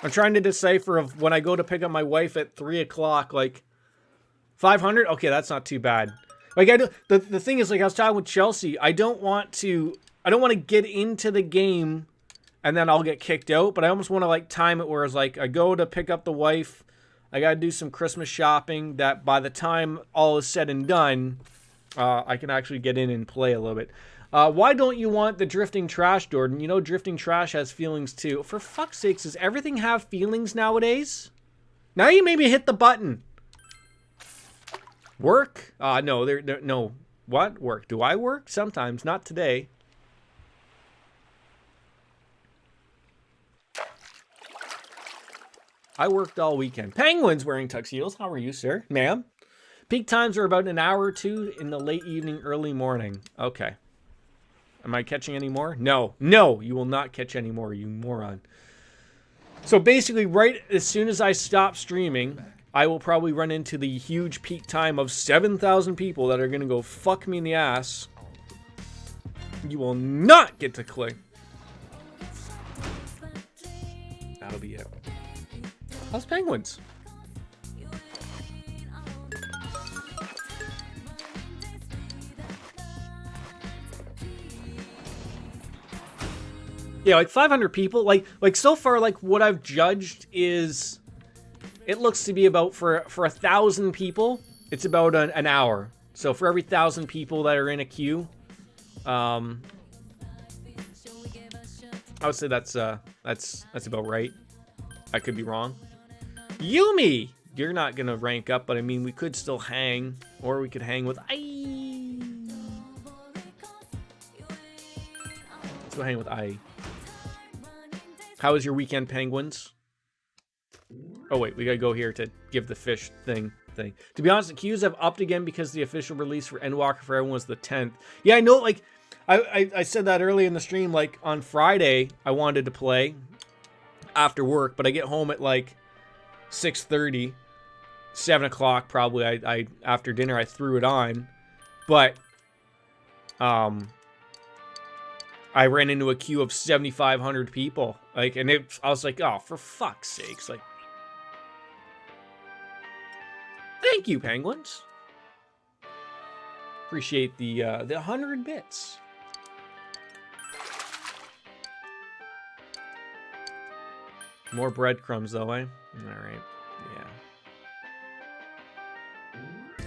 I'm trying to decipher of when I go to pick up my wife at 3 o'clock, like 500. Okay, that's not too bad. Like the thing is, like I was talking with Chelsea, I don't want to get into the game and then I'll get kicked out, but I almost want to like time it where it's like I go to pick up the wife, I got to do some Christmas shopping that by the time all is said and done, I can actually get in and play a little bit. Why don't you want the drifting trash, Jordan? You know drifting trash has feelings too. For fuck's sakes, does everything have feelings nowadays? Now you maybe hit the button. Work? No, no. What? Work? Do I work? Sometimes, not today. I worked all weekend. Penguins wearing tuxedos. How are you, sir? Ma'am? Peak times are about an hour or two in the late evening, early morning. Okay. Am I catching any more? No. No, you will not catch any more, you moron. So basically, right as soon as I stop streaming, I will probably run into the huge peak time of 7,000 people that are going to go fuck me in the ass. You will not get to click. That'll be it. How's penguins? Yeah, like 500 people. Like so far, like what I've judged is, it looks to be about for 1,000 people, it's about an hour. So for every 1,000 people that are in a queue, I would say that's about right. I could be wrong. Yumi, you're not gonna rank up, but I mean, we could still hang, or we could hang with I. Let's go hang with I. How was your weekend, penguins? Oh wait, we gotta go here to give the fish thing. To be honest, the queues have upped again because the official release for Endwalker for everyone was the 10th. Yeah, I know, like, I said that early in the stream, like, on Friday, I wanted to play after work, but I get home at, like, 6:30, 7 o'clock probably. I after dinner, I threw it on, but, I ran into a queue of 7,500 people, like, and I was like, oh, for fuck's sakes, like, thank you, penguins. Appreciate the 100 bits. More breadcrumbs, though, eh? All right, yeah.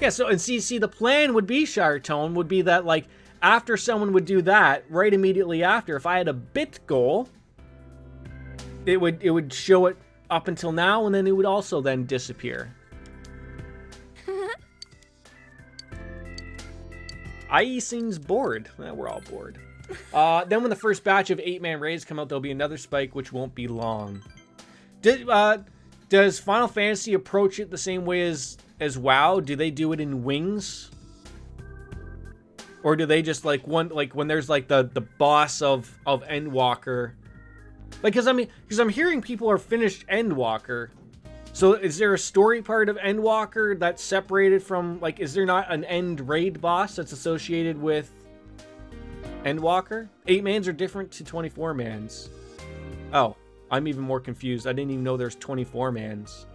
Yeah. So, and see, the plan would be, Shiretone, would be that, like, after someone would do that, right immediately after, if I had a bit goal, it would show it up until now, and then it would also then disappear. IE seems bored. Well, we're all bored. Then when the first batch of 8-man raids come out, there'll be another spike, which won't be long. Does Final Fantasy approach it the same way as WoW? Do they do it in wings? Or do they just, like, when there's, like, the boss of Endwalker? Like, because I'm hearing people are finished Endwalker. So is there a story part of Endwalker that's separated from, like, is there not an end raid boss that's associated with Endwalker? 8-mans are different to 24-mans. Oh, I'm even more confused. I didn't even know there's 24-mans.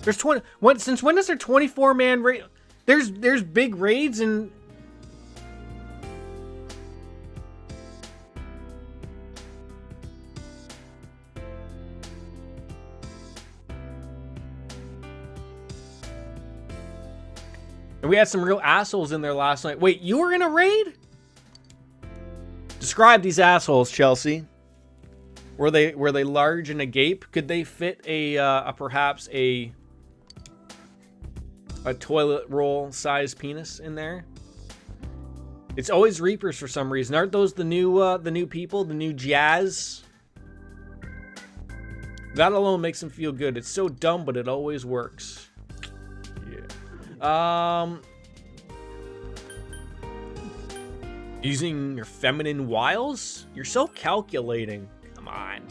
There's 20. Since when is there 24-man raid? There's big raids and. And we had some real assholes in there last night. Wait, you were in a raid? Describe these assholes, Chelsea. Were they large and agape? Could they fit perhaps a toilet roll sized penis in there? It's always Reapers for some reason. Aren't those the new people, the new jazz? That alone makes them feel good. It's so dumb, but it always works. Using your feminine wiles? You're so calculating. Come on.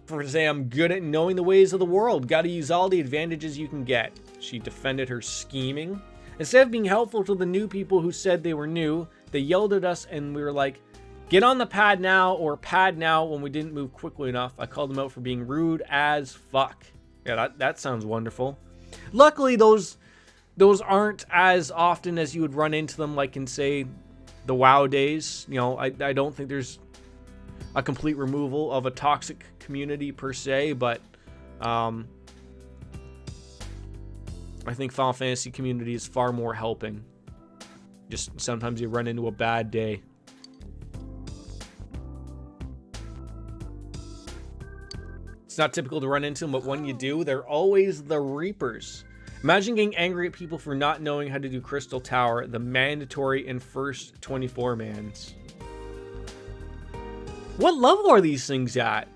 For say I'm good at knowing the ways of the world. Gotta use all the advantages you can get. She defended her scheming. Instead of being helpful to the new people who said they were new, they yelled at us and we were like, get on the pad now or pad now when we didn't move quickly enough. I called them out for being rude as fuck. Yeah, that sounds wonderful. Luckily, those aren't as often as you would run into them, like in, say, the WoW days. You know, I don't think there's a complete removal of a toxic community per se, but I think Final Fantasy community is far more helping. Just sometimes you run into a bad day. It's not typical to run into them, but when you do, they're always the Reapers. Imagine getting angry at people for not knowing how to do Crystal Tower, the mandatory and first 24-mans. What level are these things at?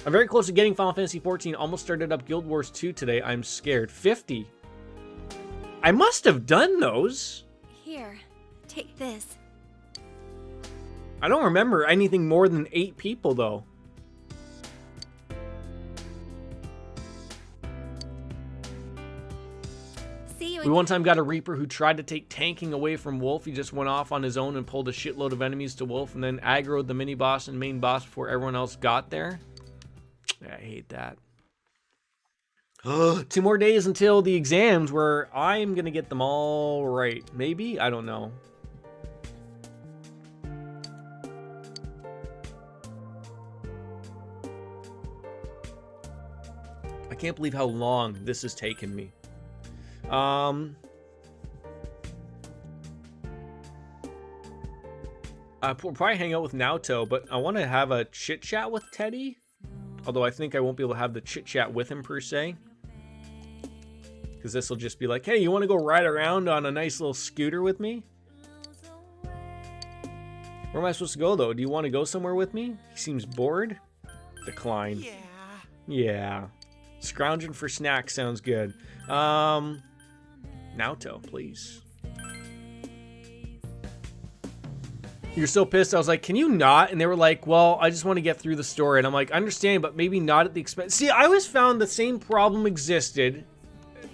I'm very close to getting Final Fantasy 14. Almost started up Guild Wars 2 today. I'm scared. 50. I must have done those. Here, take this. I don't remember anything more than 8 people, though. See you We one time got a Reaper who tried to take tanking away from Wolf. He just went off on his own and pulled a shitload of enemies to Wolf and then aggroed the mini-boss and main boss before everyone else got there. Yeah, I hate that. 2 more days until the exams where I'm going to get them all right. Maybe? I don't know. I can't believe how long this has taken me. We'll probably hang out with Naoto, but I want to have a chit chat with Teddy. Although I think I won't be able to have the chit chat with him per se. Because this will just be like, hey, you want to go ride around on a nice little scooter with me? Where am I supposed to go, though? Do you want to go somewhere with me? He seems bored. Decline. Yeah. Scrounging for snacks sounds good. Naoto, please. You're so pissed. I was like, can you not? And they were like, well, I just want to get through the story. And I'm like, I understand, but maybe not at the expense. See, I always found the same problem existed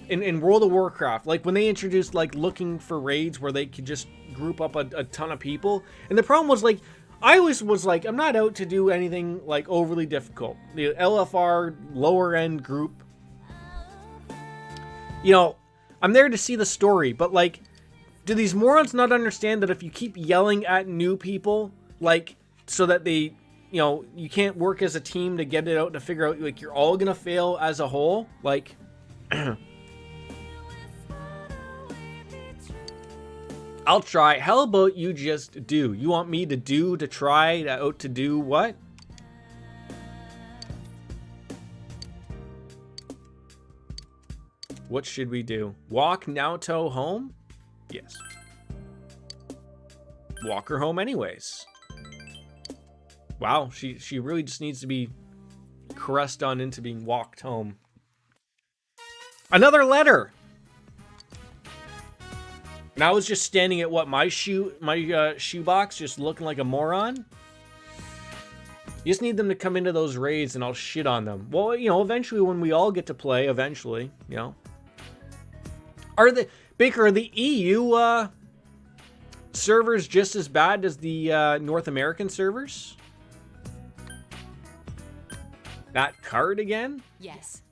in World of Warcraft. Like when they introduced like looking for raids where they could just group up a ton of people. And the problem was like, I always was like, I'm not out to do anything like overly difficult. The LFR lower end group, you know, I'm there to see the story, but like, do these morons not understand that if you keep yelling at new people, like, so that they, you know, you can't work as a team to get it out, to figure out, like, you're all gonna fail as a whole? Like, I'll try. How about you just do? You want me to do, to try, out to do what? What should we do? Walk Naoto home? Yes. Walk her home anyways. Wow, she really just needs to be caressed on into being walked home. Another letter! And I was just standing at what, my shoebox, just looking like a moron? You just need them to come into those raids and I'll shit on them. Well, you know, eventually when we all get to play, eventually, you know. Baker, are the EU servers just as bad as the North American servers? That card again? Yes.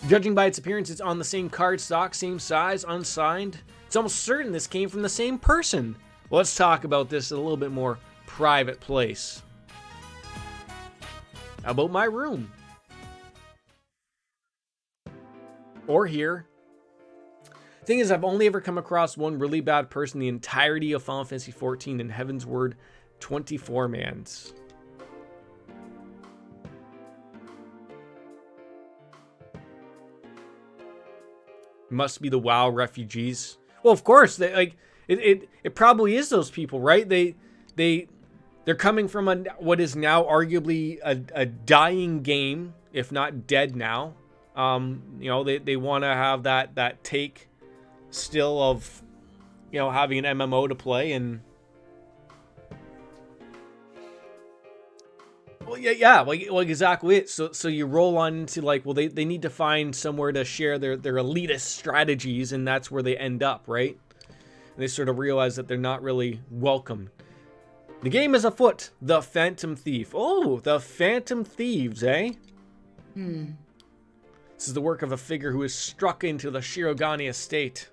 Judging by its appearance, it's on the same card stock, same size, unsigned. It's almost certain this came from the same person. Well, let's talk about this in a little bit more private place. How about my room? Or here. Thing is, I've only ever come across one really bad person the entirety of Final Fantasy XIV and Heaven's Word 24 mans. Must be the WoW refugees. Well, of course, they like it probably is those people, right? They're coming from what is now arguably a dying game, if not dead now. You know, they want to have that take still of, you know, having an MMO to play. And well, yeah, like exactly it. So you roll on into like, well, they need to find somewhere to share their elitist strategies, and that's where they end up, right? And they sort of realize that they're not really welcome. The game is afoot. The Phantom Thief. Oh, the Phantom Thieves, eh? This is the work of a figure who is struck into the Shirogane estate.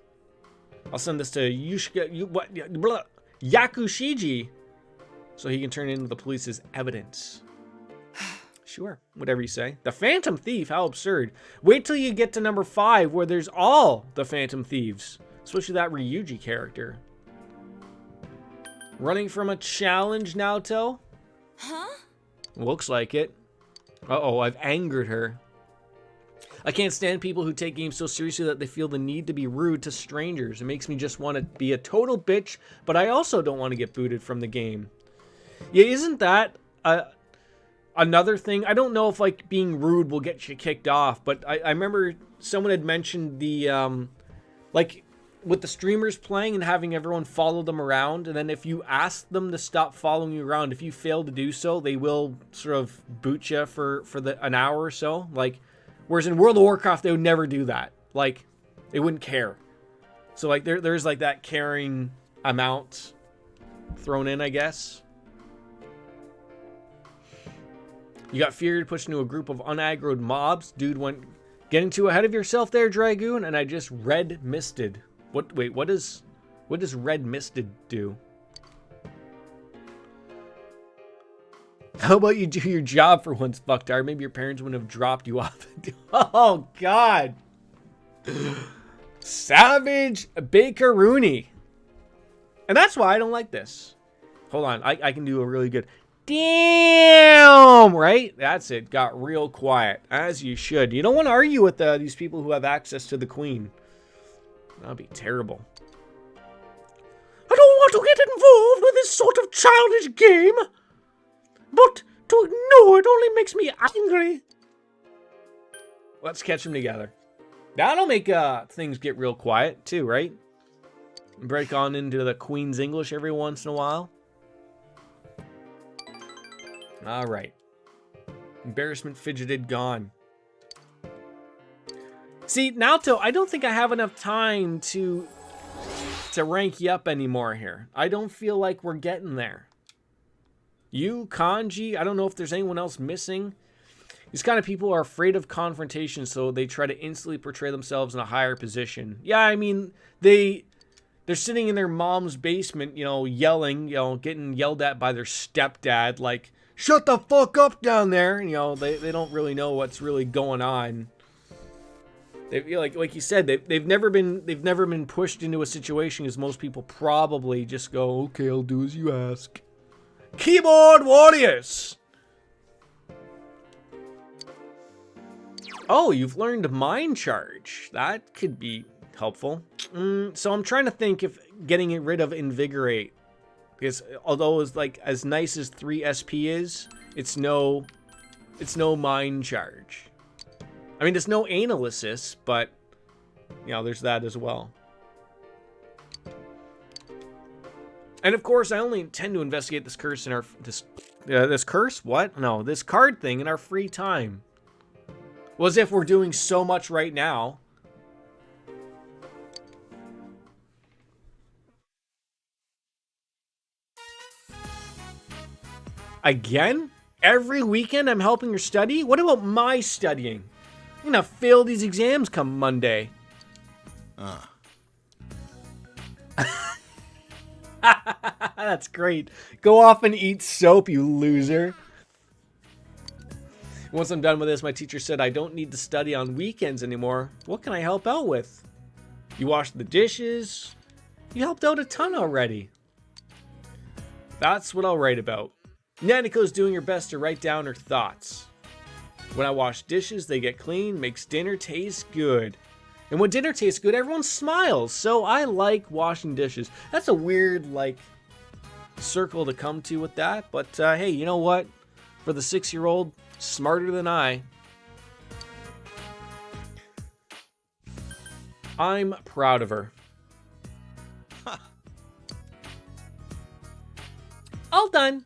I'll send this to Yakushiji so he can turn it into the police's evidence. Sure, whatever you say. The Phantom Thief, how absurd. Wait till you get to number 5 where there's all the Phantom Thieves. Especially that Ryuji character. Running from a challenge, Naoto? Huh? Looks like it. Uh-oh, I've angered her. I can't stand people who take games so seriously that they feel the need to be rude to strangers. It makes me just want to be a total bitch, but I also don't want to get booted from the game. Yeah, isn't that another thing? I don't know if like being rude will get you kicked off, but I remember someone had mentioned the like with the streamers playing and having everyone follow them around, and then if you ask them to stop following you around, if you fail to do so, they will sort of boot you for an hour or so. Like, whereas in World of Warcraft, they would never do that. Like, they wouldn't care. So like there's like that caring amount thrown in, I guess. You got feared, pushed into a group of unaggroed mobs. Dude went getting too ahead of yourself there, Dragoon, and I just red misted. What does red misted do? How about you do your job for once, Bucktar? Maybe your parents wouldn't have dropped you off. Oh God. Savage Bakeroony. And that's why I don't like this. Hold on. I can do a really good... Damn! Right? That's it. Got real quiet. As you should. You don't want to argue with these people who have access to the queen. That would be terrible. I don't want to get involved with this sort of childish game. But to ignore it only makes me angry. Let's catch them together. That'll make things get real quiet too, right? Break on into the Queen's English every once in a while. All right. Embarrassment fidgeted gone. See, Naoto, I don't think I have enough time to rank you up anymore here. I don't feel like we're getting there. You, Kanji, I don't know if there's anyone else missing. These kind of people are afraid of confrontation, so they try to instantly portray themselves in a higher position. Yeah, I mean, they're sitting in their mom's basement, yelling, getting yelled at by their stepdad, like, shut the fuck up down there. They don't really know what's really going on. They feel like you said, they've never been pushed into a situation, as most people probably just go, okay, I'll do as you ask. Keyboard warriors. Oh, you've learned Mind Charge. That could be helpful. So I'm trying to think if getting rid of Invigorate, because although it's like as nice as 3 SP is, it's no Mind Charge. I mean, there's no Analysis, but there's that as well. And of course, I only intend to investigate this curse in our this curse. What? No, this card thing in our free time. Well, as if we're doing so much right now. Again? Every weekend I'm helping her study? What about my studying? I'm gonna fail these exams come Monday. That's great. Go off and eat soap, you loser. Once I'm done with this, my teacher said I don't need to study on weekends anymore. What can I help out with? You washed the dishes. You helped out a ton already. That's what I'll write about. Naniko's doing her best to write down her thoughts. When I wash dishes, they get clean, makes dinner taste good. And when dinner tastes good, everyone smiles. So I like washing dishes. That's a weird, circle to come to with that. But hey, you know what? For the 6-year-old, smarter than I. I'm proud of her. All done.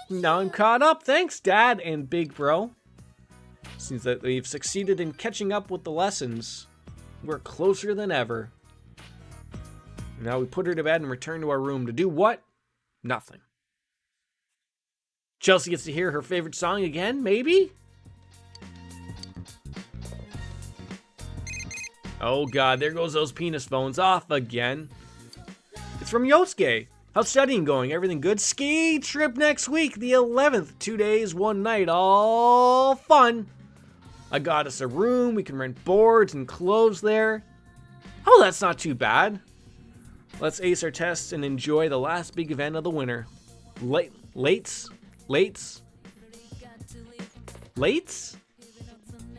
Now I'm caught up. Thanks, Dad and Big Bro. Seems that we've succeeded in catching up with the lessons. We're closer than ever. Now we put her to bed and return to our room to do what? Nothing. Chelsea gets to hear her favorite song again, maybe? Oh god, there goes those penis phones off again. It's from Yosuke. How's studying going? Everything good? Ski trip next week, the 11th. 2 days, 1 night. All fun. I got us a room. We can rent boards and clothes there. Oh, that's not too bad. Let's ace our tests and enjoy the last big event of the winter. Lates?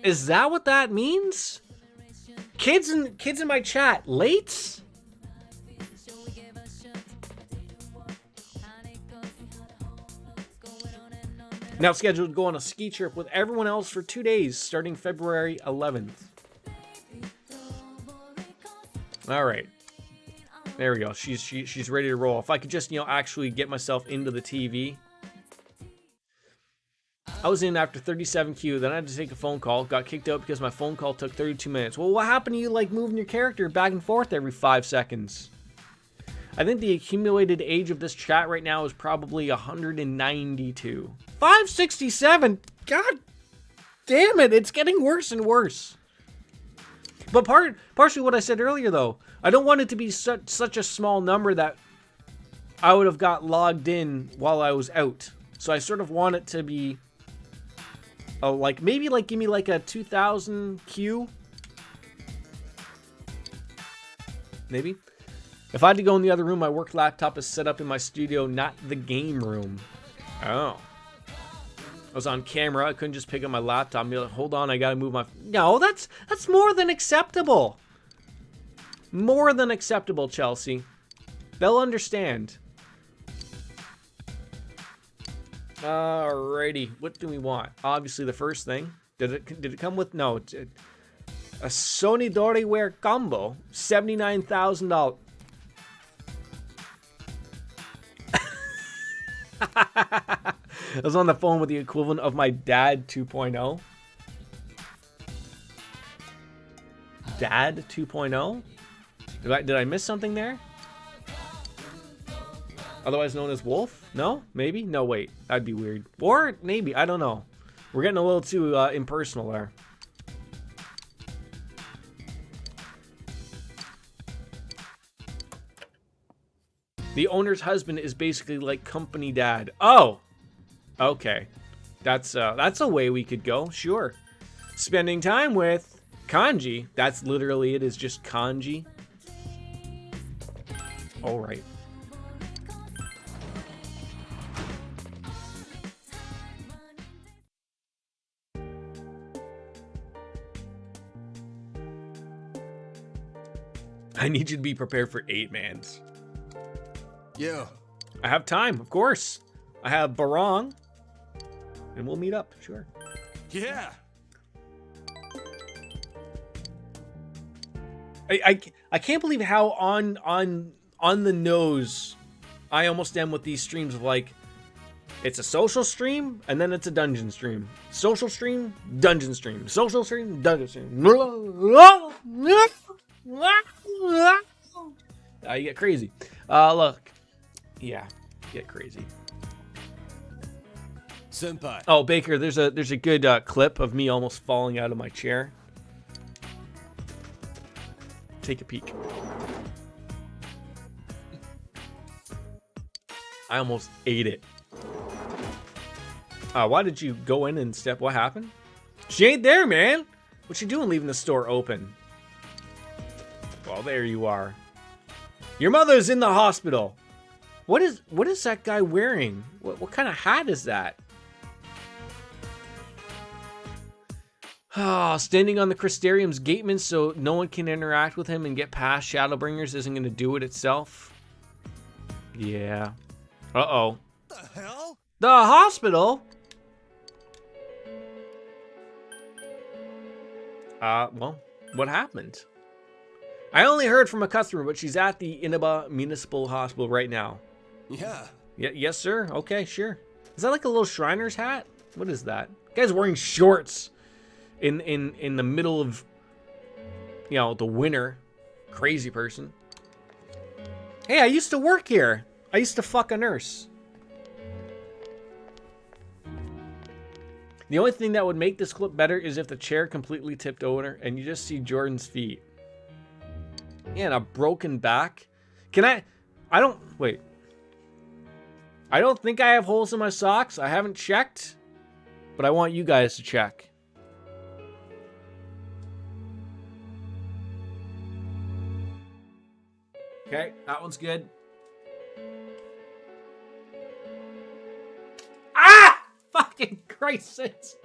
Is that what that means? Kids in my chat, lates? Now scheduled to go on a ski trip with everyone else for 2 days, starting February 11th. All right. There we go. She's ready to roll. If I could just, actually get myself into the TV. I was in after 37Q, then I had to take a phone call. Got kicked out because my phone call took 32 minutes. Well, what happened to you, moving your character back and forth every 5 seconds? I think the accumulated age of this chat right now is probably 192. 567? God damn it, it's getting worse and worse. But partially what I said earlier, though, I don't want it to be such a small number that I would have got logged in while I was out. So I sort of want it to be, maybe give me a 2000 Q. maybe. If I had to go in the other room, my work laptop is set up in my studio, not the game room. Oh. I was on camera. I couldn't just pick up my laptop and be like, hold on, I gotta move my... No, that's more than acceptable. More than acceptable, Chelsea. They'll understand. Alrighty. What do we want? Obviously, the first thing. Did it come with... No. A Sony Doriware combo. $79,000. I was on the phone with the equivalent of my dad 2.0. Dad 2.0? Did I miss something there? Otherwise known as Wolf? No? Maybe? No, wait. That'd be weird. Or maybe. I don't know. We're getting a little too impersonal there. The owner's husband is basically like company dad. Oh! Okay. That's a way we could go. Sure. Spending time with Kanji. That's literally it, is just Kanji. Alright. I need you to be prepared for 8-mans. Yeah. I have time, of course. I have Barong. And we'll meet up, sure. Yeah. I can't believe how on the nose I almost am with these streams of like, it's a social stream and then it's a dungeon stream. Social stream, dungeon stream. Social stream, dungeon stream. You get crazy. Look. Yeah, get crazy. Senpai. Oh, Baker, there's a good clip of me almost falling out of my chair. Take a peek. I almost ate it. Why did you go in and step? What happened? She ain't there, man. What you doing leaving the store open? Well, there you are. Your mother's in the hospital. What is that guy wearing? What kind of hat is that? Standing on the Crystarium's gateman so no one can interact with him and get past Shadowbringers isn't going to do it itself. Yeah. Uh-oh. The hell? The hospital? Well, what happened? I only heard from a customer, but she's at the Inaba Municipal Hospital right now. Yeah. Yes, sir. Okay, sure. Is that like a little Shriner's hat? What is that? Guy's wearing shorts in the middle of, you know, the winter. Crazy person. Hey, I used to work here. I used to fuck a nurse. The only thing that would make this clip better is if the chair completely tipped over and you just see Jordan's feet. Yeah, and a broken back. Wait. I don't think I have holes in my socks. I haven't checked, but I want you guys to check. Okay, that one's good. Ah! Fucking Christ.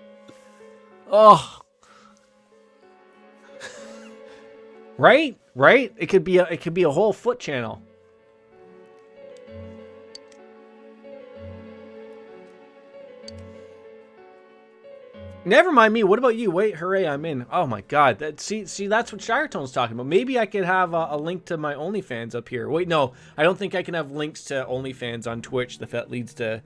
Oh. Right? It could be a whole foot channel. Never mind me. What about you? Wait, hooray, I'm in. Oh my god. See, that's what Shiretone's talking about. Maybe I could have a link to my OnlyFans up here. Wait, no. I don't think I can have links to OnlyFans on Twitch if that leads to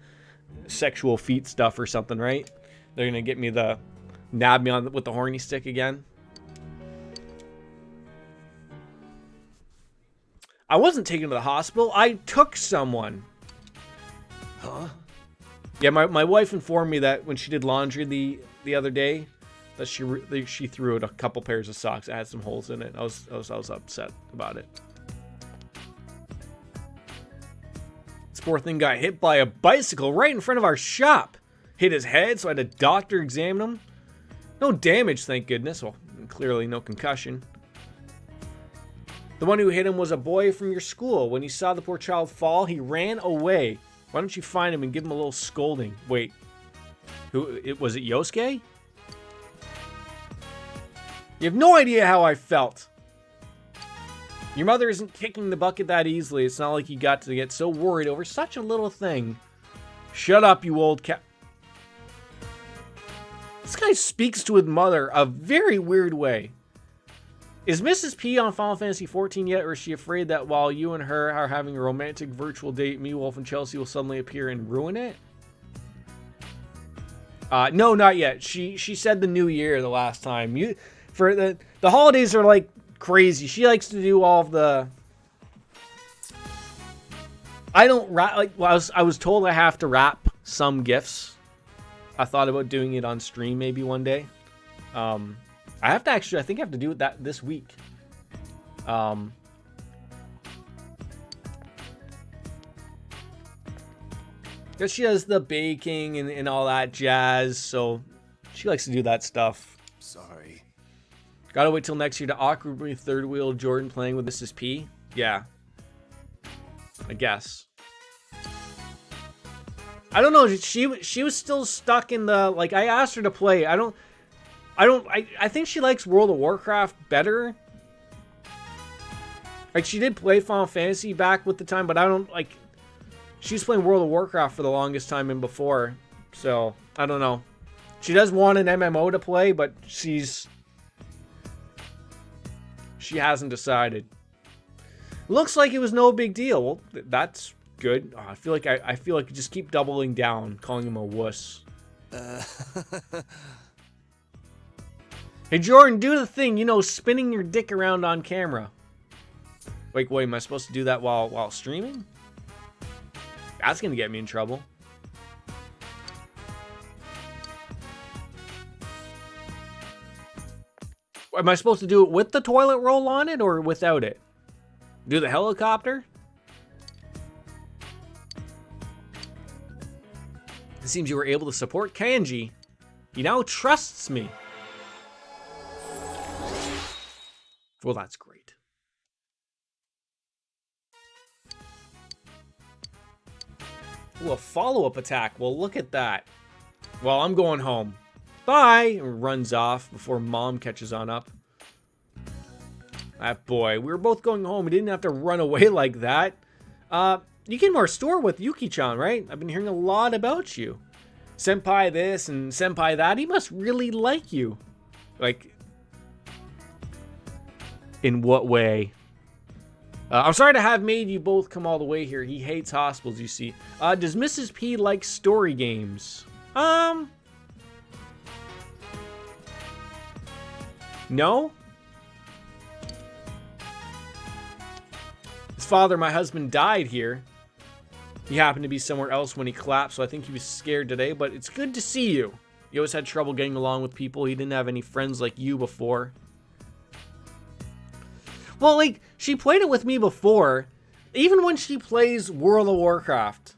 sexual feet stuff or something, right? They're gonna get me nab me with the horny stick again. I wasn't taken to the hospital. I took someone. Huh? Yeah, my wife informed me that when she did laundry the other day, that she threw out a couple pairs of socks that had some holes in it. I was upset about it. This poor thing got hit by a bicycle right in front of our shop. Hit his head, so I had a doctor examine him. No damage, thank goodness. Well, clearly no concussion. The one who hit him was a boy from your school. When he saw the poor child fall, he ran away. Why don't you find him and give him a little scolding? Wait, was it Yosuke? You have no idea how I felt. Your mother isn't kicking the bucket that easily. It's not like you got to get so worried over such a little thing. Shut up, you old cat. This guy speaks to his mother a very weird way. Is Mrs. P on Final Fantasy XIV yet, or is she afraid that while you and her are having a romantic virtual date, me, Wolf, and Chelsea will suddenly appear and ruin it? No, not yet. She said the new year the last time. For the holidays are like crazy. She likes to do all of the. I don't wrap like. Well, I was told I have to wrap some gifts. I thought about doing it on stream maybe one day. I have to actually. I think I have to do that this week. Because she does the baking and all that jazz, so she likes to do that stuff. Sorry. Gotta wait till next year to awkwardly third wheel Jordan playing with Mrs. P. Yeah. I guess. I don't know. She was still stuck in the, like, I asked her to play. I think she likes World of Warcraft better. Like, she did play Final Fantasy back with the time, but I don't, like, she was playing World of Warcraft for the longest time and before. So, I don't know. She does want an MMO to play, but she hasn't decided. Looks like it was no big deal. Well, that's good. Oh, I feel like I just keep doubling down, calling him a wuss. Hey Jordan, do the thing, you know, spinning your dick around on camera. Wait, am I supposed to do that while streaming? That's gonna get me in trouble. Am I supposed to do it with the toilet roll on it or without it? Do the helicopter? It seems you were able to support Kanji. He now trusts me. Well, that's great. Ooh, a follow-up attack. Well, look at that. Well, I'm going home. Bye! And runs off before Mom catches on up. That boy. We were both going home. We didn't have to run away like that. You came to our store with Yuki-chan, right? I've been hearing a lot about you. Senpai this and Senpai that. He must really like you. Like, in what way? I'm sorry to have made you both come all the way here. He hates hospitals, you see. Does Mrs. P like story games? No? His father, my husband, died here. He happened to be somewhere else when he collapsed, so I think he was scared today, but it's good to see you. He always had trouble getting along with people. He didn't have any friends like you before. Well, like, she played it with me before. Even when she plays World of Warcraft,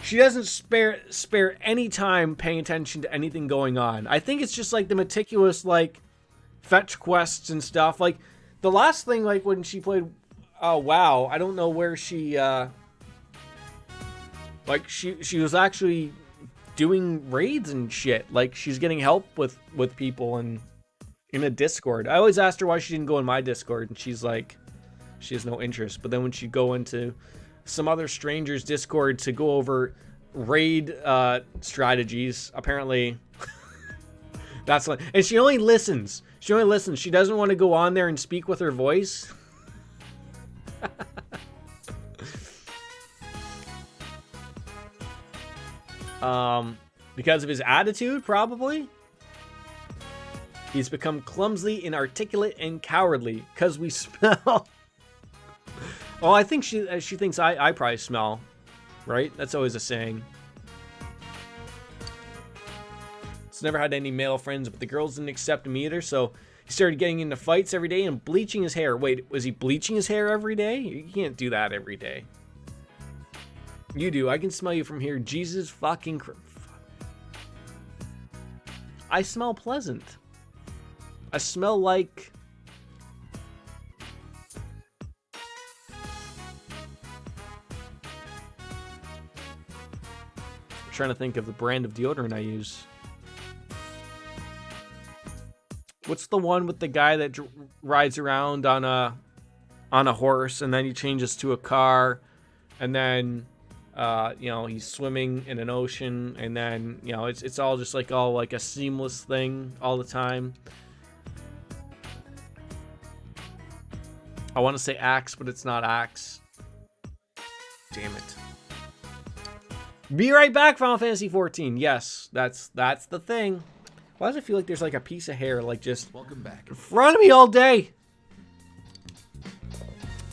she doesn't spare any time paying attention to anything going on. I think it's just like the meticulous, like, fetch quests and stuff. Like, the last thing, like, when she played WoW, I don't know where she, like, she was actually doing raids and shit. Like, she's getting help with people and in a Discord. I always asked her why she didn't go in my Discord, and she's like, she has no interest. But then when she'd go into some other stranger's Discord to go over raid strategies, apparently that's like, and she only listens. She only listens. She doesn't want to go on there and speak with her voice. Because of his attitude, probably. He's become clumsy, inarticulate, and cowardly. Because we smell. Well, I think she thinks I probably smell. Right? That's always a saying. He's never had any male friends, but the girls didn't accept him either, so he started getting into fights every day and bleaching his hair. Wait, was he bleaching his hair every day? You can't do that every day. You do. I can smell you from here. Jesus fucking Christ. I smell pleasant. I smell like trying to think of the brand of deodorant I use. What's the one with the guy that rides around on a horse, and then he changes to a car, and then you know, he's swimming in an ocean, and then, you know, it's all just like all like a seamless thing all the time. I want to say Axe, but it's not Axe. Damn it. Be right back, Final Fantasy 14. Yes, that's the thing. Why does it feel like there's like a piece of hair like just Welcome back. in front of me all day?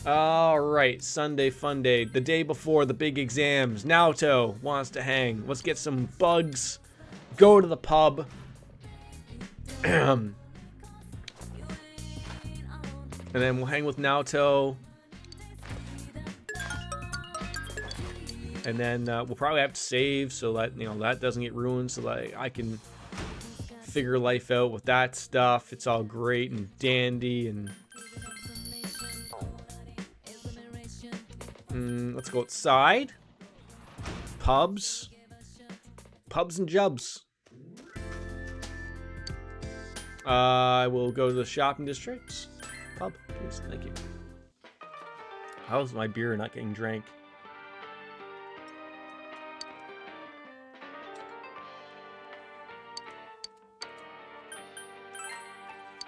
All right, Sunday fun day, the day before the big exams. Naoto wants to hang. Let's get some bugs. Go to the pub. And then we'll hang with Naoto. And then we'll probably have to save so that, you know, that doesn't get ruined, so that I can figure life out with that stuff. It's all great and dandy. And let's go outside. Pubs and jubs. I will go to the shopping districts. Pub, please. Thank you. How's my beer not getting drank?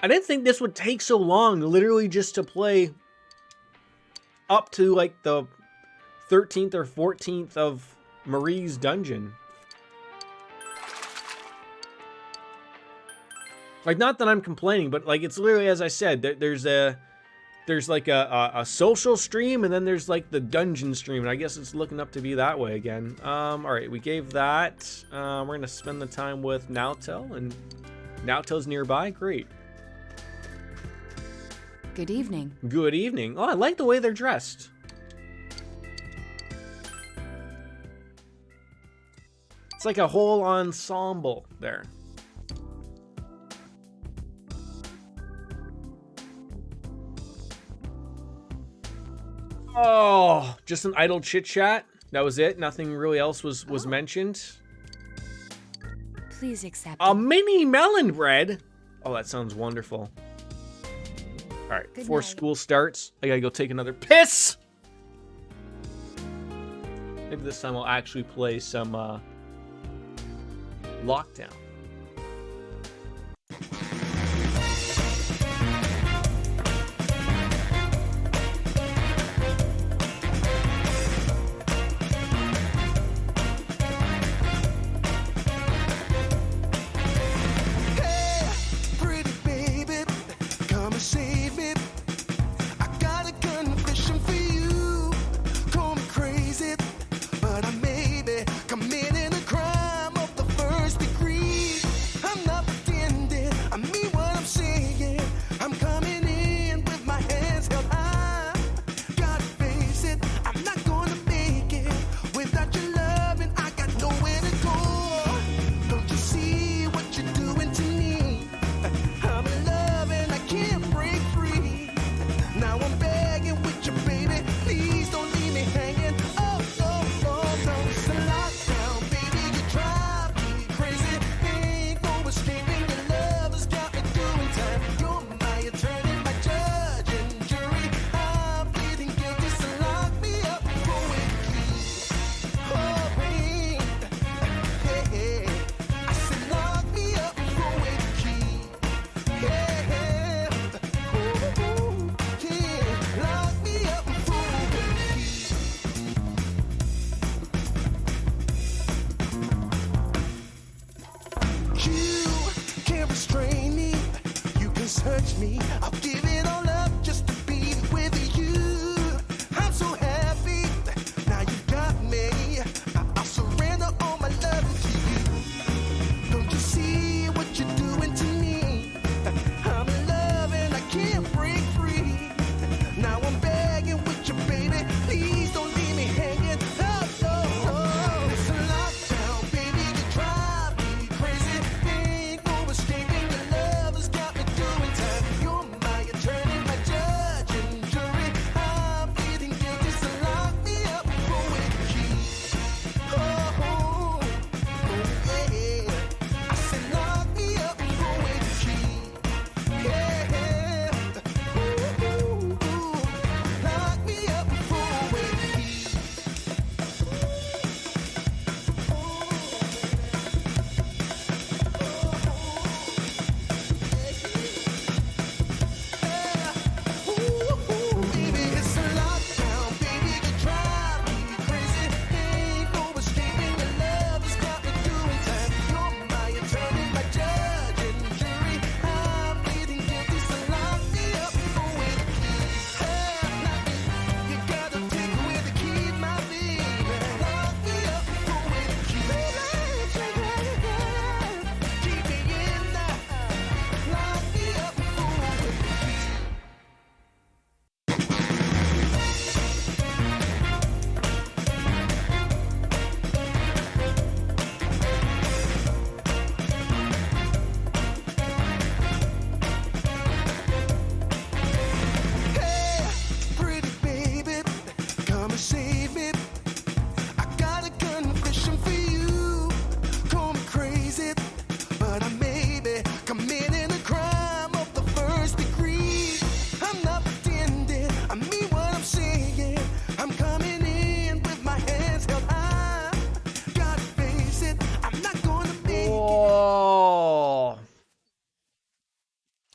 I didn't think this would take so long, literally just to play up to like the 13th or 14th of Marie's dungeon. Like, not that I'm complaining, but like, it's literally, as I said, there's like a social stream, and then there's like the dungeon stream, and I guess it's looking up to be that way again. All right, we gave that. We're gonna spend the time with Naoto, and Naoto's nearby. Great. Good evening. Good evening. Oh, I like the way they're dressed. It's like a whole ensemble there. Oh, just an idle chit chat. That was it. Nothing really else was mentioned. Please accept A it. mini melon bread. Oh, that sounds wonderful. All right, Good before night. school starts, I gotta go take another piss. Maybe this time I'll actually play some Lockdown. Hey, pretty baby, come and save me. I got a confession for you. Call me crazy, but I may be committing a crime of the first degree. I'm not pretending, I mean what I'm saying. I'm coming in with my hands held high. Gotta face it, I'm not gonna make it without your love, and I got nowhere to go. Don't you see what you're doing to me? I'm in love and I can't break free. Now I'm begging with you, baby. Please don't leave me hanging. Oh, oh, oh, no. It's a lockdown, baby. You drive me crazy. Ain't no escaping. Your love has got me doing time. You're my attorney, my judge and jury. I'm pleading guilty, so lock me up for a key. Oh, babe. Hey, I said lock me up for a key. Yeah, ooh, yeah, lock me up for a key. You can't restrain me. You can search me. I'll give it all up just to be with you. I'm so happy. Now you got me. I'll surrender all my love to you. Don't you see what you're doing to me? I'm in love and I can't break free. Now I'm begging with you, baby. Please don't leave me hanging. Oh, oh, oh. It's a lockdown, baby. You drive me crazy. Ain't no escaping. Your love has got me doing time. You're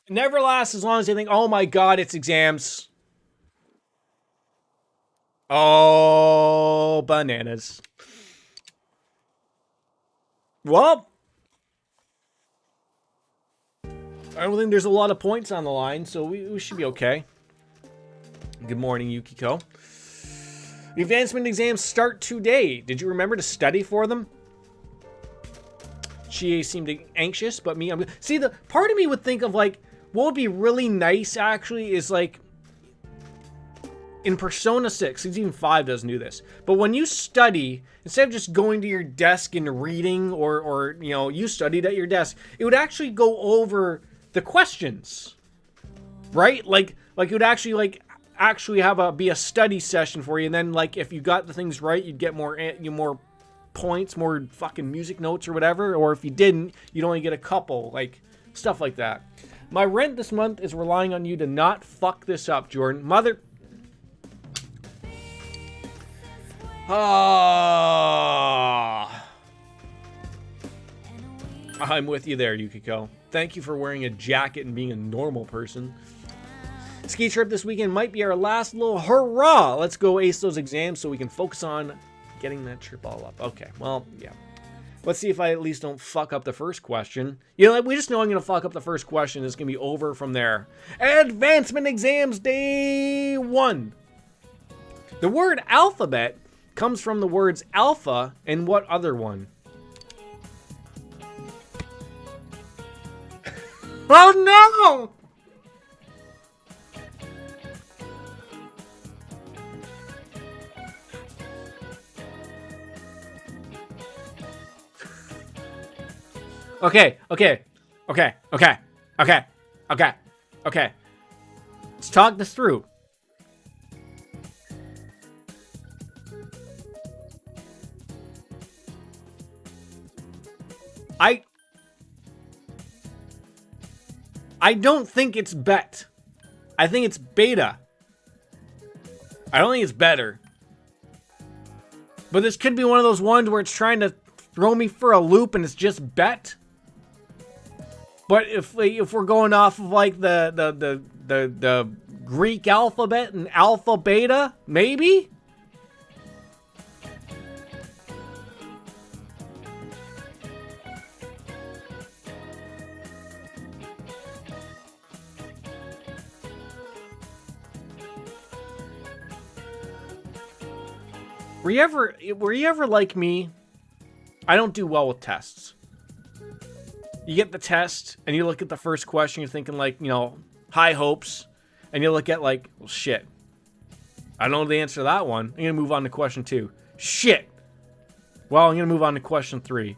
It never lasts as long as they think, oh my god, it's exams. Oh, bananas. Well, I don't think there's a lot of points on the line, so we should be okay. Good morning, Yukiko. The advancement exams start today. Did you remember to study for them? She seemed anxious, but me, see, the part of me would think of like, what would be really nice actually is like, in Persona 6, even 5 doesn't do this, but when you study, instead of just going to your desk and reading, or you know, you studied at your desk, it would actually go over the questions, right? Like it would actually be a study session for you, and then like if you got the things right, you'd get more points, more fucking music notes or whatever, or if you didn't, you'd only get a couple, like stuff like that. My rent this month is relying on you to not fuck this up, Jordan. Mother. I'm with you there, Yukiko. Thank you for wearing a jacket and being a normal person. Ski trip this weekend might be our last little hurrah. Let's go ace those exams so we can focus on getting that trip all up. Okay, well, yeah. Let's see if I at least don't fuck up the first question. You know, like, we just know I'm going to fuck up the first question. It's going to be over from there. Advancement exams day 1. The word alphabet comes from the words alpha and what other one? Oh no! Okay. Let's talk this through. I don't think it's bet. I think it's beta. I don't think it's better. But this could be one of those ones where it's trying to throw me for a loop and it's just bet. But if we're going off of like the Greek alphabet and alpha beta, maybe? Were you ever like me? I don't do well with tests. You get the test and you look at the first question, you're thinking like, you know, high hopes, and you look at like, well, shit, I don't know the answer to that one. I'm gonna move on to question 2. Shit. Well, I'm gonna move on to question 3.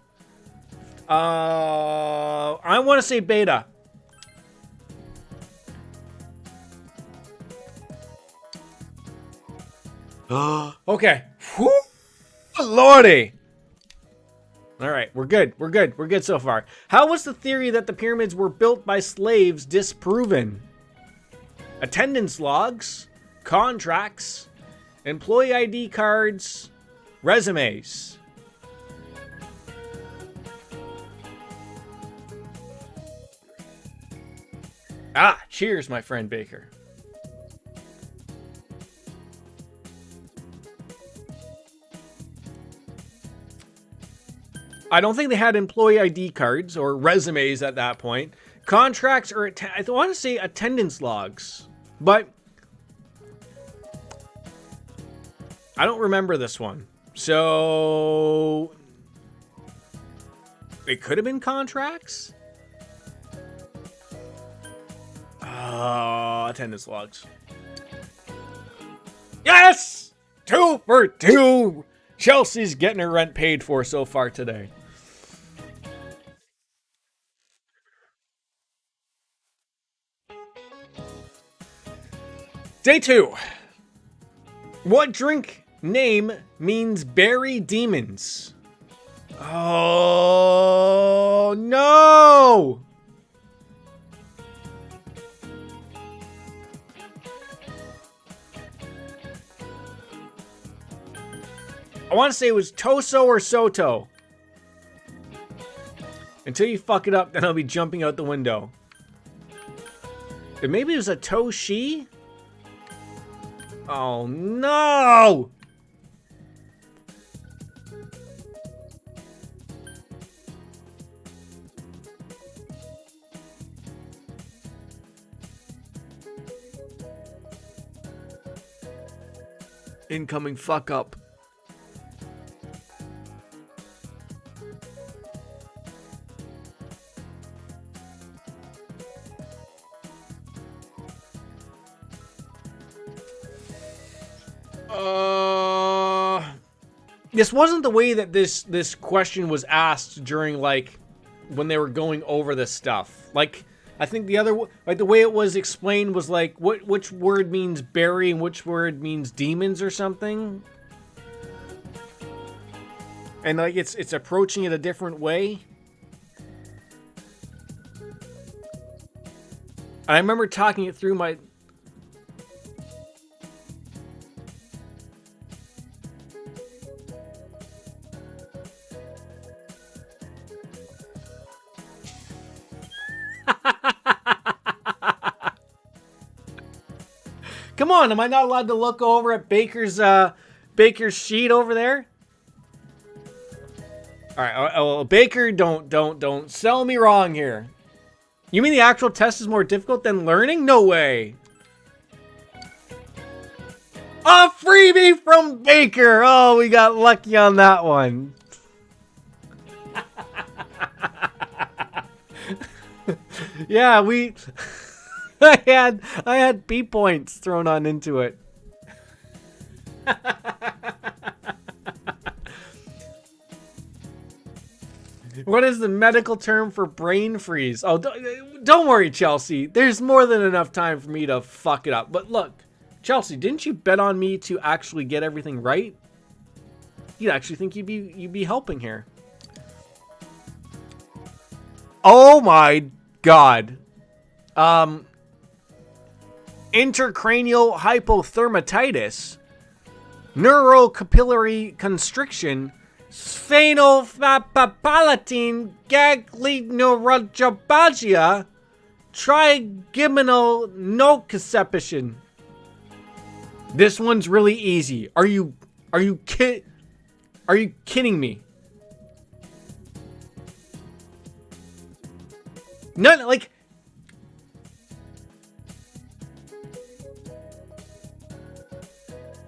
I want to say beta. Okay. Whew. Lordy. All right, we're good. We're good so far. How was the theory that the pyramids were built by slaves disproven? Attendance logs, contracts, employee ID cards, resumes. Ah, cheers, my friend Baker. I don't think they had employee ID cards or resumes at that point. Contracts or I want to say attendance logs, but I don't remember this one. So it could have been contracts. Attendance logs. Yes! 2 for 2. Chelsea's getting her rent paid for so far today. Day 2. What drink name means berry demons? Oh, no! I want to say it was Toso or Soto. Until you fuck it up, then I'll be jumping out the window. Maybe it was a Toshi? Oh, no! Incoming fuck up. This wasn't the way that this question was asked during, like, when they were going over this stuff. Like, I think the way it was explained was like, which word means berry and which word means demons or something. And like it's approaching it a different way. I remember talking it through my... Come on, am I not allowed to look over at Baker's sheet over there? All right, well, Baker, don't sell me wrong here. You mean the actual test is more difficult than learning? No way. A freebie from Baker. Oh, we got lucky on that one. Yeah, I had B points thrown on into it. What is the medical term for brain freeze? Oh, don't worry, Chelsea. There's more than enough time for me to fuck it up. But look, Chelsea, didn't you bet on me to actually get everything right? You'd actually think you'd be helping here. Oh my god. Intracranial hypothermatitis, neurocapillary constriction, sphenopalatine ganglionopagia, trigeminal nociception. This one's really easy. Are you kidding me? None, like...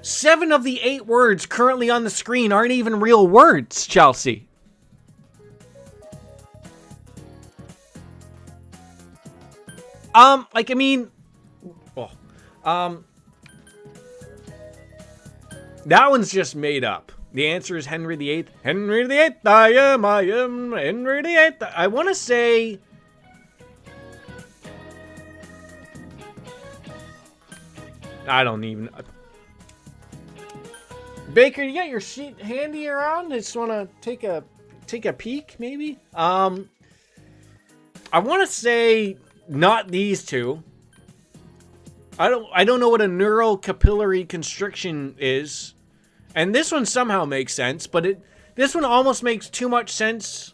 Seven of the 8 words currently on the screen aren't even real words, Chelsea. Like, I mean... Oh, that one's just made up. The answer is Henry VIII. Henry VIII, I am Henry VIII. I want to say... I don't even... Baker, you got your sheet handy around? I just want to take a peek, maybe? I want to say not these two. I don't know what a neurocapillary constriction is. And this one somehow makes sense, but this one almost makes too much sense.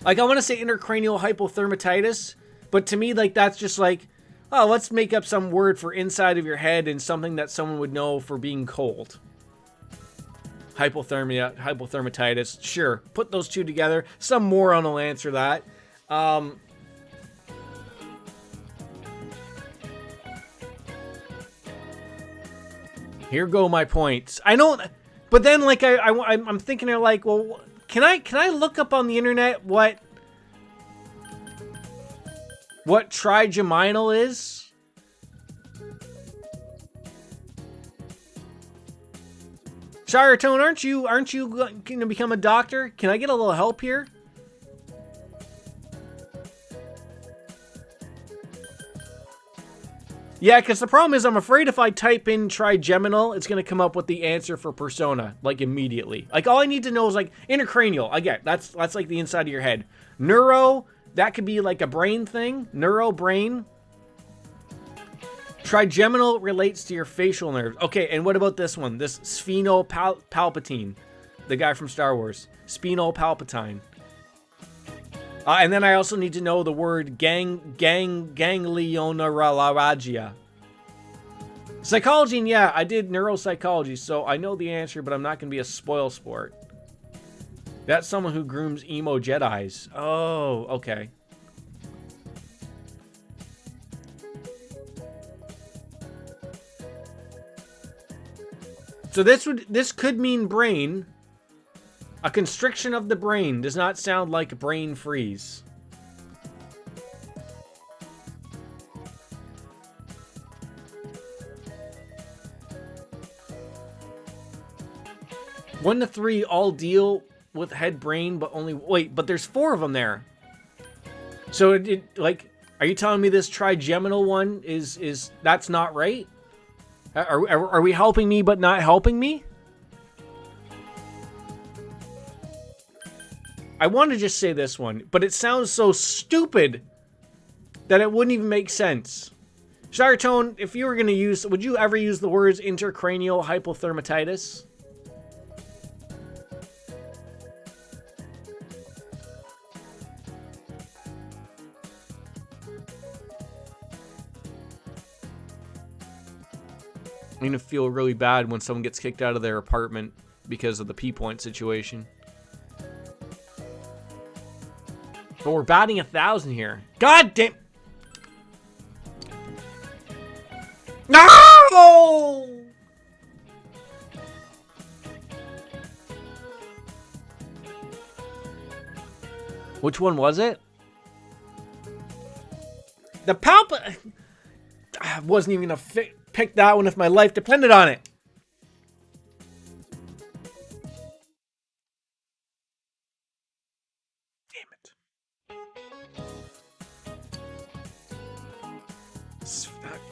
Like, I want to say intracranial hypothermatitis, but to me, like, that's just like, oh, let's make up some word for inside of your head and something that someone would know for being cold. Hypothermatitis. Sure, put those two together. Some moron will answer that. Here go my points. I don't, but then like I'm thinking of like, well, can I look up on the internet what trigeminal is? Shiretone, aren't you going to become a doctor? Can I get a little help here? Yeah, because the problem is I'm afraid if I type in trigeminal, it's going to come up with the answer for persona, like, immediately. Like, all I need to know is, like, intracranial. I get, that's like, the inside of your head. Neuro, that could be, like, a brain thing. Neuro, brain. Trigeminal relates to your facial nerves. Okay, and what about this one? This Spheno-Palpatine. The guy from Star Wars. Spheno-Palpatine. And then I also need to know the word ganglioneuralgia. Psychology, and yeah, I did neuropsychology, so I know the answer, but I'm not going to be a spoil sport. That's someone who grooms emo Jedis. Oh, okay. So this could mean brain. A constriction of the brain does not sound like brain freeze. One to three all deal with head brain, but only but there's 4 of them there. So it like, are you telling me this trigeminal one is that's not right? Are we helping me but not helping me? I want to just say this one, but it sounds so stupid that it wouldn't even make sense. Shirtone, if you were going to use, would you ever use the words intracranial hypothermatitis? I'm going to feel really bad when someone gets kicked out of their apartment because of the P-point situation. But we're batting 1,000 here. God damn. No! Which one was it? The I wasn't even gonna pick that one if my life depended on it.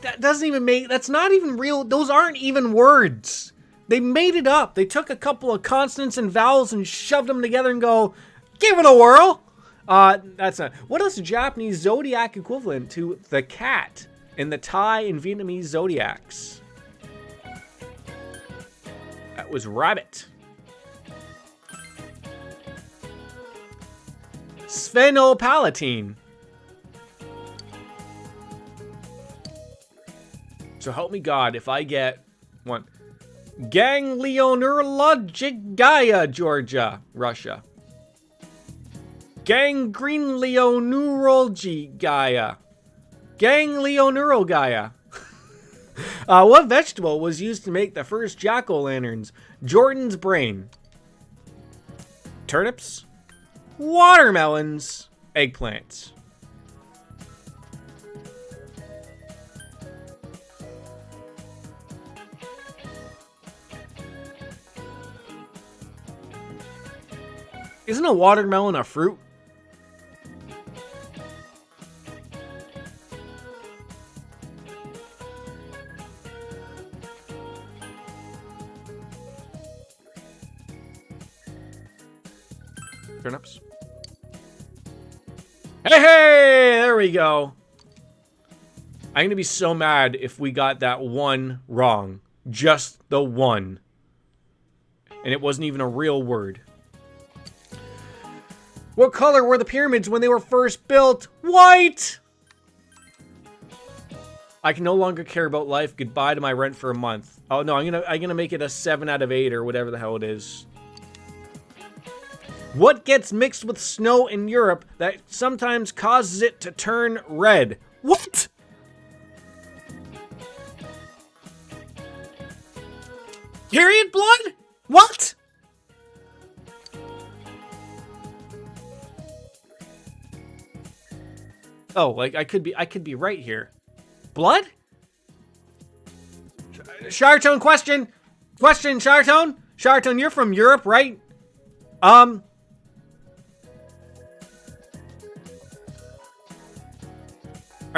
That doesn't even make, that's not even real. Those aren't even words. They made it up. They took a couple of consonants and vowels and shoved them together and go, give it a whirl. That's not. What is the Japanese zodiac equivalent to the cat in the Thai and Vietnamese zodiacs? That was rabbit. Sphenopalatine. So help me God if I get one. Ganglioneurologic Georgia, Russia. Gangrenoneurology Gaia. Ganglioneural Gaia. What vegetable was used to make the first jack-o'-lanterns? Jordan's brain. Turnips. Watermelons. Eggplants. Isn't a watermelon a fruit? Turnips. Hey, there we go. I'm gonna be so mad if we got that one wrong. Just the one. And it wasn't even a real word. What color were the pyramids when they were first built? White! I can no longer care about life. Goodbye to my rent for a month. Oh no, I'm gonna make it a 7 out of 8 or whatever the hell it is. What gets mixed with snow in Europe that sometimes causes it to turn red? What? Period blood? What? Oh, like I could be right here. Blood? Shartone, question, Shartone. Shartone, you're from Europe, right? Are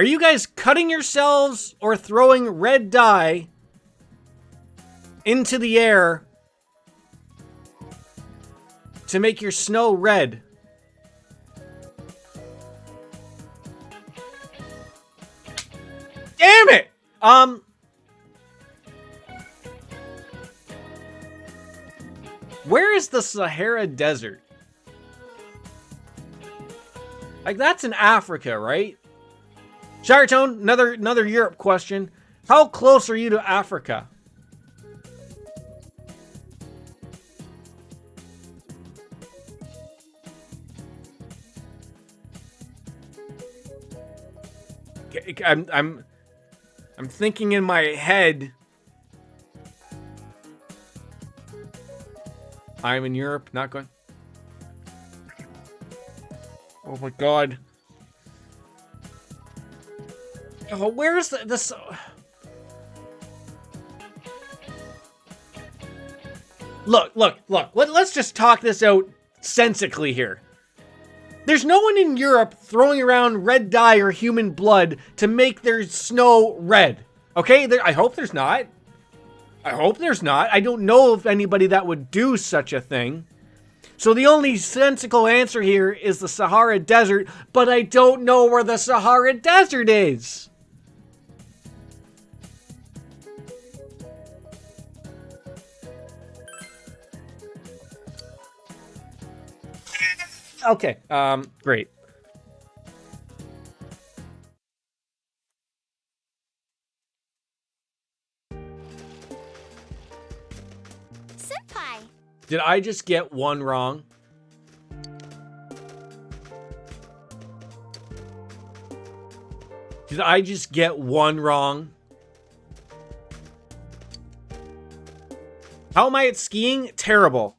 you guys cutting yourselves or throwing red dye into the air to make your snow red? Damn it! Where is the Sahara Desert? Like, that's in Africa, right? Shiretone, another Europe question. How close are you to Africa? I'm thinking in my head. I'm in Europe, not going. Oh my god. Oh, where's this? Look. Let's just talk this out sensically here. There's no one in Europe throwing around red dye or human blood to make their snow red. Okay? I hope there's not. I don't know of anybody that would do such a thing. So the only sensical answer here is the Sahara Desert, but I don't know where the Sahara Desert is. Okay, great. Senpai! Did I just get one wrong? Did I just get one wrong? How am I at skiing? Terrible.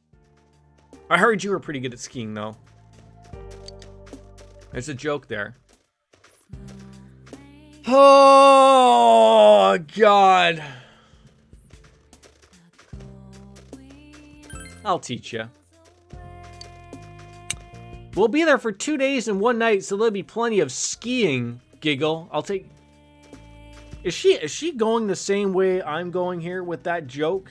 I heard you were pretty good at skiing, though. There's a joke there. Oh, God. I'll teach you. We'll be there for 2 days and 1 night, so there'll be plenty of skiing. Giggle. I'll take... Is she going the same way I'm going here with that joke?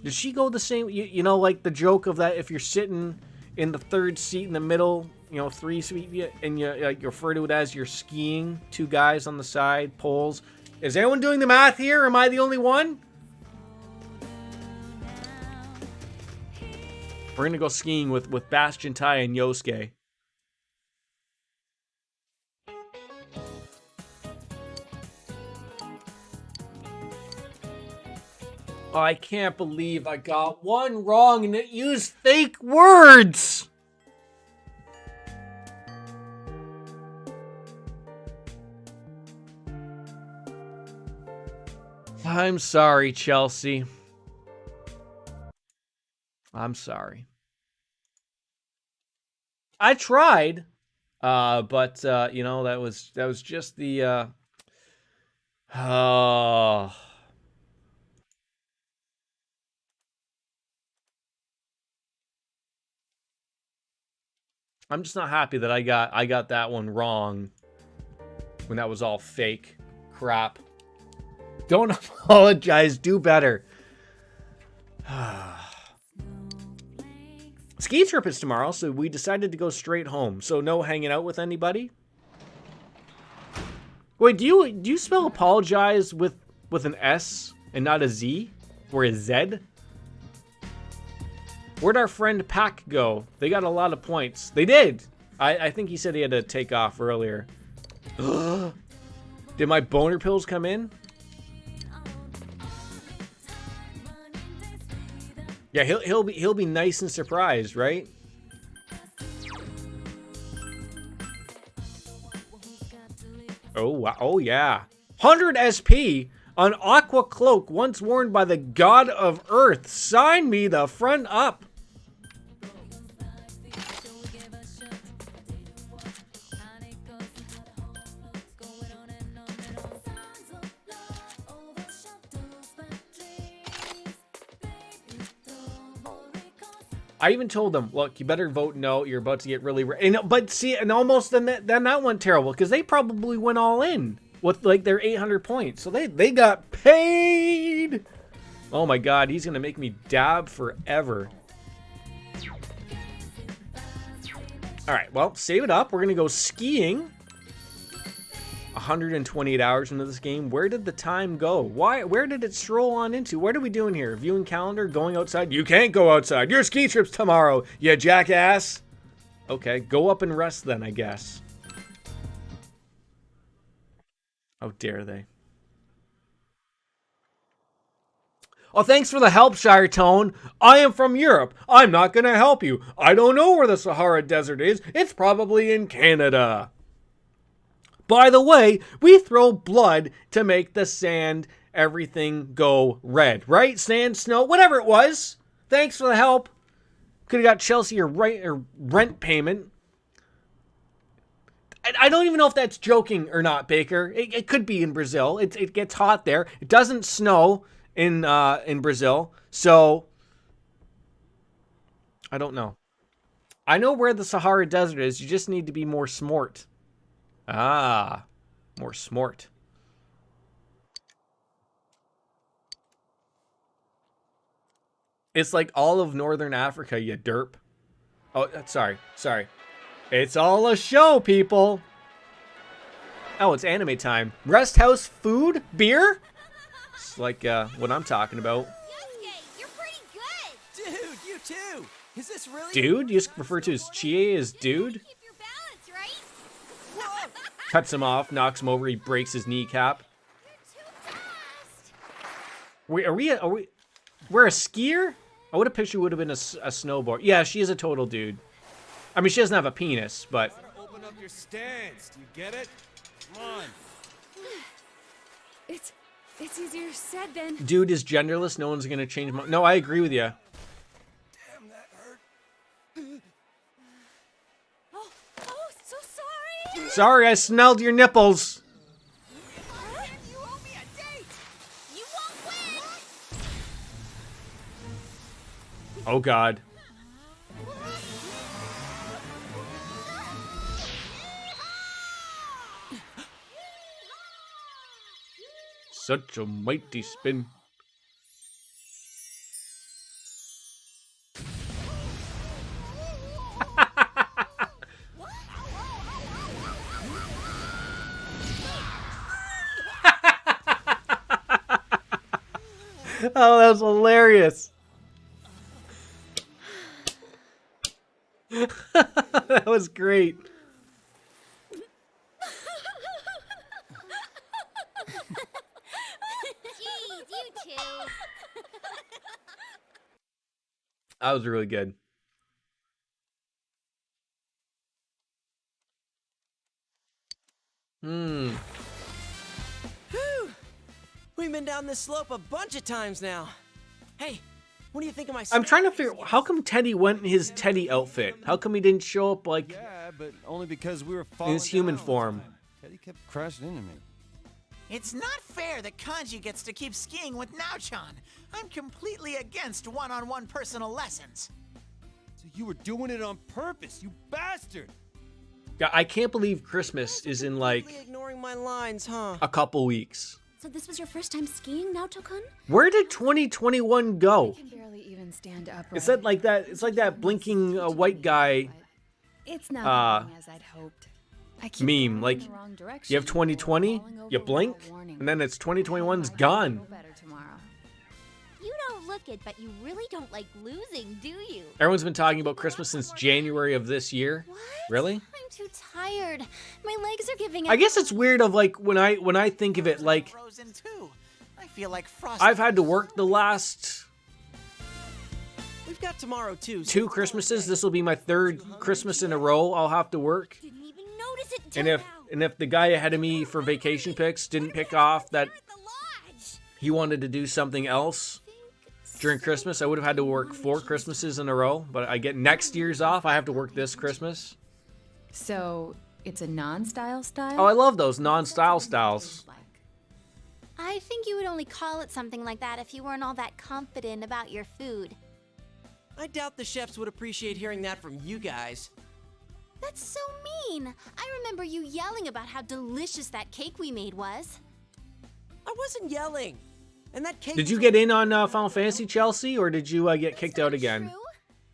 Does she go the same... You know, like the joke of that if you're sitting in the third seat in the middle... You know, 3 seat, and you refer to it as you're skiing. 2 guys on the side, poles. Is anyone doing the math here? Or am I the only one? We're gonna go skiing with Bastion Tai and Yosuke. Oh, I can't believe I got one wrong and it used fake words. I'm sorry, Chelsea. I'm sorry. I tried, but you know, that was just the oh. I'm just not happy that I got that one wrong when that was all fake crap. Don't apologize. Do better. Ski trip is tomorrow, so we decided to go straight home. So no hanging out with anybody. Wait, do you spell apologize with an S and not a Z or a Z? Where'd our friend Pack go? They got a lot of points. They did. I think he said he had to take off earlier. Did my boner pills come in? Yeah, he'll be nice and surprised, right? Oh wow! Oh yeah, 100 SP on Aqua Cloak, once worn by the God of Earth. Sign me the front up. I even told them, look, you better vote no. You're about to get really... But see, and almost then that went terrible because they probably went all in with like their 800 points. So they got paid. Oh my God, he's going to make me dab forever. All right, well, save it up. We're going to go skiing. 128 hours into this game. Where did the time go? Where did it stroll on into? What are we doing here? Viewing calendar, going outside? You can't go outside. Your ski trip's tomorrow, you jackass. Okay, go up and rest then, I guess. How dare they? Oh, thanks for the help, Shire Tone. I am from Europe. I'm not going to help you. I don't know where the Sahara Desert is. It's probably in Canada. By the way, we throw blood to make the sand, everything go red, right? Sand, snow, whatever it was. Thanks for the help. Could have got Chelsea a rent payment. I don't even know if that's joking or not, Baker. It could be in Brazil. It gets hot there. It doesn't snow in Brazil, so I don't know. I know where the Sahara Desert is. You just need to be more smart. Ah, more smart. It's like all of Northern Africa, you derp. Oh, sorry. It's all a show, people. Oh, it's anime time. Rest house food? Beer? It's like what I'm talking about. Yosuke, you're pretty good. Dude, you too. Is this really? Dude? You just refer to his Chie as dude? Keep your balance, right? Whoa. Cuts him off, knocks him over, he breaks his kneecap. You're too fast. Wait, we're a skier? I would have pictured would have been a snowboard. Yeah, she is a total dude. I mean, she doesn't have a penis, but... Open up your stance. Do you get it? Come on. It's easier said than... Dude is genderless. No one's going to change my... No, I agree with you. Damn, that hurt. Oh, so sorry. Sorry, I smelled your nipples. You owe me a date. You won't win. Oh, God. Such a mighty spin. Oh, that was hilarious. That was great. Jeez, you two. That was really good. Whew. We've been down this slope a bunch of times now. Hey, what do you think of my I'm trying to figure how come Teddy went in his Teddy outfit? How come he didn't show up like Yeah, but only because we were in falling his human down all the form? time. Teddy kept crashing into me. It's not fair that Kanji gets to keep skiing with Naochan. I'm completely against one-on-one personal lessons. So you were doing it on purpose, you bastard! Yeah, I can't believe Christmas is in like Completely ignoring my lines, huh? a couple weeks. So this was your first time skiing, Naoto-kun? Where did 2021 go? I can barely even stand upright. It's that like that. It's like that blinking white guy It's not going as I'd hoped. I keep meme. going Like in the wrong direction you have 2020, falling over you blink, without warning. and then it's 2021's I hope gone. I feel better tomorrow. You don't look it, but you really don't like losing, do you? Everyone's been talking about Christmas since January of this year. What? Really? I'm too tired. My legs are giving out. I guess it's weird of like when I think of it like Frozen too. I feel like Frost. I've had to work the last We've got tomorrow too. so 2 Christmases. This will be my 3rd Christmas in a row I'll have to work. Didn't even notice it until And if now. the guy ahead of me for vacation picks didn't pick off that Here at the lodge. he wanted to do something else during Christmas, I would have had to work 4 Christmases in a row, but I get next year's off. I have to work this Christmas. So it's a non-style style? Oh, I love those non-style styles. I think you would only call it something like that if you weren't all that confident about your food. I doubt the chefs would appreciate hearing that from you guys. That's so mean. I remember you yelling about how delicious that cake we made was. I wasn't yelling. And that cake Did you was- get in on Final Fantasy, Chelsea, or did you get kicked out again? True.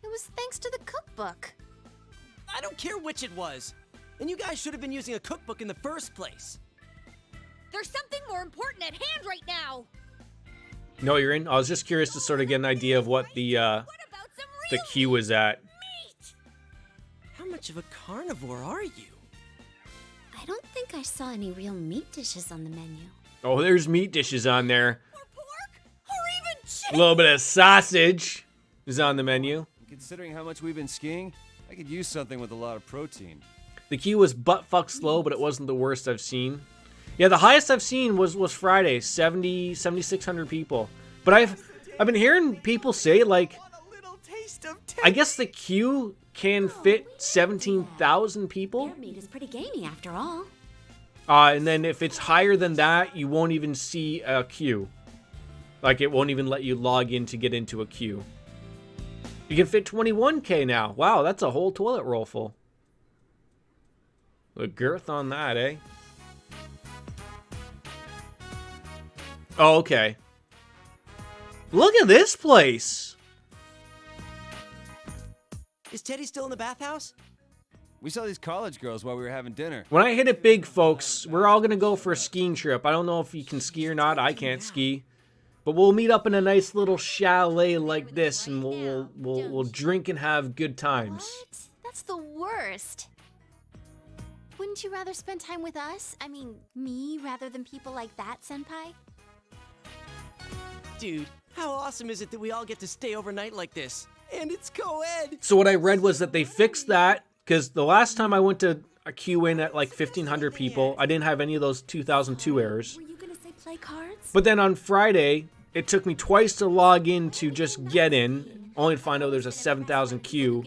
It was thanks to the cookbook. I don't care which it was. And you guys should have been using a cookbook in the first place. There's something more important at hand right now. No, you're in. I was just curious to sort of get an idea of what the What about some real queue was at. meat? How much of a carnivore are you? I I don't think I saw any real meat dishes on the menu. Oh, there's meat dishes on there. Or pork? Or even A chicken? little bit of sausage is on the menu. Considering how much we've been skiing, I could use something with a lot of protein. The queue was butt-fuck slow, but it wasn't the worst I've seen. Yeah, the highest I've seen was Friday, 7,600 people. But I've been hearing people say, like, I guess the queue can fit 17,000 people. Bear meat is pretty gamey after all. And then if it's higher than that, you won't even see a queue. Like, it won't even let you log in to get into a queue. You can fit 21K now. Wow, that's a whole toilet roll full. The girth on that, eh? Oh, okay. Look at this place. Is Teddy still in the bathhouse? We saw these college girls while we were having dinner. When I hit it big, folks, we're all gonna go for a skiing trip. I don't know if you can ski or not. I can't ski. But we'll meet up in a nice little chalet like this, and we'll drink and have good times. What? That's the worst. Wouldn't you rather spend time with us? I mean, me, rather than people like that, Senpai? Dude, how awesome is it that we all get to stay overnight like this? And it's co-ed! So what I read was that they fixed that, because the last time I went to a queue in at like 1,500 people, I didn't have any of those 2002 errors. Were you gonna say play cards? But then on Friday, it took me twice to log in to just get in, only to find out there's a 7,000 queue,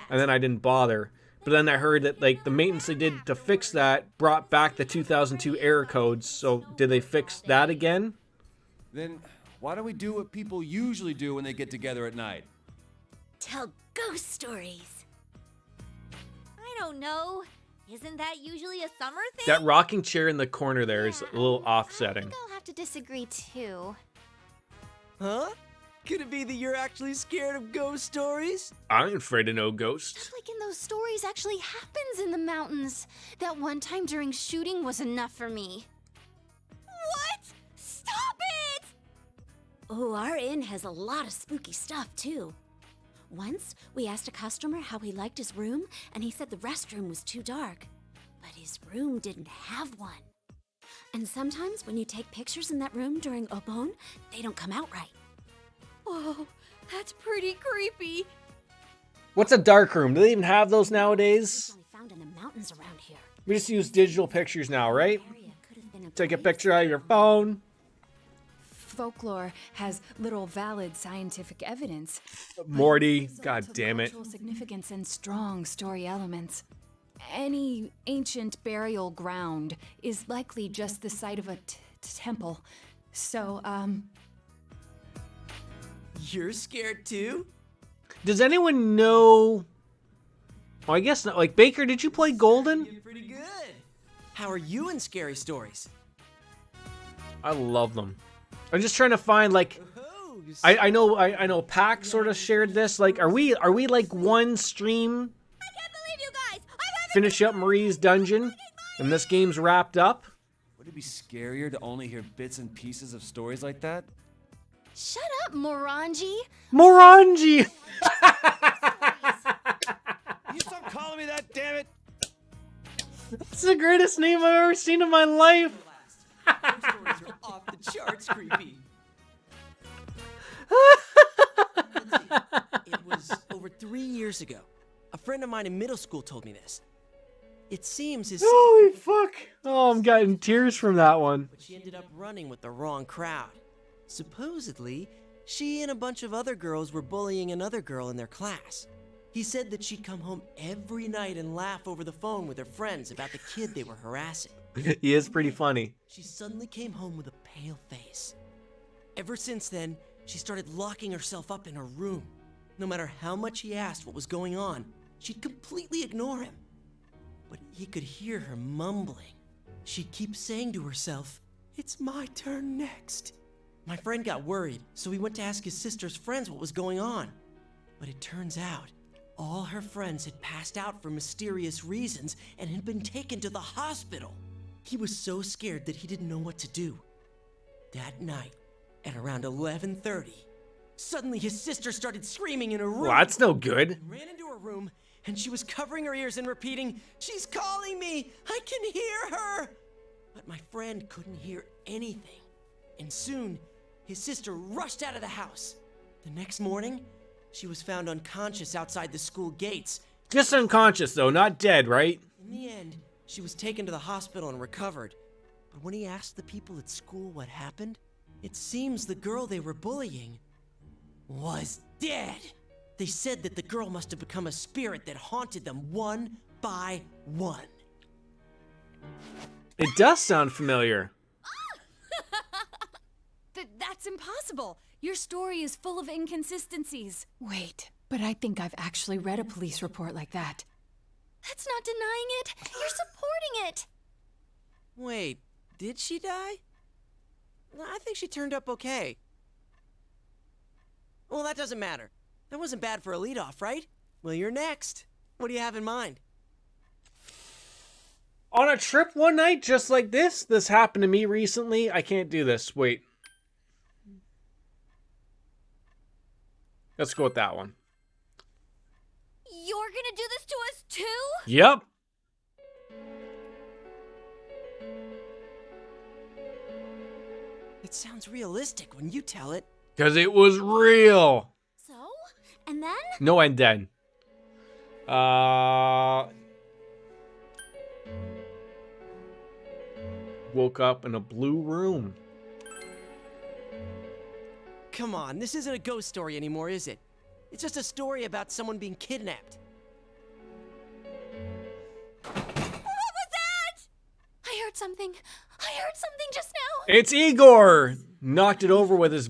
and then I didn't bother. But then I heard that like the maintenance they did to fix that brought back the 2002 error codes. So did they fix that again? Then why don't we do what people usually do when they get together at night? Tell ghost stories. I don't know. Isn't that usually a summer thing? That rocking chair in the corner there is a little offsetting. I think I'll have to disagree too. Huh? Could it be that you're actually scared of ghost stories? I ain't afraid of no ghosts. Stuff like in those stories actually happens in the mountains. That one time during shooting was enough for me. What? Stop it! Oh, our inn has a lot of spooky stuff, too. Once, we asked a customer how he liked his room, and he said the restroom was too dark. But his room didn't have one. And sometimes when you take pictures in that room during Obon, they don't come out right. Whoa, that's pretty creepy. What's a dark room? Do they even have those It's nowadays? only found in the mountains around here. We just use digital pictures now, right? Area could have been Take a place picture out of your phone. Folklore has little valid scientific evidence. Morty, It's god damn it. cultural significance and strong story elements. Any ancient burial ground is likely just the site of a temple. So, You're scared too? Does anyone know... Well, I guess not. Like, Baker, did you play Golden? You're pretty good. How are you in scary stories? I love them. I'm just trying to find, like... Oh, I know Pac sort of shared this. Like, are we like one stream? I can't believe you guys! I'm having Finish up Marie's dungeon, and this game's wrapped up? Would it be scarier to only hear bits and pieces of stories like that? Shut up, Morangi. Morangi! You stop calling me that, damn it! That's the greatest name I've ever seen in my life. Ghost stories are off the charts creepy. It was over 3 years ago. A friend of mine in middle school told me this. It seems his Holy fuck. Oh, I'm getting tears from that one. but she ended up running with the wrong crowd. Supposedly, she and a bunch of other girls were bullying another girl in their class. He said that she'd come home every night and laugh over the phone with her friends about the kid they were harassing. He is pretty funny. She suddenly came home with a pale face. Ever since then, she started locking herself up in her room. No matter how much he asked what was going on, she'd completely ignore him. But he could hear her mumbling. She'd keep saying to herself, "It's my turn next." My friend got worried, so he went to ask his sister's friends what was going on. But it turns out, all her friends had passed out for mysterious reasons and had been taken to the hospital. He was so scared that he didn't know what to do. That night, at around 11:30, suddenly his sister started screaming in her room. Well, that's no good. Ran into her room and she was covering her ears and repeating, "She's calling me! I can hear her!" But my friend couldn't hear anything. And soon, his sister rushed out of the house. The next morning, she was found unconscious outside the school gates. Just unconscious, though, not dead, right? In the end, she was taken to the hospital and recovered. But when he asked the people at school what happened, it seems the girl they were bullying was dead. They said that the girl must have become a spirit that haunted them one by one. It does sound familiar. That's impossible. Your story is full of inconsistencies. Wait, but I think I've actually read a police report like that. That's not denying it. You're supporting it. Wait, did she die? I think she turned up okay. Well, that doesn't matter. That wasn't bad for a leadoff, right? Well, you're next. What do you have in mind? On a trip one night just like this? This happened to me recently. I can't do this. Wait. Let's go with that one. You're gonna do this to us too? Yep. It sounds realistic when you tell it. Because it was real. So? And then? No, and then. Woke up in a blue room. Come on, this isn't a ghost story anymore, is it? It's just a story about someone being kidnapped. What was that? I heard something. I heard something just now. It's Igor! Knocked it over with his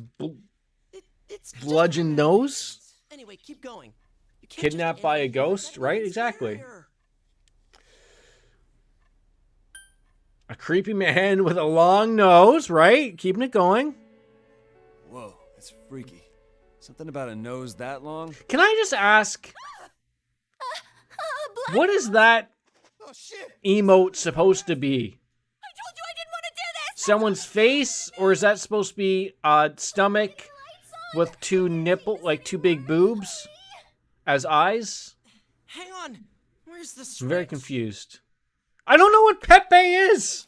It's just bludgeon nose? Anyway, keep going. You can't Kidnapped just by a end it. ghost, That right? makes it Exactly. scarier. A creepy man with a long nose, right? Keeping it going. Whoa, that's freaky. Something about a nose that long? Can I just ask, what is that Oh shit! emote supposed to be? I told you I didn't want to do this. Someone's face? Or is that supposed to be a stomach with two like two big boobs as eyes? Hang on. Where's the switch? I'm very confused. I don't know what Pepe is.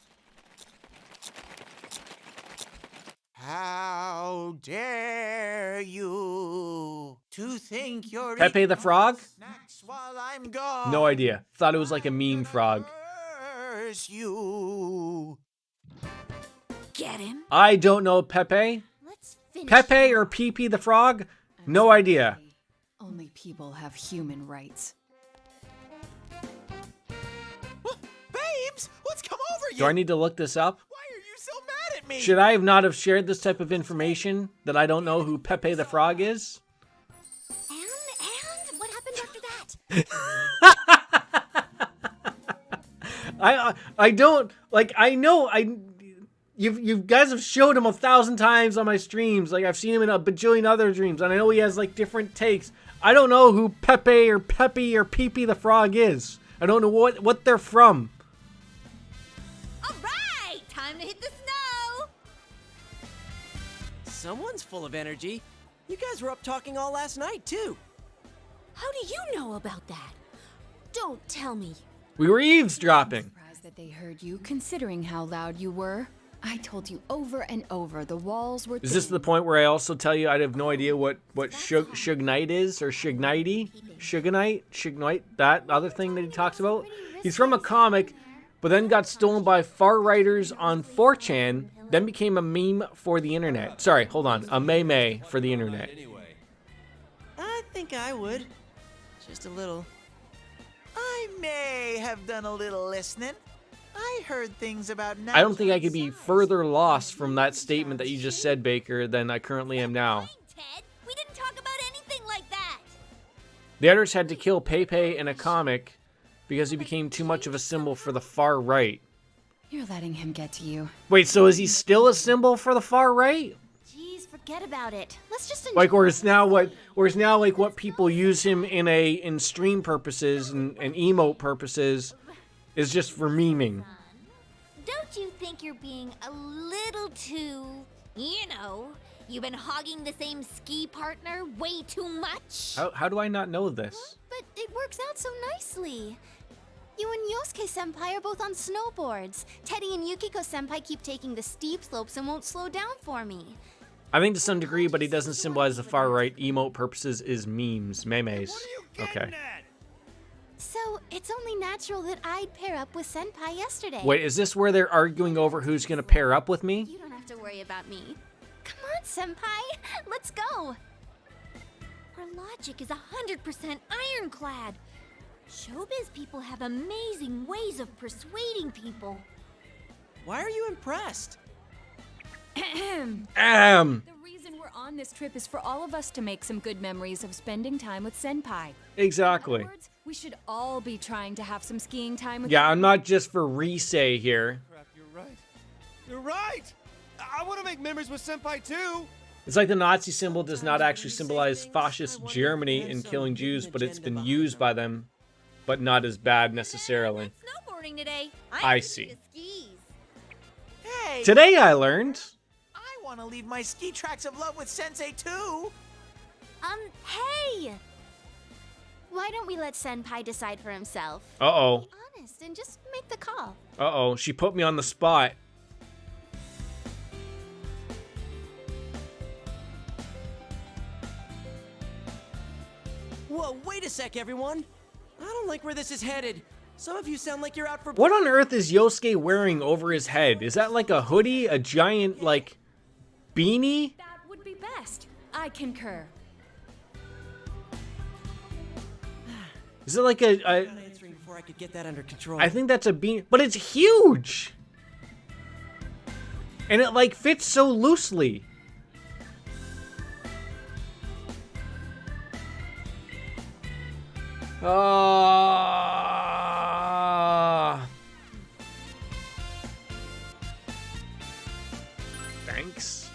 How dare you to think you're Pepe the Frog? snacks while I'm gone? No idea. Thought it was like a mean frog. Curse you. Get him. I don't know Pepe. Let's finish. Pepe or Pee the Frog? No idea. Only people have human rights. Babes, what's come over you? Do I need to look this up? Why are you so mad at me? Should I have not have shared this type of information that I don't know who Pepe the Frog is? And what happened after that? I don't like. I know you guys have showed him 1,000 times on my streams. Like I've seen him in a bajillion other streams, and I know he has like different takes. I don't know who Pepe or Peppy or Pee the Frog is. I don't know what they're from. All right, time to hit the snow. Someone's full of energy. You guys were up talking all last night, too. How do you know about that? Don't tell me. We were eavesdropping. Surprised that they heard you, considering how loud you were. I told you over and over the walls were. Is this the point where I also tell you I have no idea what Suge Knight is or Suge Knighty? Suge Knight, that other thing that he talks about? He's from a comic, but then got stolen by far writers on 4chan, then became a meme for the internet. Sorry, hold on. A meme for the internet. Anyway. I think I would. Just a little. I may have done a little listening. I heard things about. I don't think I could be further lost from that statement that you just said, Baker, than I currently am now. Ted, we didn't talk about anything like that. The editors had to kill Pepe in a comic because he became too much of a symbol for the far right. You're letting him get to you. Wait, so is he still a symbol for the far right? Jeez, forget about it. Let's just enjoy. Like, or is now like what people use him in stream purposes and emote purposes is just for memeing. Don't you think you're being a little too, you've been hogging the same ski partner way too much? How do I not know this? But But it works out so nicely. You and Yosuke Senpai are both on snowboards. Teddy and Yukiko Senpai keep taking the steep slopes and won't slow down for me. I think to some degree, but he doesn't symbolize the far right. Emote purposes is memes. Memes. Okay. So, it's only natural that I'd pair up with Senpai yesterday. Wait, is this where they're arguing over who's gonna pair up with me? You don't have to worry about me. Come on, Senpai. Let's go. Our logic is 100% ironclad. Showbiz people have amazing ways of persuading people. Why are you impressed? The reason we're on this trip is for all of us to make some good memories of spending time with Senpai. Exactly. In other words, we should all be trying to have some skiing time with Yeah, I'm not just for Risei here. Crap, you're right. You're right! I want to make memories with Senpai too! It's like the Nazi symbol does not actually symbolize fascist Germany in killing Jews, but it's been used by them, but not as bad necessarily. Snowboarding today. I see. Skis. Hey! Today I learned. I want to leave my ski tracks of love with Sensei too! Hey! Why don't we let Senpai decide for himself? Uh-oh. Be honest and just make the call. Uh-oh, she put me on the spot. Whoa, wait a sec, everyone. I don't like where this is headed. Some of you sound like you're out for... What on earth is Yosuke wearing over his head? Is that like a hoodie? A giant, like, beanie? That would be best. I concur. Is it like a I'm not answering before I could get that under control. I think that's a beanie, but it's huge! And it, like, fits so loosely. Thanks.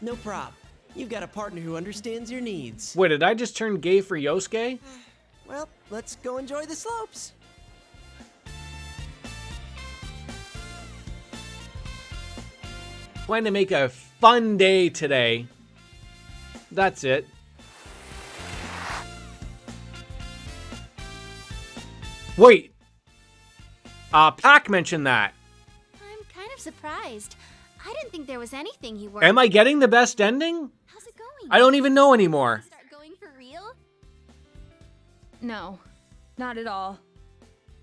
No prob. You've got a partner who understands your needs. Wait, did I just turn gay for Yosuke? Well, let's go enjoy the slopes. Plan to make a fun day today. That's it. Wait. Pac mentioned that. I'm kind of surprised. I didn't think there was anything you weren't. Am I getting the best ending? How's it going? I don't even know anymore. Start going for real? No, not at all.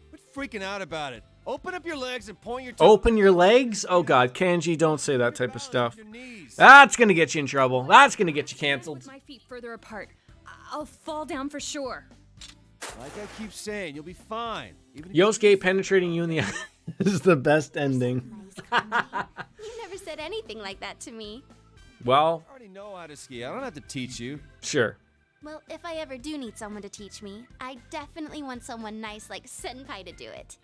Quit freaking out about it. Open up your legs and point your Open your legs? Oh god, Kanji, don't say that type of stuff. Your knees. That's gonna get you in trouble. That's gonna get you canceled. With my feet further apart, I'll fall down for sure. Like I keep saying, you'll be fine. Even if Yosuke penetrating you in the eye is the best ending. Nice, Kanji. You never said anything like that to me. Well, I already know how to ski. I don't have to teach you. sure. Well, if I ever do need someone to teach me, I definitely want someone nice like Senpai to do it.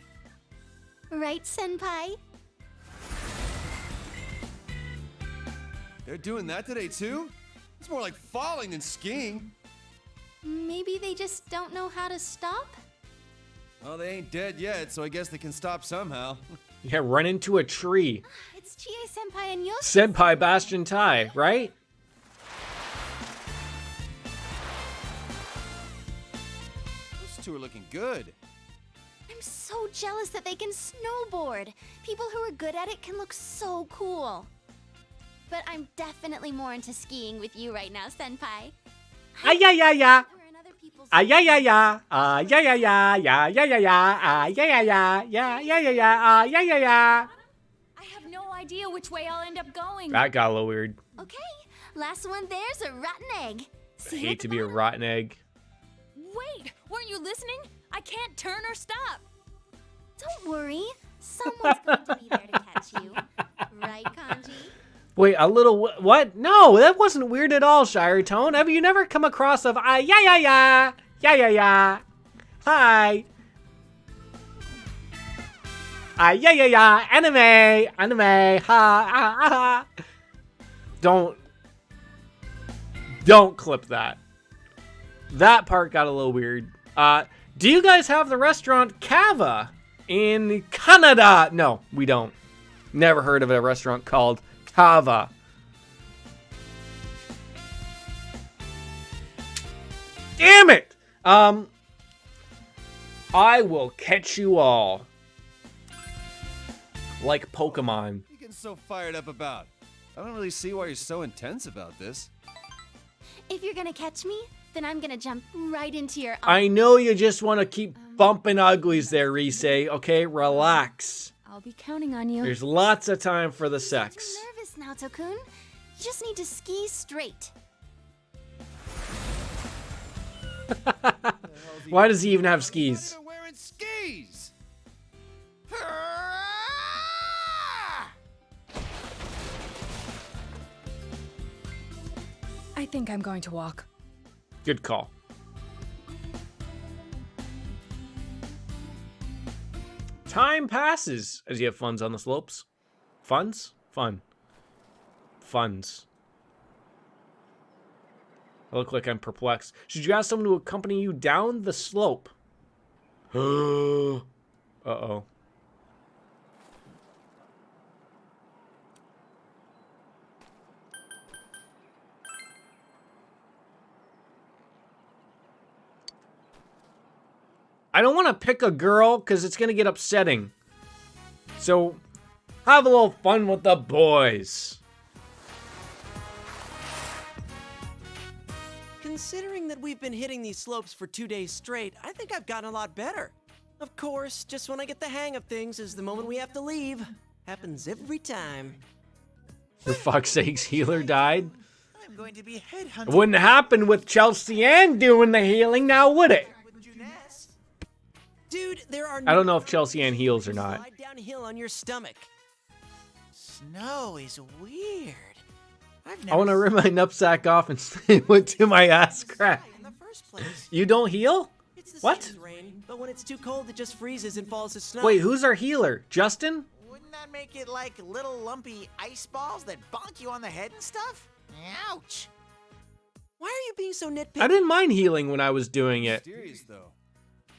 Right, Senpai? They're doing that today too? It's more like falling than skiing. Maybe they just don't know how to stop? Well, they ain't dead yet, so I guess they can stop somehow. Yeah, run into a tree. It's Chie Senpai and Yosuke. Senpai Bastion Tai, right? Those two are looking good. I'm so jealous that they can snowboard. People who are good at it can look so cool. But I'm definitely more into skiing with you right now, Senpai. Yeah, yeah, yeah. We're in other people's Yeah, yeah, yeah. Yeah, yeah, yeah. Yeah, yeah, yeah. Yeah, yeah, yeah. Yeah, yeah, yeah. Yeah, yeah, yeah. I have no idea which way I'll end up going. That got a little weird. Okay, last one there's a rotten egg. I See you at hate the to be a bottom? rotten egg. Wait, weren't you listening? I can't turn or stop. Don't worry, someone's going to be there to catch you. Right, Kanji? Wait, a little what? No, that wasn't weird at all, Shire Tone. Have you never come across of yeah, yeah, yeah. Yeah, yeah, yeah. Hi. Yeah, yeah, yeah. Anime. Ha. Don't clip that. That part got a little weird. Do you guys have the restaurant Cava in Canada? No, we don't. Never heard of a restaurant called Cava. Damn it! I will catch you all. Like Pokemon. What are you getting so fired up about? I don't really see why you're so intense about this. If you're gonna catch me, then I'm gonna jump right into your arms. I know you just want to keep bumping uglies there, Rise. Okay, relax. I'll be counting on you. There's lots of time for the Don't sex. be nervous now, Tokun. You just need to ski straight. Why does he even have skis? Not even wearing skis. I think I'm going to walk. Good call. Time passes as you have funs on the slopes. Funs? Fun. Funds. I look like I'm perplexed. Should you ask someone to accompany you down the slope? Uh-oh. I don't want to pick a girl because it's going to get upsetting. So, have a little fun with the boys. Considering that we've been hitting these slopes for 2 days straight, I think I've gotten a lot better. Of course, just when I get the hang of things is the moment we have to leave. Happens every time. For fuck's sakes, Healer died. I'm going to be It headhunting. wouldn't happen with Chelsea Ann doing the healing, now would it? With Juness. Dude, there are I don't know if Chelsea Ann heals or not. Slide downhill on your stomach. Snow is weird. I've I never want to rip my nupsack off and it went to my ass crack. in the first place. You don't heal? It's the What? same as rain, but when it's too cold, it just freezes and falls as snow. Wait, who's our healer? Justin? Wouldn't that make it like little lumpy ice balls that bonk you on the head and stuff? Ouch. Why are you being so nitpicky? I didn't mind healing when I was doing it. Mysterious though.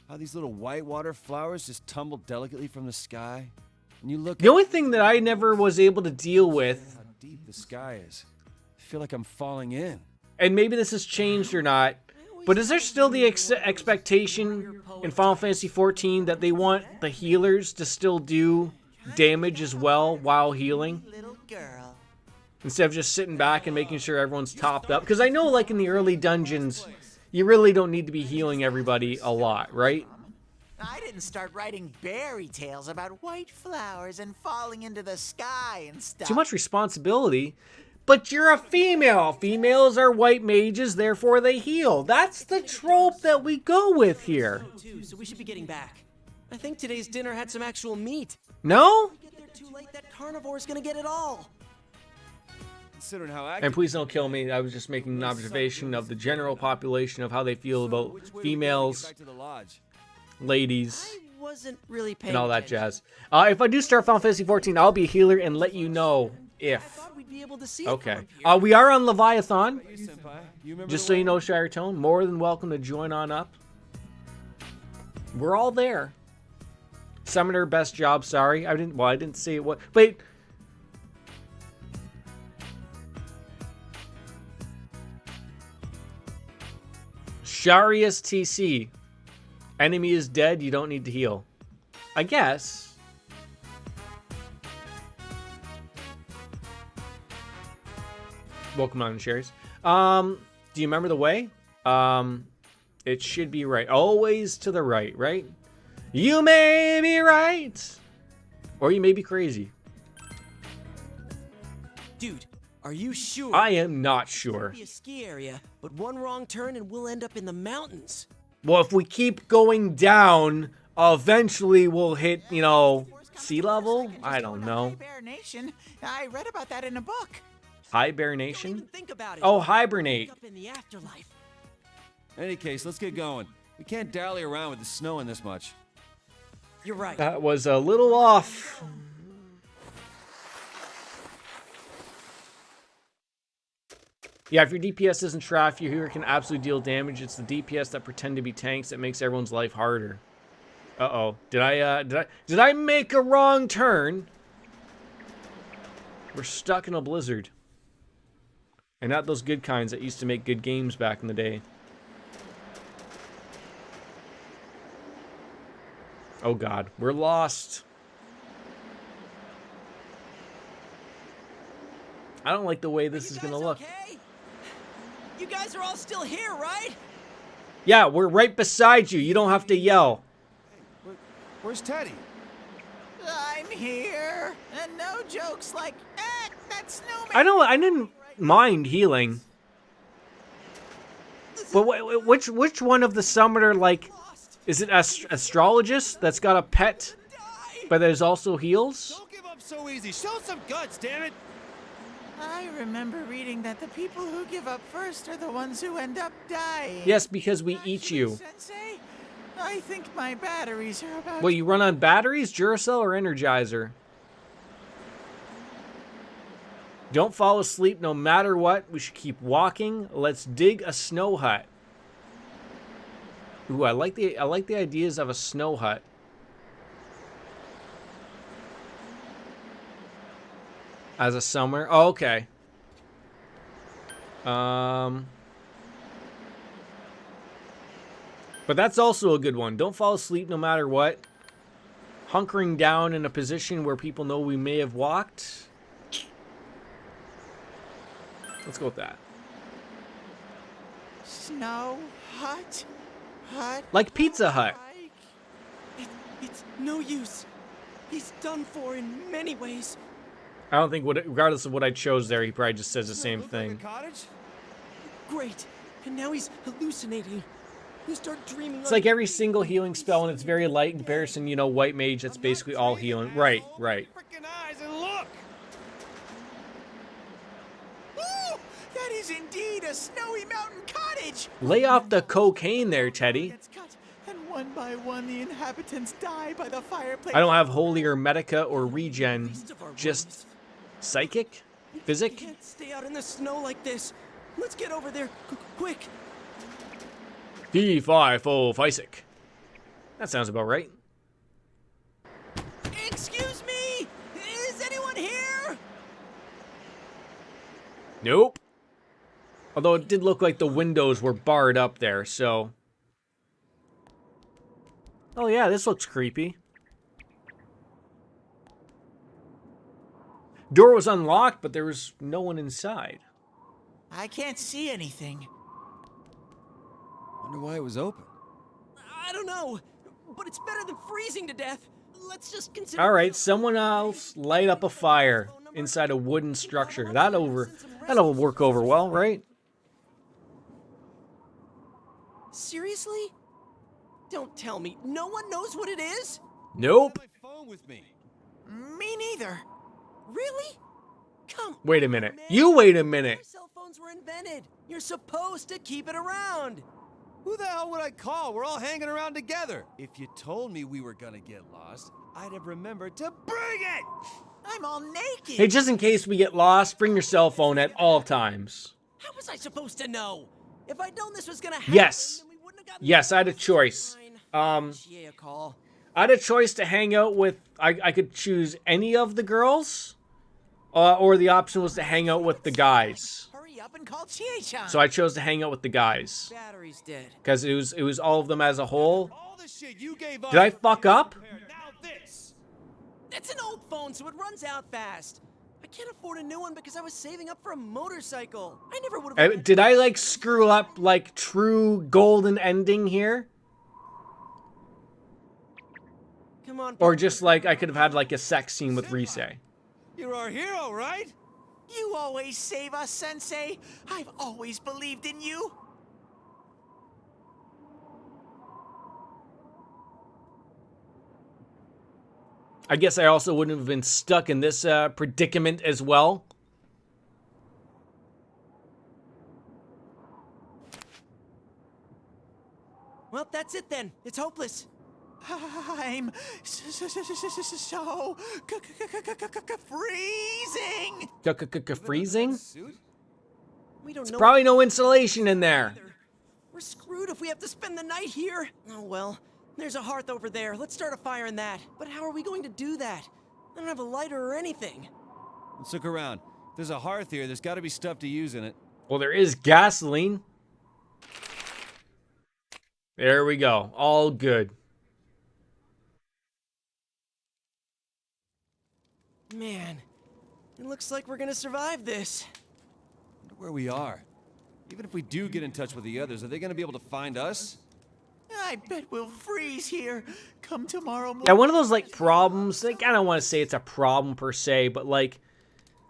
How these little whitewater flowers just tumble delicately from the sky. And you look The only thing that I never was able to deal with, how deep the sky is. I feel like I'm falling in. and maybe this has changed or not, but is there still the expectation in Final Fantasy XIV that they want the healers to still do damage as well while healing? Little girl. Instead of just sitting back and making sure everyone's topped up? Because I know, like, in the early dungeons, you really don't need to be healing everybody a lot, right? I didn't start writing fairy tales about white flowers and falling into the sky and stuff. Too much responsibility. But you're a female. Females are white mages, therefore they heal. That's the trope that we go with here. Too, so we should be getting back. I think today's dinner had some actual meat. No? If we get there too late, that carnivore's gonna get it all. Considering how active And please don't kill me. I was just making an observation of the general population of how they feel about which way we females, get back to the lodge. I ladies, wasn't really paying and all that attention. jazz. If I do start Final Fantasy XIV, I'll be a healer and let you know I if. thought we'd be able to see it Okay. from up here. We are on Leviathan. Hey, Senpai, you remember Just the so you way? know, Shire Tone, more than welcome to join on up. We're all there. Summoner, best job. Sorry, I didn't say it. What? Wait. Sharius TC. Enemy is dead. You don't need to heal. I guess. Welcome on, Shares. Do you remember the way? It should be right. Always to the right, right? You may be right. Or you may be crazy. Dude, are you sure? I am not It'll sure. be a ski area, but one wrong turn and we'll end up in the mountains. Well, if we keep going down, eventually we'll hit, sea level? I don't know. Bear Nation. I read about that in a book. Hibernation? Don't even think about it. Oh, hibernate. Up in the afterlife. In any case, let's get going. We can't dally around with the snow in this much. You're right. That was a little off. Yeah, if your DPS isn't trash, your hero can absolutely deal damage. It's the DPS that pretend to be tanks that makes everyone's life harder. Uh-oh. Did I make a wrong turn? We're stuck in a blizzard. And not those good kinds that used to make good games back in the day. Oh god, we're lost. I don't like the way this is gonna look. Okay? You guys are all still here, right? Yeah, we're right beside you. You don't have to yell. Where's Teddy? I'm here. And no jokes like, that snowman. I didn't mind healing. But which one of the summoner, like, is it astrologist that's got a pet, but there's also heals? Don't give up so easy. Show some guts, damn it. I remember reading that the people who give up first are the ones who end up dying. Yes, because we eat you. Sensei, I think my batteries are about. Well, you run on batteries, Duracell, or Energizer? Don't fall asleep no matter what. We should keep walking. Let's dig a snow hut. Ooh, I like the ideas of a snow hut. As a summer. Oh, okay. But that's also a good one. Don't fall asleep no matter what. Hunkering down in a position where people know we may have walked. Let's go with that. Snow hut? Like Pizza Hut. It's no use. He's done for in many ways. I don't think, regardless of what I chose there, he probably just says the same thing. Cottage? Great. And now he's hallucinating. You start dreaming. It's like every single healing spell, and it's very light in comparison. You know, White Mage, that's basically all healing. Right, right. Freaking eyes and look. Ooh, that is indeed a snowy mountain cottage. Lay off the cocaine there, Teddy. Gets cut, and one by one the inhabitants die by the fireplace. I don't have Holy or Medica or Regen. Just Psychic? Physic? We can't stay out in the snow like this. Let's get over there, quick. P5 Physic. That sounds about right. Excuse me? Is anyone here? Nope. Although it did look like the windows were barred up there, so... Oh yeah, this looks creepy. Door was unlocked, but there was no one inside. I can't see anything. Wonder why it was open. I don't know, but it's better than freezing to death. Let's just consider. All right, someone else light up a fire inside a wooden structure. That'll work over well, right? Seriously? Don't tell me. No one knows what it is? Nope. I have my phone with me. Me neither. Really? Come. Wait a minute. man. You wait a minute. Cell phones were invented. You're supposed to keep it around. Who the hell would I call? We're all hanging around together. If you told me we were gonna get lost, I'd have remembered to bring it. I'm all naked. Hey, just in case we get lost, bring your cell phone at all times. How was I supposed to know? If I'd known this was gonna happen, Yes. then we wouldn't have gotten Yes, I had a choice. Fine. Yeah, call. I had a choice to hang out with... I could choose any of the girls, or the option was to hang out with the guys. Hurry up and call Chie-chan. So I chose to hang out with the guys. Battery's dead. Because it was all of them as a whole. All the shit you gave us. Did I fuck up? Now this. That's an old phone, so it runs out fast. I can't afford a new one because I was saving up for a motorcycle. I never would have. Did I, like, screw up, like, true golden ending here? Come on. Or just, like, I could have had, like, a sex scene with Rise. You're our hero, right? You always save us, Sensei. I've always believed in you. I guess I also wouldn't have been stuck in this predicament as well. Well, that's it then. It's hopeless. I'm so freezing. Freezing? Suit? We don't know. Probably no insulation in there. either. We're screwed if we have to spend the night here. Oh well. There's a hearth over there. Let's start a fire in that. But how are we going to do that? I don't have a lighter or anything. Let's look around. There's a hearth here. There's got to be stuff to use in it. Well, there is gasoline. There we go. All good. Man, it looks like we're gonna survive this. Wonder where we are. Even if we do get in touch with the others, are they gonna be able to find us? I bet we'll freeze here. Come tomorrow morning. Yeah, one of those like problems. Like, I don't want to say it's a problem per se, but like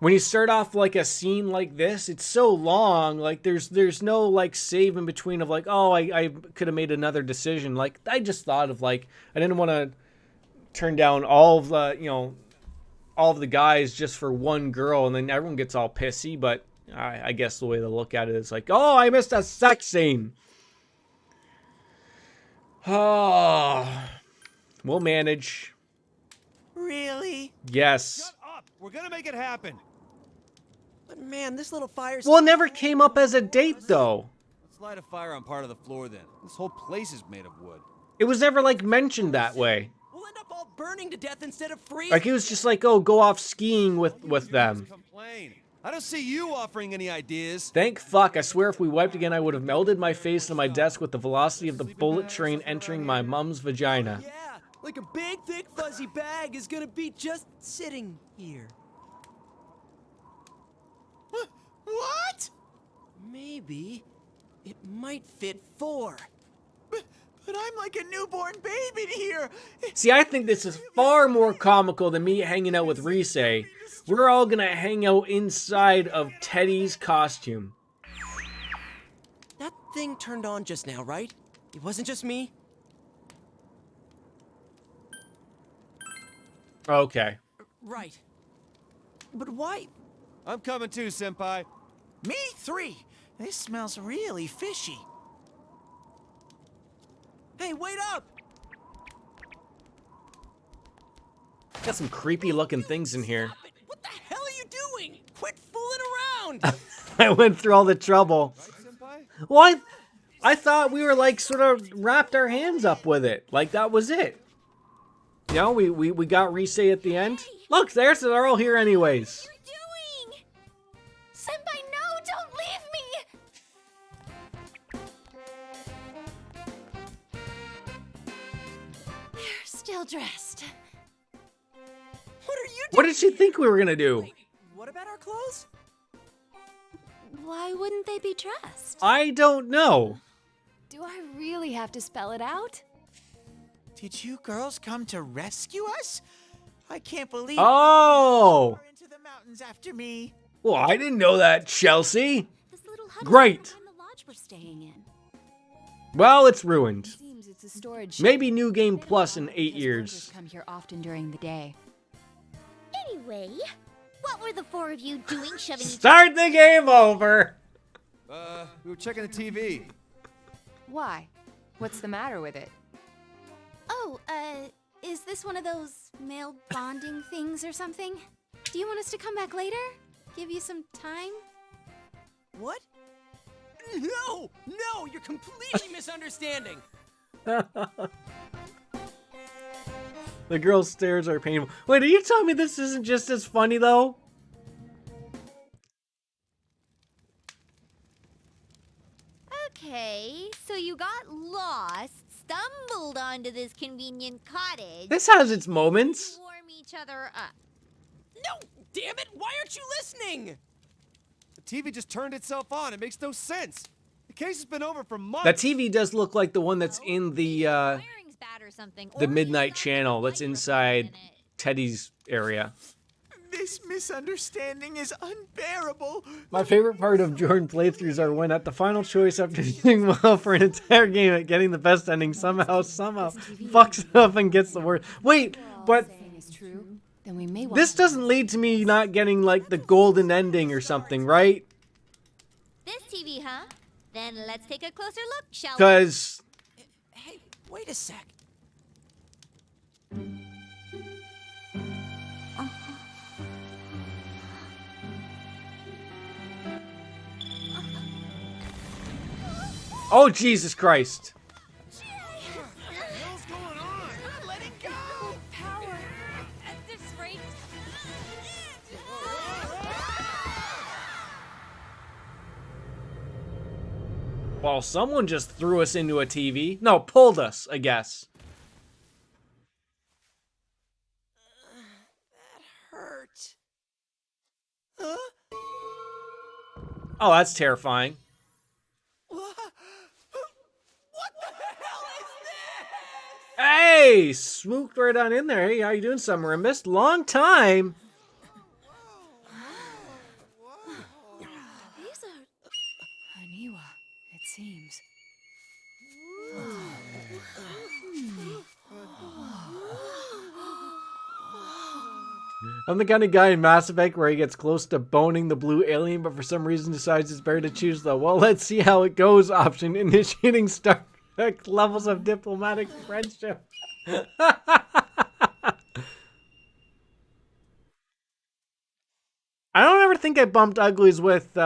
when you start off like a scene like this, it's so long. Like there's no like save in between of like, oh, I could have made another decision. Like I just thought of like I didn't want to turn down all of the all of the guys just for one girl, and then everyone gets all pissy. But I guess the way to look at it is like, oh, I missed a sex scene. Oh, we'll manage. Really? Yes. Shut up! We're gonna make it happen. But man, this little fire's... Well, it never came up as a date, though. Let's light a fire on part of the floor then. This whole place is made of wood. It was never, like, mentioned that way. We'll end up all burning to death instead of freezing. Like, it was just like, oh, go off skiing with them. Complain. I don't see you offering any ideas. Thank fuck. I swear if we wiped again, I would have melded my face to my desk with the velocity of the bullet train entering my mom's vagina. Yeah, like a big, thick, fuzzy bag is gonna be just sitting here. What? Maybe it might fit 4. But I'm like a newborn baby here. See, I think this is far more comical than me hanging out with Rise. We're all gonna hang out inside of Teddy's costume. That thing turned on just now, right? It wasn't just me? Okay. Right. But why? I'm coming too, Senpai. Me 3. This smells really fishy. Hey, wait up! Got some creepy looking things in here. Stop it. What the hell are you doing? Quit fooling around! I went through all the trouble. Senpai? Well, I thought we were like sort of wrapped our hands up with it. Like that was it. You know, we got Rise at the end. Look, they're all here anyways. What are you doing? Senpai, no, don't leave me! They're still dressed. What are you doing? What did she think we were gonna do? Wait, what about our clothes? Why wouldn't they be dressed? I don't know. Do I really have to spell it out? Did you girls come to rescue us? I can't believe Oh! you're into the mountains after me. Well, I didn't know that, Chelsea. This little hut Great. is the lodge we're staying in. Well, it's ruined. Seems it's a storage. Maybe New Game Been a Plus while in 8 because years. workers come here often during the day. Anyway, what were the 4 of you doing shoving each Start the game over. We were checking the TV. Why? What's the matter with it? Oh, is this one of those male bonding things or something? Do you want us to come back later? Give you some time? What? No! No! You're completely misunderstanding! The girl's stares are painful. Wait, are you telling me this isn't just as funny, though? Okay, so you got lost, stumbled onto this convenient cottage. This has its moments. to warm each other up. No! Damn it! Why aren't you listening? The TV just turned itself on. It makes no sense. The case has been over for months. That TV does look like the one that's in the Wiring's bad or something. the or midnight he's got channel a that's microphone inside in it. Teddy's area. This misunderstanding is unbearable. My favorite part of Jordan playthroughs are when at the final choice after doing well for an entire game at getting the best ending somehow fucks it up and gets the word. Wait, but Saying is true. Then we may want this doesn't lead to me not getting like the golden ending or something, right? This TV, huh? Then let's take a closer look, shall we? Because Hey, wait a sec. oh Jesus Christ. Let it go. Power at this rate. Well, someone just threw us into a TV. No, pulled us, I guess. That hurt. Oh, that's terrifying. What the hell is this? Hey, swooped right on in there. Hey, how you doing, Summer? I missed long time. These are. Aniwa, it seems. I'm the kind of guy in Mass Effect where he gets close to boning the blue alien, but for some reason decides it's better to choose the, well, let's see how it goes option, initiating Star Trek levels of diplomatic friendship. I don't ever think I bumped uglies with,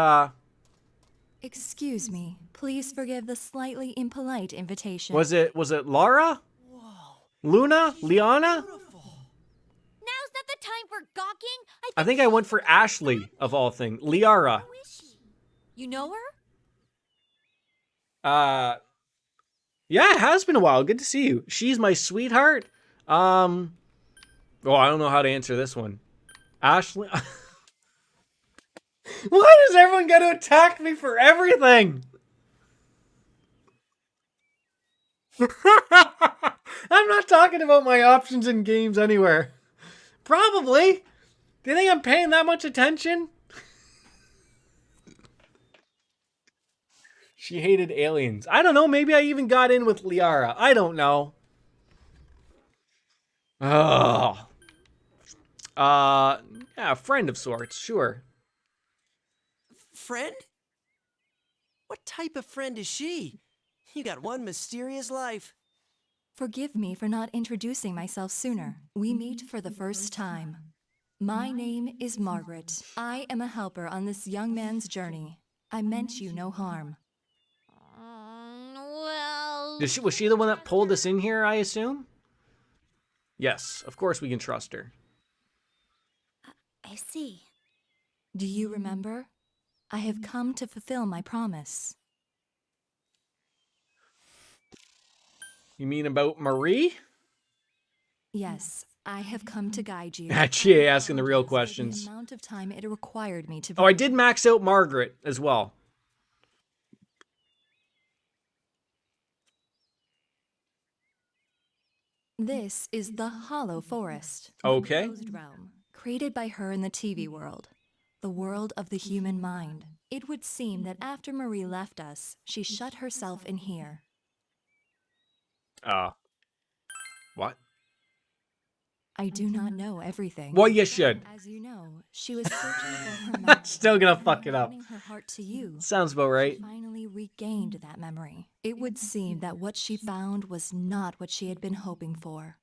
Excuse me. Please forgive the slightly impolite invitation. was it Laura? Luna? Liana? Now's not the time for gawking. I think I went for Ashley, of all things. Liara. Who is she? You know her? Yeah, it has been a while. Good to see you. She's my sweetheart. Oh, I don't know how to answer this one. Ashley. Why does everyone got to attack me for everything? I'm not talking about my options in games anywhere. Probably. Do you think I'm paying that much attention? She hated aliens. I don't know. Maybe I even got in with Liara. I don't know. Oh. Yeah, a friend of sorts, sure. Friend? What type of friend is she? You got one mysterious life. Forgive me for not introducing myself sooner. We meet for the first time. My name is Margaret. I am a helper on this young man's journey. I meant you no harm. Well. Was she the one that pulled us in here, I assume? Yes, of course we can trust her. I see. Do you remember? I have come to fulfill my promise. You mean about Marie? Yes, I have come to guide you. Gee, asking the real questions. The amount of time it required me to. Oh, I did max out Margaret as well. This is the Hollow Forest. Okay. A closed realm, created by her in the TV world. The world of the human mind. It would seem that after Marie left us, she shut herself in here. What? I do not know everything. Well, you should. As you know, she was searching for her memory. Still gonna fuck it up. Opening her heart to you. Sounds about right. She finally regained that memory. It would seem that what she found was not what she had been hoping for.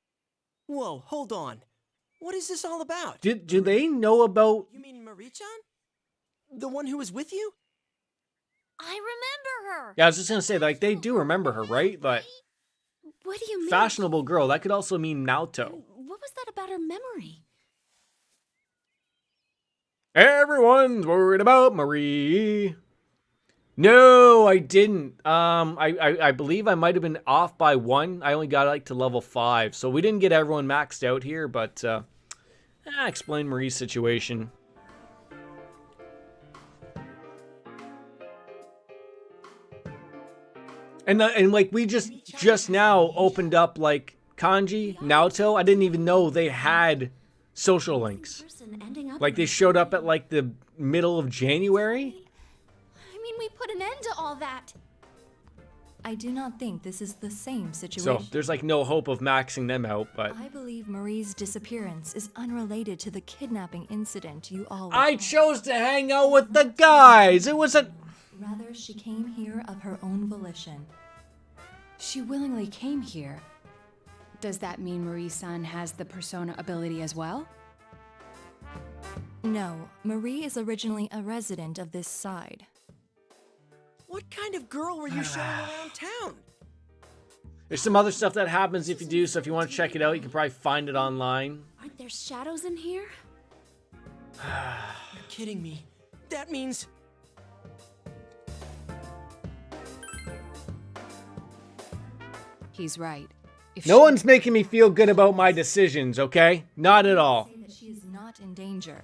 Whoa, hold on. What is this all about? Do they know about... You mean Marie-chan? The one who was with you? I remember her. Yeah, I was just gonna say, like, they do remember her, right? But What do you mean? fashionable girl, that could also mean Naoto. What was that about her memory? Everyone's worried about Marie. No, I didn't. I believe I might have been off by one. I only got like to level 5, so we didn't get everyone maxed out here. But explain Marie's situation. And like we just now opened up like Kanji, Naoto. I didn't even know they had social links. Person ending up Like they showed up at like the middle of January. I mean, we put an end to all that. I do not think this is the same So situation. there's like no hope of maxing them out, but I believe Marie's disappearance is unrelated to the kidnapping incident you all I recall. chose to hang out with the guys. It was a... Rather, she came here of her own volition. She willingly came here. Does that mean Marie-san has the persona ability as well? No, Marie is originally a resident of this side. What kind of girl were you showing around town? There's some other stuff that happens if you do, so if you want to check it out, you can probably find it online. Aren't there shadows in here? You're kidding me. That means... He's right. If No one's making me feel good about my decisions, okay? Not at all. Say that she is not in danger.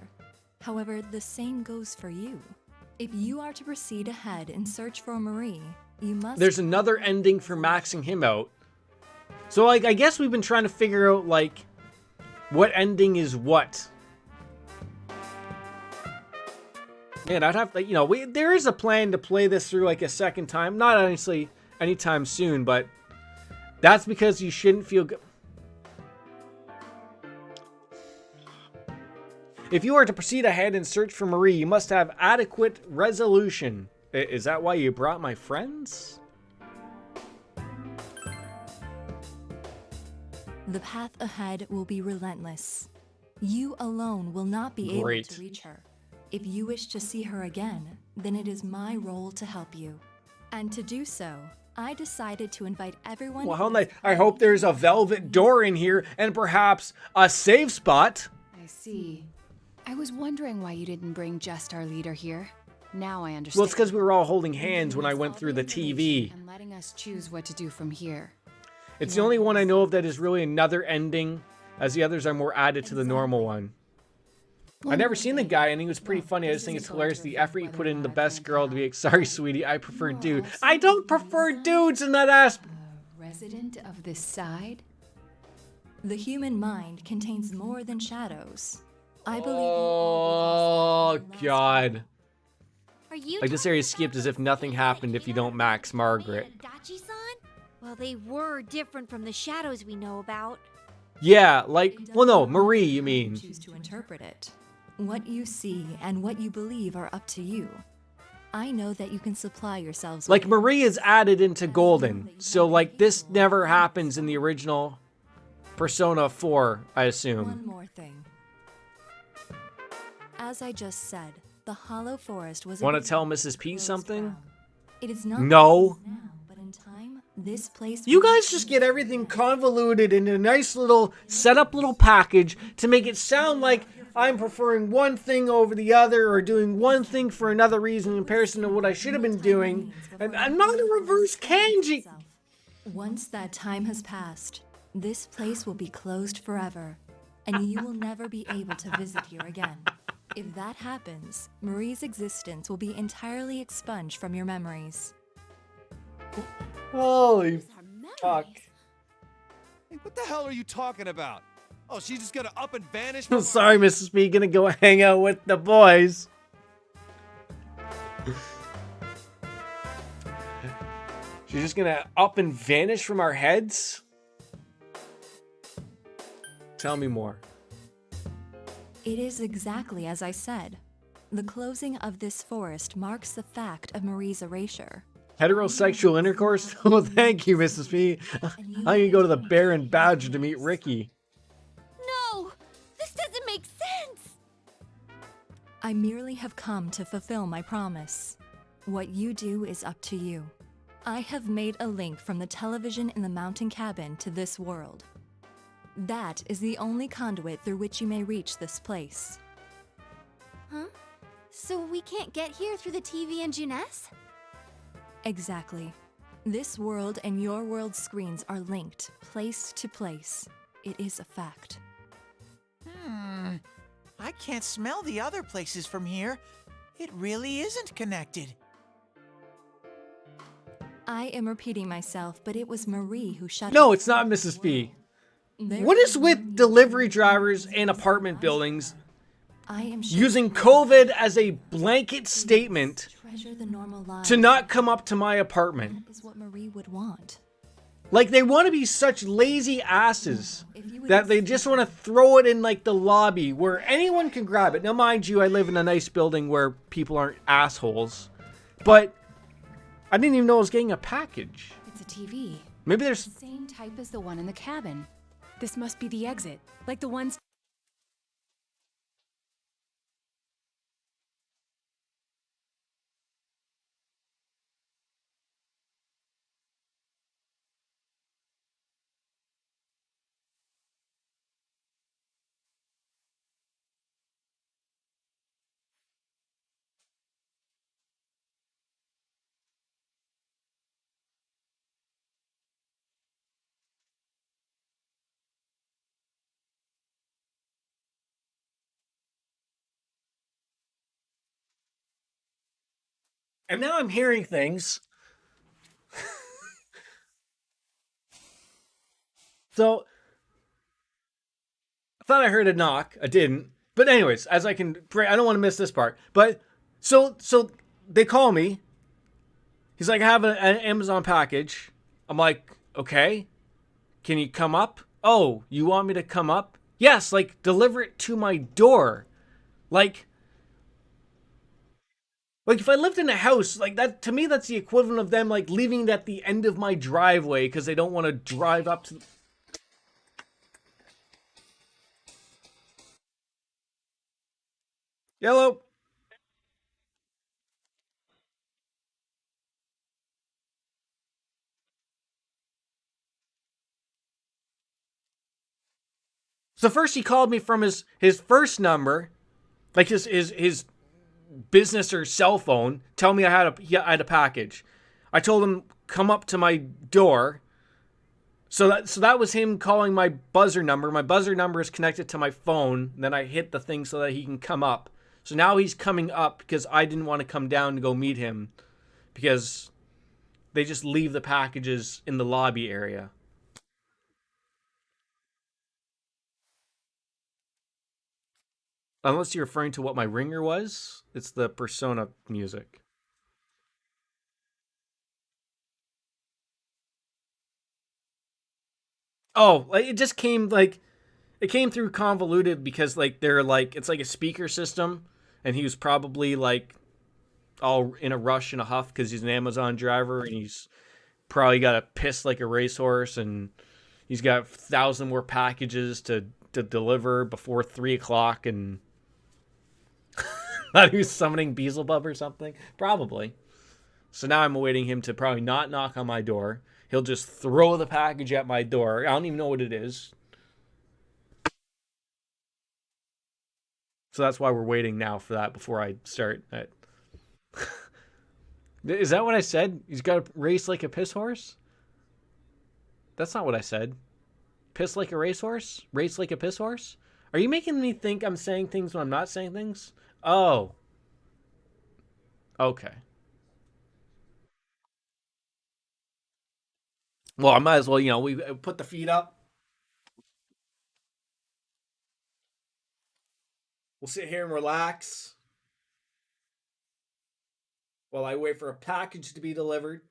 However, the same goes for you. If you are to proceed ahead and search for Marie, you must... There's another ending for maxing him out. So, like, I guess we've been trying to figure out, like, what ending is what. Man, I'd have to, you know, there is a plan to play this through, like, a second time. Not honestly anytime soon, but that's because you shouldn't feel good. If you are to proceed ahead and search for Marie, you must have adequate resolution. Is that why you brought my friends? The path ahead will be relentless. You alone will not be able to reach her. If you wish to see her again, then it is my role to help you. And to do so, I decided to invite everyone... Well, how nice. I hope there's a velvet door in here and perhaps a save spot. I see. I was wondering why you didn't bring just our leader here. Now I understand. Well, it's because we were all holding hands when I went through the TV. And letting us choose what to do from here. It's the only one I know of that is really another ending, as the others are more added to the normal one. I've never seen the guy, and he was pretty funny. I just think it's hilarious the effort you put in the best girl to be like, sorry, sweetie, I prefer dude. I don't prefer dudes in that aspect. Resident of this side? The human mind contains more than shadows. I believe... Oh, God. Are you Like, this area is skipped as if nothing happened if you don't max Margaret. Dachi-san? Well, they were different from the shadows we know about. Yeah, like, well, no, Marie, you mean. Choose to interpret it. What you see and what you believe are up to you. I know that you can supply yourselves Like, with... Marie is added into Golden, so, like, this never happens in the original Persona 4, I assume. One more thing. As I just said, the Hollow Forest was... Want to tell Mrs. P something? It is not No. now, but in time, this place... You guys just get everything convoluted in a nice little set-up little package to make it sound like I'm preferring one thing over the other or doing one thing for another reason in comparison to what I should have been doing. And I'm not a reverse kanji. Once that time has passed, this place will be closed forever, and you will never be able to visit here again. If that happens, Marie's existence will be entirely expunged from your memories. Holy fuck. Hey, what the hell are you talking about? Oh, she's just gonna up and vanish? I'm sorry, Mrs. P. Gonna go hang out with the boys. She's just gonna up and vanish from our heads? Tell me more. It is exactly as I said. The closing of this forest marks the fact of Marie's erasure. Heterosexual intercourse? Oh, thank you, Mrs. P. I'm gonna go to the Bear and Badger to meet Ricky. No! This doesn't make sense! I merely have come to fulfill my promise. What you do is up to you. I have made a link from the television in the mountain cabin to this world. That is the only conduit through which you may reach this place. Huh? So we can't get here through the TV and Juness? Exactly. This world and your world's screens are linked, place to place. It is a fact. I can't smell the other places from here. It really isn't connected. I am repeating myself, but it was Marie who shut No, it's not Mrs. P. There- What is with delivery drivers and apartment buildings I am sure using COVID as a blanket statement treasure the normal life. to not come up to my apartment? That is what Marie would want. Like, they want to be such lazy asses that they just want to throw it in, like, the lobby where anyone can grab it. Now, mind you, I live in a nice building where people aren't assholes. But I didn't even know I was getting a package. It's a TV. Maybe there's... Same type as the one in the cabin. This must be the exit, like the ones And now I'm hearing things. So I thought I heard a knock. I didn't. But anyways, as I can pray, I don't want to miss this part. But so they call me. He's like, I have an Amazon package. I'm like, okay. Can you come up? Oh, you want me to come up? Yes, like deliver it to my door. Like if I lived in a house, like that, to me, that's the equivalent of them like leaving it at the end of my driveway because they don't want to drive up to. Yellow. So first he called me from his first number, like his business or cell phone, tell me I had a package. I told him come up to my door. So that was him calling my buzzer number. My buzzer number is connected to my phone. Then I hit the thing so that he can come up. So now he's coming up because I didn't want to come down to go meet him because they just leave the packages in the lobby area. Unless you're referring to what my ringer was, it's the Persona music. Oh, like it just came like it came through convoluted because like they're like it's like a speaker system, and he was probably like all in a rush and a huff because he's an Amazon driver and he's probably got to piss like a racehorse and he's got 1,000 more packages to deliver before 3 o'clock and thought he was summoning Beelzebub or something. Probably. So now I'm awaiting him to probably not knock on my door. He'll just throw the package at my door. I don't even know what it is. So that's why we're waiting now for that before I start. Is that what I said? He's got to race like a piss horse? That's not what I said. Piss like a racehorse? Race like a piss horse? Are you making me think I'm saying things when I'm not saying things? Oh. Okay. Well, I might as well, we put the feet up. We'll sit here and relax while I wait for a package to be delivered.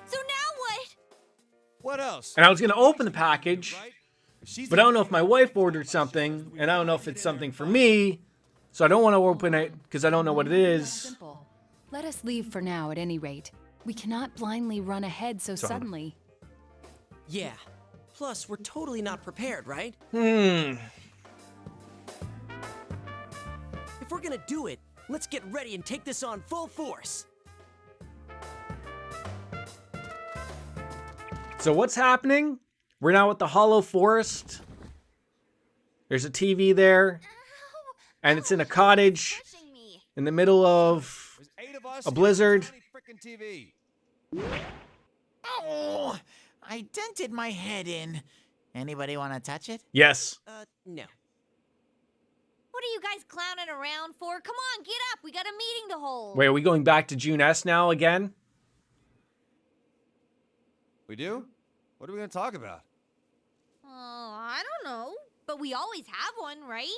So now what? What else? And I was going to open the package, but I don't know if my wife ordered something, and I don't know if it's something for me, so I don't want to open it because I don't know what it is. Simple. Let us leave for now at any rate. We cannot blindly run ahead so suddenly. Yeah. Plus, we're totally not prepared, right? Hmm. If we're gonna do it, let's get ready and take this on full force. So what's happening? We're now at the Hollow Forest. There's a TV there, and it's in a cottage in the middle of a blizzard. Oh, I dented my head in. Anybody want to touch it? Yes. No. What are you guys clowning around for? Come on, get up. We got a meeting to hold. Wait, are we going back to June S now again? We do? What are we going to talk about? Oh, I don't know. But we always have one, right?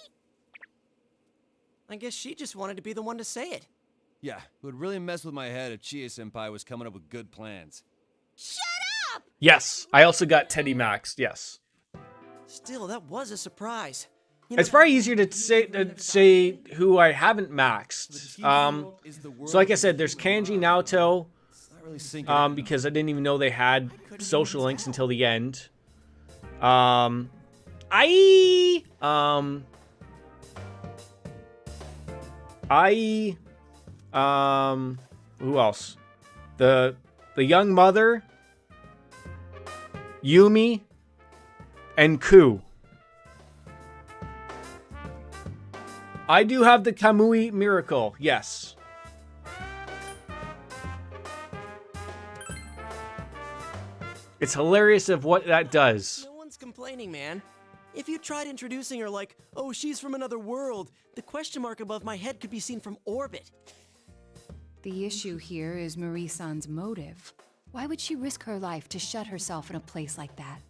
I guess she just wanted to be the one to say it. Yeah, it would really mess with my head if Senpai was coming up with good plans. Shut up! Yes. I also got Teddy Maxx. Yes. Still, that was a surprise. It's probably easier to say who I haven't maxed. So like I said, there's Kanji Naoto, because I didn't even know they had social links until the end. Who else? The young mother, Yumi, and Ku. I do have the Kamui Miracle, yes. It's hilarious of what that does. No one's complaining, man. If you tried introducing her like, oh, she's from another world, the question mark above my head could be seen from orbit. The issue here is Marie-san's motive. Why would she risk her life to shut herself in a place like that?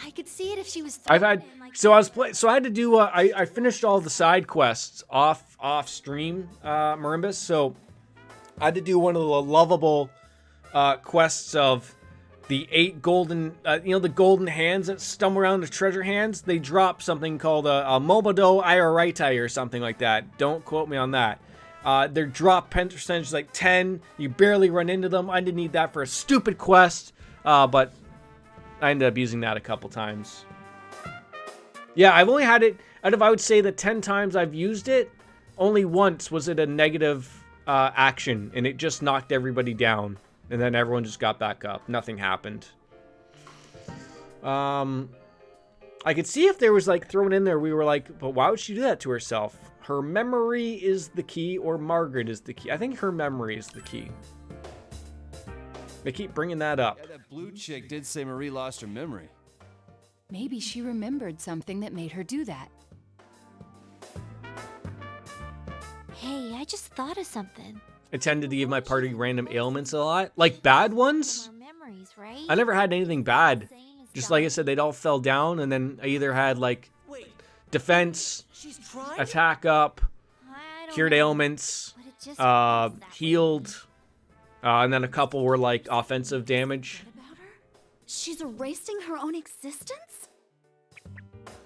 I could see it if she was. I had to do. I finished all the side quests off stream, Marimbus. So I had to do one of the lovable quests of the 8 golden, the golden hands that stumble around the treasure hands. They drop something called a Momodo Ioraitai or something like that. Don't quote me on that. Their drop percentage is like 10. You barely run into them. I didn't need that for a stupid quest, but I ended up using that a couple times. Yeah, I've only had it, out of I would say the 10 times I've used it, only once was it a negative action, and it just knocked everybody down. And then everyone just got back up. Nothing happened. I could see if there was like thrown in there, we were like, but why would she do that to herself? Her memory is the key, or Margaret is the key. I think her memory is the key. They keep bringing that up. Yeah, that blue chick did say Marie lost her memory. Maybe she remembered something that made her do that. Hey, I just thought of something. I tended to give my party random ailments a lot. Like bad ones? Memories, right? I never had anything bad. Just like I said, they'd all fell down, and then I either had like defense, attack up, cured ailments, healed, and then a couple were like offensive damage. About her? She's erasing her own existence?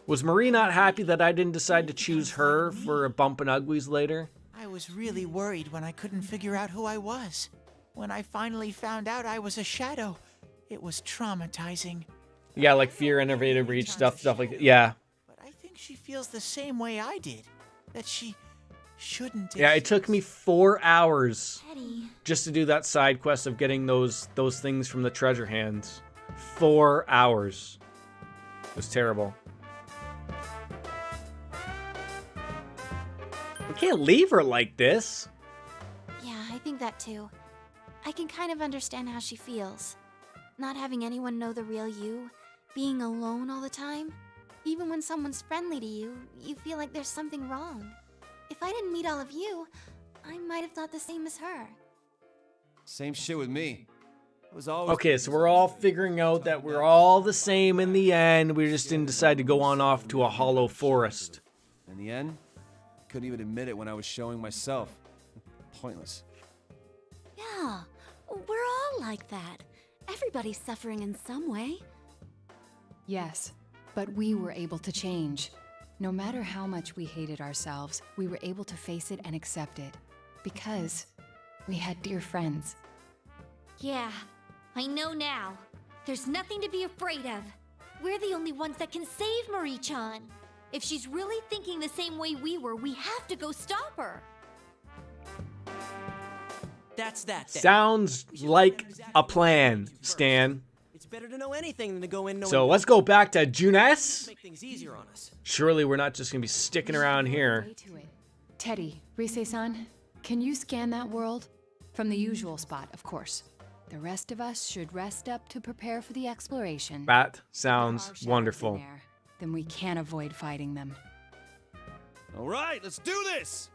Was Marie not happy that I didn't decide to choose her for a bump and uglies later? I was really worried when I couldn't figure out who I was. When I finally found out I was a shadow, it was traumatizing. Yeah, like fear, innovative reach, stuff like that. Yeah. But I think she feels the same way I did. That she shouldn't. Yeah, it took me 4 hours Teddy. just to do that side quest of getting those things from the treasure hands. 4 hours. It was terrible. We can't leave her like this. Yeah, I think that too. I can kind of understand how she feels. Not having anyone know the real you, being alone all the time. Even when someone's friendly to you, you feel like there's something wrong. If I didn't meet all of you, I might have thought the same as her. Same shit with me. It was always Okay, so we're all figuring out that we're all the same in the end. We just didn't decide to go on off to a hollow forest. In the end, couldn't even admit it when I was showing myself. Pointless. Yeah, we're all like that. Everybody's suffering in some way. Yes, but we were able to change. No matter how much we hated ourselves, we were able to face it and accept it. Because we had dear friends. Yeah, I know now. There's nothing to be afraid of. We're the only ones that can save Marie-chan. If she's really thinking the same way we were, we have to go stop her. That's that. Then. Sounds like a plan, Stan. It's better to know anything than to go in knowing. So let's go back to Junes. Make things easier on us. Surely we're not just gonna be sticking around here. Teddy, Rise-san, can you scan that world? From the usual spot, of course. The rest of us should rest up to prepare for the exploration. That If sounds there are shadows wonderful. in there, then we can't avoid fighting them. All right, let's do this.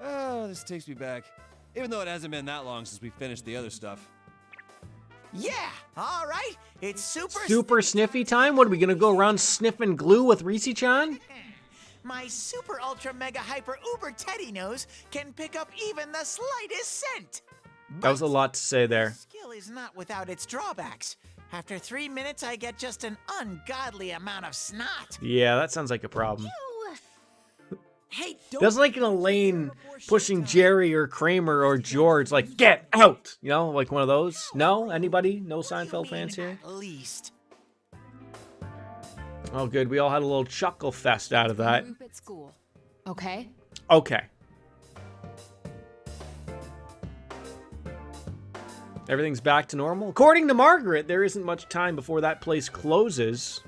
Oh, this takes me back. Even though it hasn't been that long since we finished the other stuff. Yeah, all right. It's Super sniffy time? What are we gonna go around sniffing glue with Rise-chan? My super ultra mega hyper uber teddy nose can pick up even the slightest scent. That was a lot to say there. Skill is not without its drawbacks. After 3 minutes, I get just an ungodly amount of snot. Yeah, that sounds like a problem. Hey, don't. That's like an Elaine pushing Jerry or Kramer or George, like, get out! You know, like one of those. No? Anybody? No Seinfeld fans here? At least. Oh, good. We all had a little chuckle fest out of that. Group at school. Okay? Okay. Everything's back to normal. According to Margaret, there isn't much time before that place closes.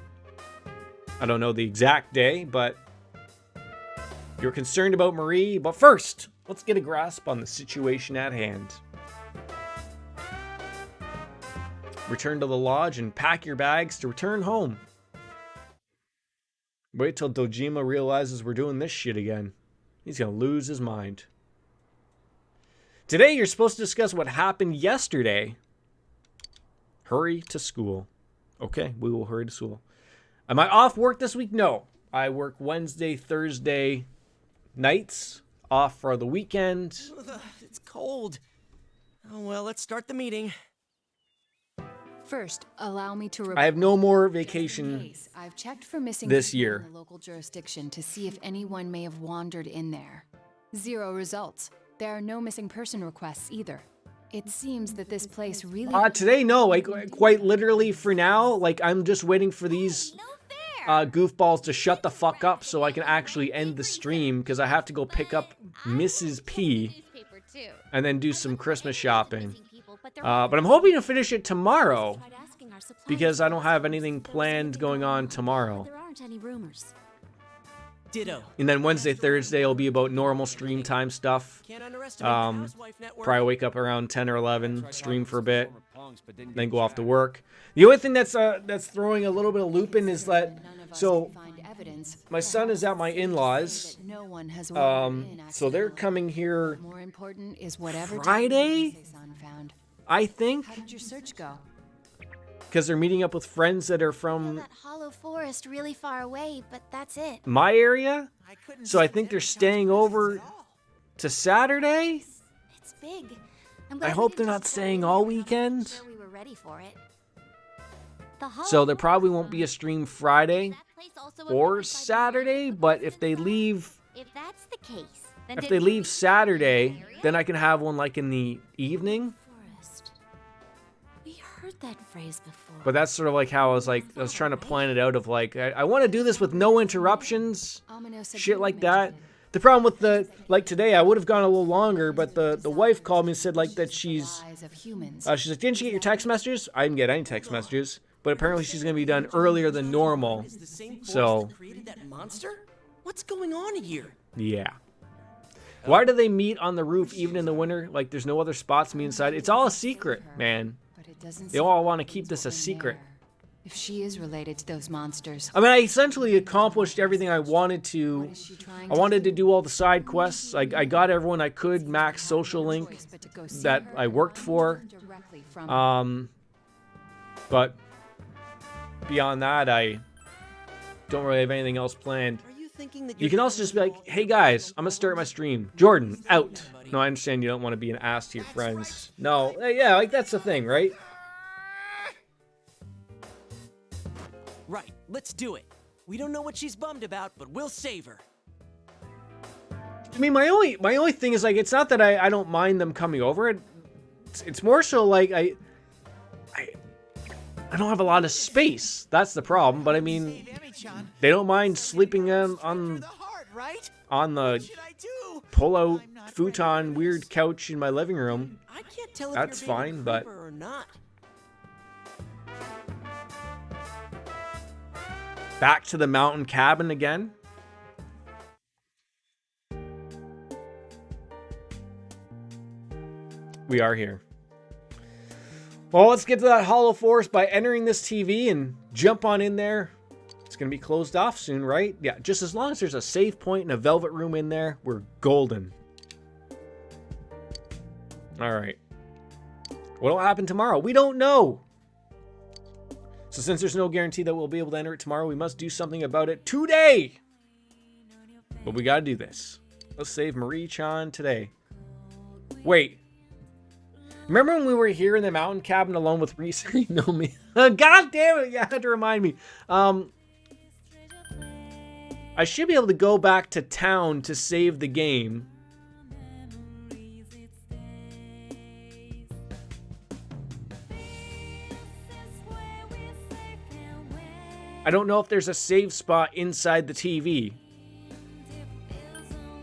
I don't know the exact day, but you're concerned about Marie. But first, let's get a grasp on the situation at hand. Return to the lodge and pack your bags to return home. Wait till Dojima realizes we're doing this shit again. He's gonna lose his mind. Today, you're supposed to discuss what happened yesterday. Hurry to school. Okay, we will hurry to school. Am I off work this week? No. I work Wednesday, Thursday nights, off for the weekend. It's cold. Oh, well, let's start the meeting. First, allow me to report. I have no more vacation. Case. I've checked for missing this people year. in the local jurisdiction to see if anyone may have wandered in there. 0 results. There are no missing person requests either. It seems that this place really... Today, no. Like, quite literally for now, like, I'm just waiting for these goofballs to shut the fuck up so I can actually end the stream, because I have to go pick up Mrs. P and then do some Christmas shopping. But I'm hoping to finish it tomorrow, because I don't have anything planned going on tomorrow. There aren't any rumors. Ditto. And then Wednesday, Thursday will be about normal stream time stuff. Can't underestimate the Housewife Network. Probably wake up around 10 or 11, stream for a bit, then go off to work. The only thing that's throwing a little bit of loop in is that, so my son is at my in-laws, so they're coming here More important is whatever Friday, found. I think, How did your search go? because they're meeting up with friends that are from That hollow forest really far away, but that's it. my area. I couldn't So I see think they're any staying John's over presence at all. to Saturday. It's big. I'm I glad we hope didn't they're not just staying go all in. I'm weekend. sure we were ready for it. So there probably won't be a stream Friday or Saturday, but if they leave If that's the case, then if did they we leave leave Saturday, area? then I can have one like in the evening. Forest. We heard that phrase before. But that's sort of like how I was trying to plan it out of like, I want to do this with no interruptions, shit like that. The problem with the, like today, I would have gone a little longer, but the wife called me and said like that she's like, didn't you get your text messages? I didn't get any text messages, but apparently she's going to be done earlier than normal. Is the same force So, that created that monster? What's going on here? yeah. Why do they meet on the roof even in the winter? Like there's no other spots to meet inside. It's all a secret, man. They all want to keep this a secret. If she is related to those monsters, I mean, I essentially accomplished everything I wanted to. I wanted to do all the side quests. I got everyone I could max social link that I worked for. But beyond that, I don't really have anything else planned. Are you thinking that You can also just be like, hey guys, I'm gonna start my stream. Jordan, out. No, I understand you don't want to be an ass to your friends. No, yeah, like that's the thing, right? Right, let's do it. We don't know what she's bummed about, but we'll save her. I mean, my only thing is like, it's not that I don't mind them coming over. It's more so like I don't have a lot of space. That's the problem. But I mean, they don't mind sleeping on The heart, right? the What should I do? pull-out futon weird couch in my living room. I can't tell if That's you're being a fine, but- creeper or not. Back to the mountain cabin again. We are here. Well, let's get to that hollow forest by entering this TV and jump on in there. It's going to be closed off soon, right? Yeah, just as long as there's a save point and a velvet room in there, we're golden. All right. What'll happen tomorrow? We don't know. So since there's no guarantee that we'll be able to enter it tomorrow, we must do something about it today. But we got to do this. Let's save Marie-chan today. Wait. Remember when we were here in the mountain cabin alone with Reese? You know me. God damn it! You had to remind me. I should be able to go back to town to save the game. I don't know if there's a save spot inside the TV.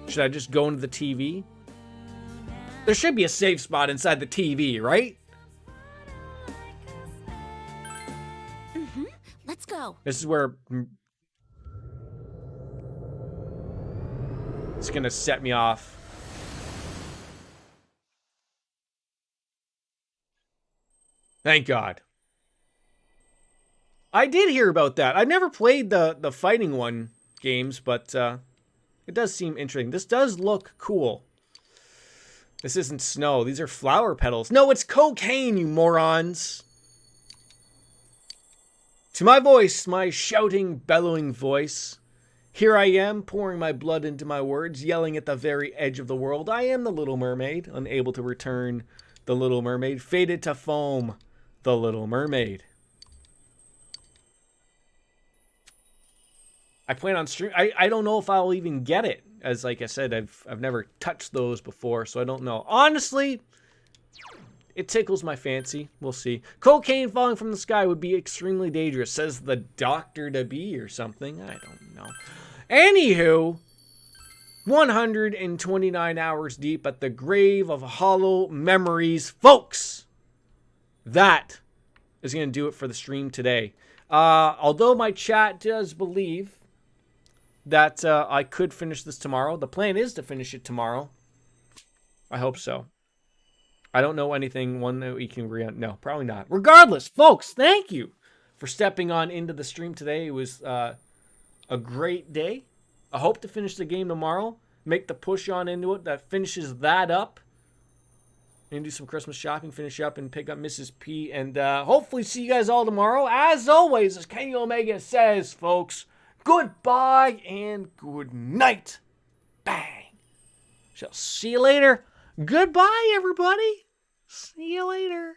Should I just go into the TV? There should be a save spot inside the TV, right? Mm-hmm. Let's go. This is where it's gonna set me off. Thank God. I did hear about that. I never played the fighting one games, but it does seem interesting. This does look cool. This isn't snow. These are flower petals. No, it's cocaine, you morons. To my voice, my shouting, bellowing voice. Here I am, pouring my blood into my words, yelling at the very edge of the world. I am the Little Mermaid, unable to return the Little Mermaid, faded to foam, the Little Mermaid. I plan on stream. I don't know if I'll even get it. As like I said, I've never touched those before, so I don't know. Honestly, it tickles my fancy. We'll see. Cocaine falling from the sky would be extremely dangerous, says the doctor to be or something. I don't know. Anywho, 129 hours deep at the grave of hollow memories, folks. That is going to do it for the stream today. Although my chat does believe that I could finish this tomorrow. The plan is to finish it tomorrow. I hope so. I don't know anything one that we can agree on. No, probably not. Regardless, folks, thank you for stepping on into the stream today. It was a great day. I hope to finish the game tomorrow. Make the push on into it. That finishes that up. And do some Christmas shopping, finish up, and pick up Mrs. P. And hopefully see you guys all tomorrow. As always, as Kenny Omega says, folks, goodbye and good night. Bang. Shall see you later. Goodbye, everybody. See you later.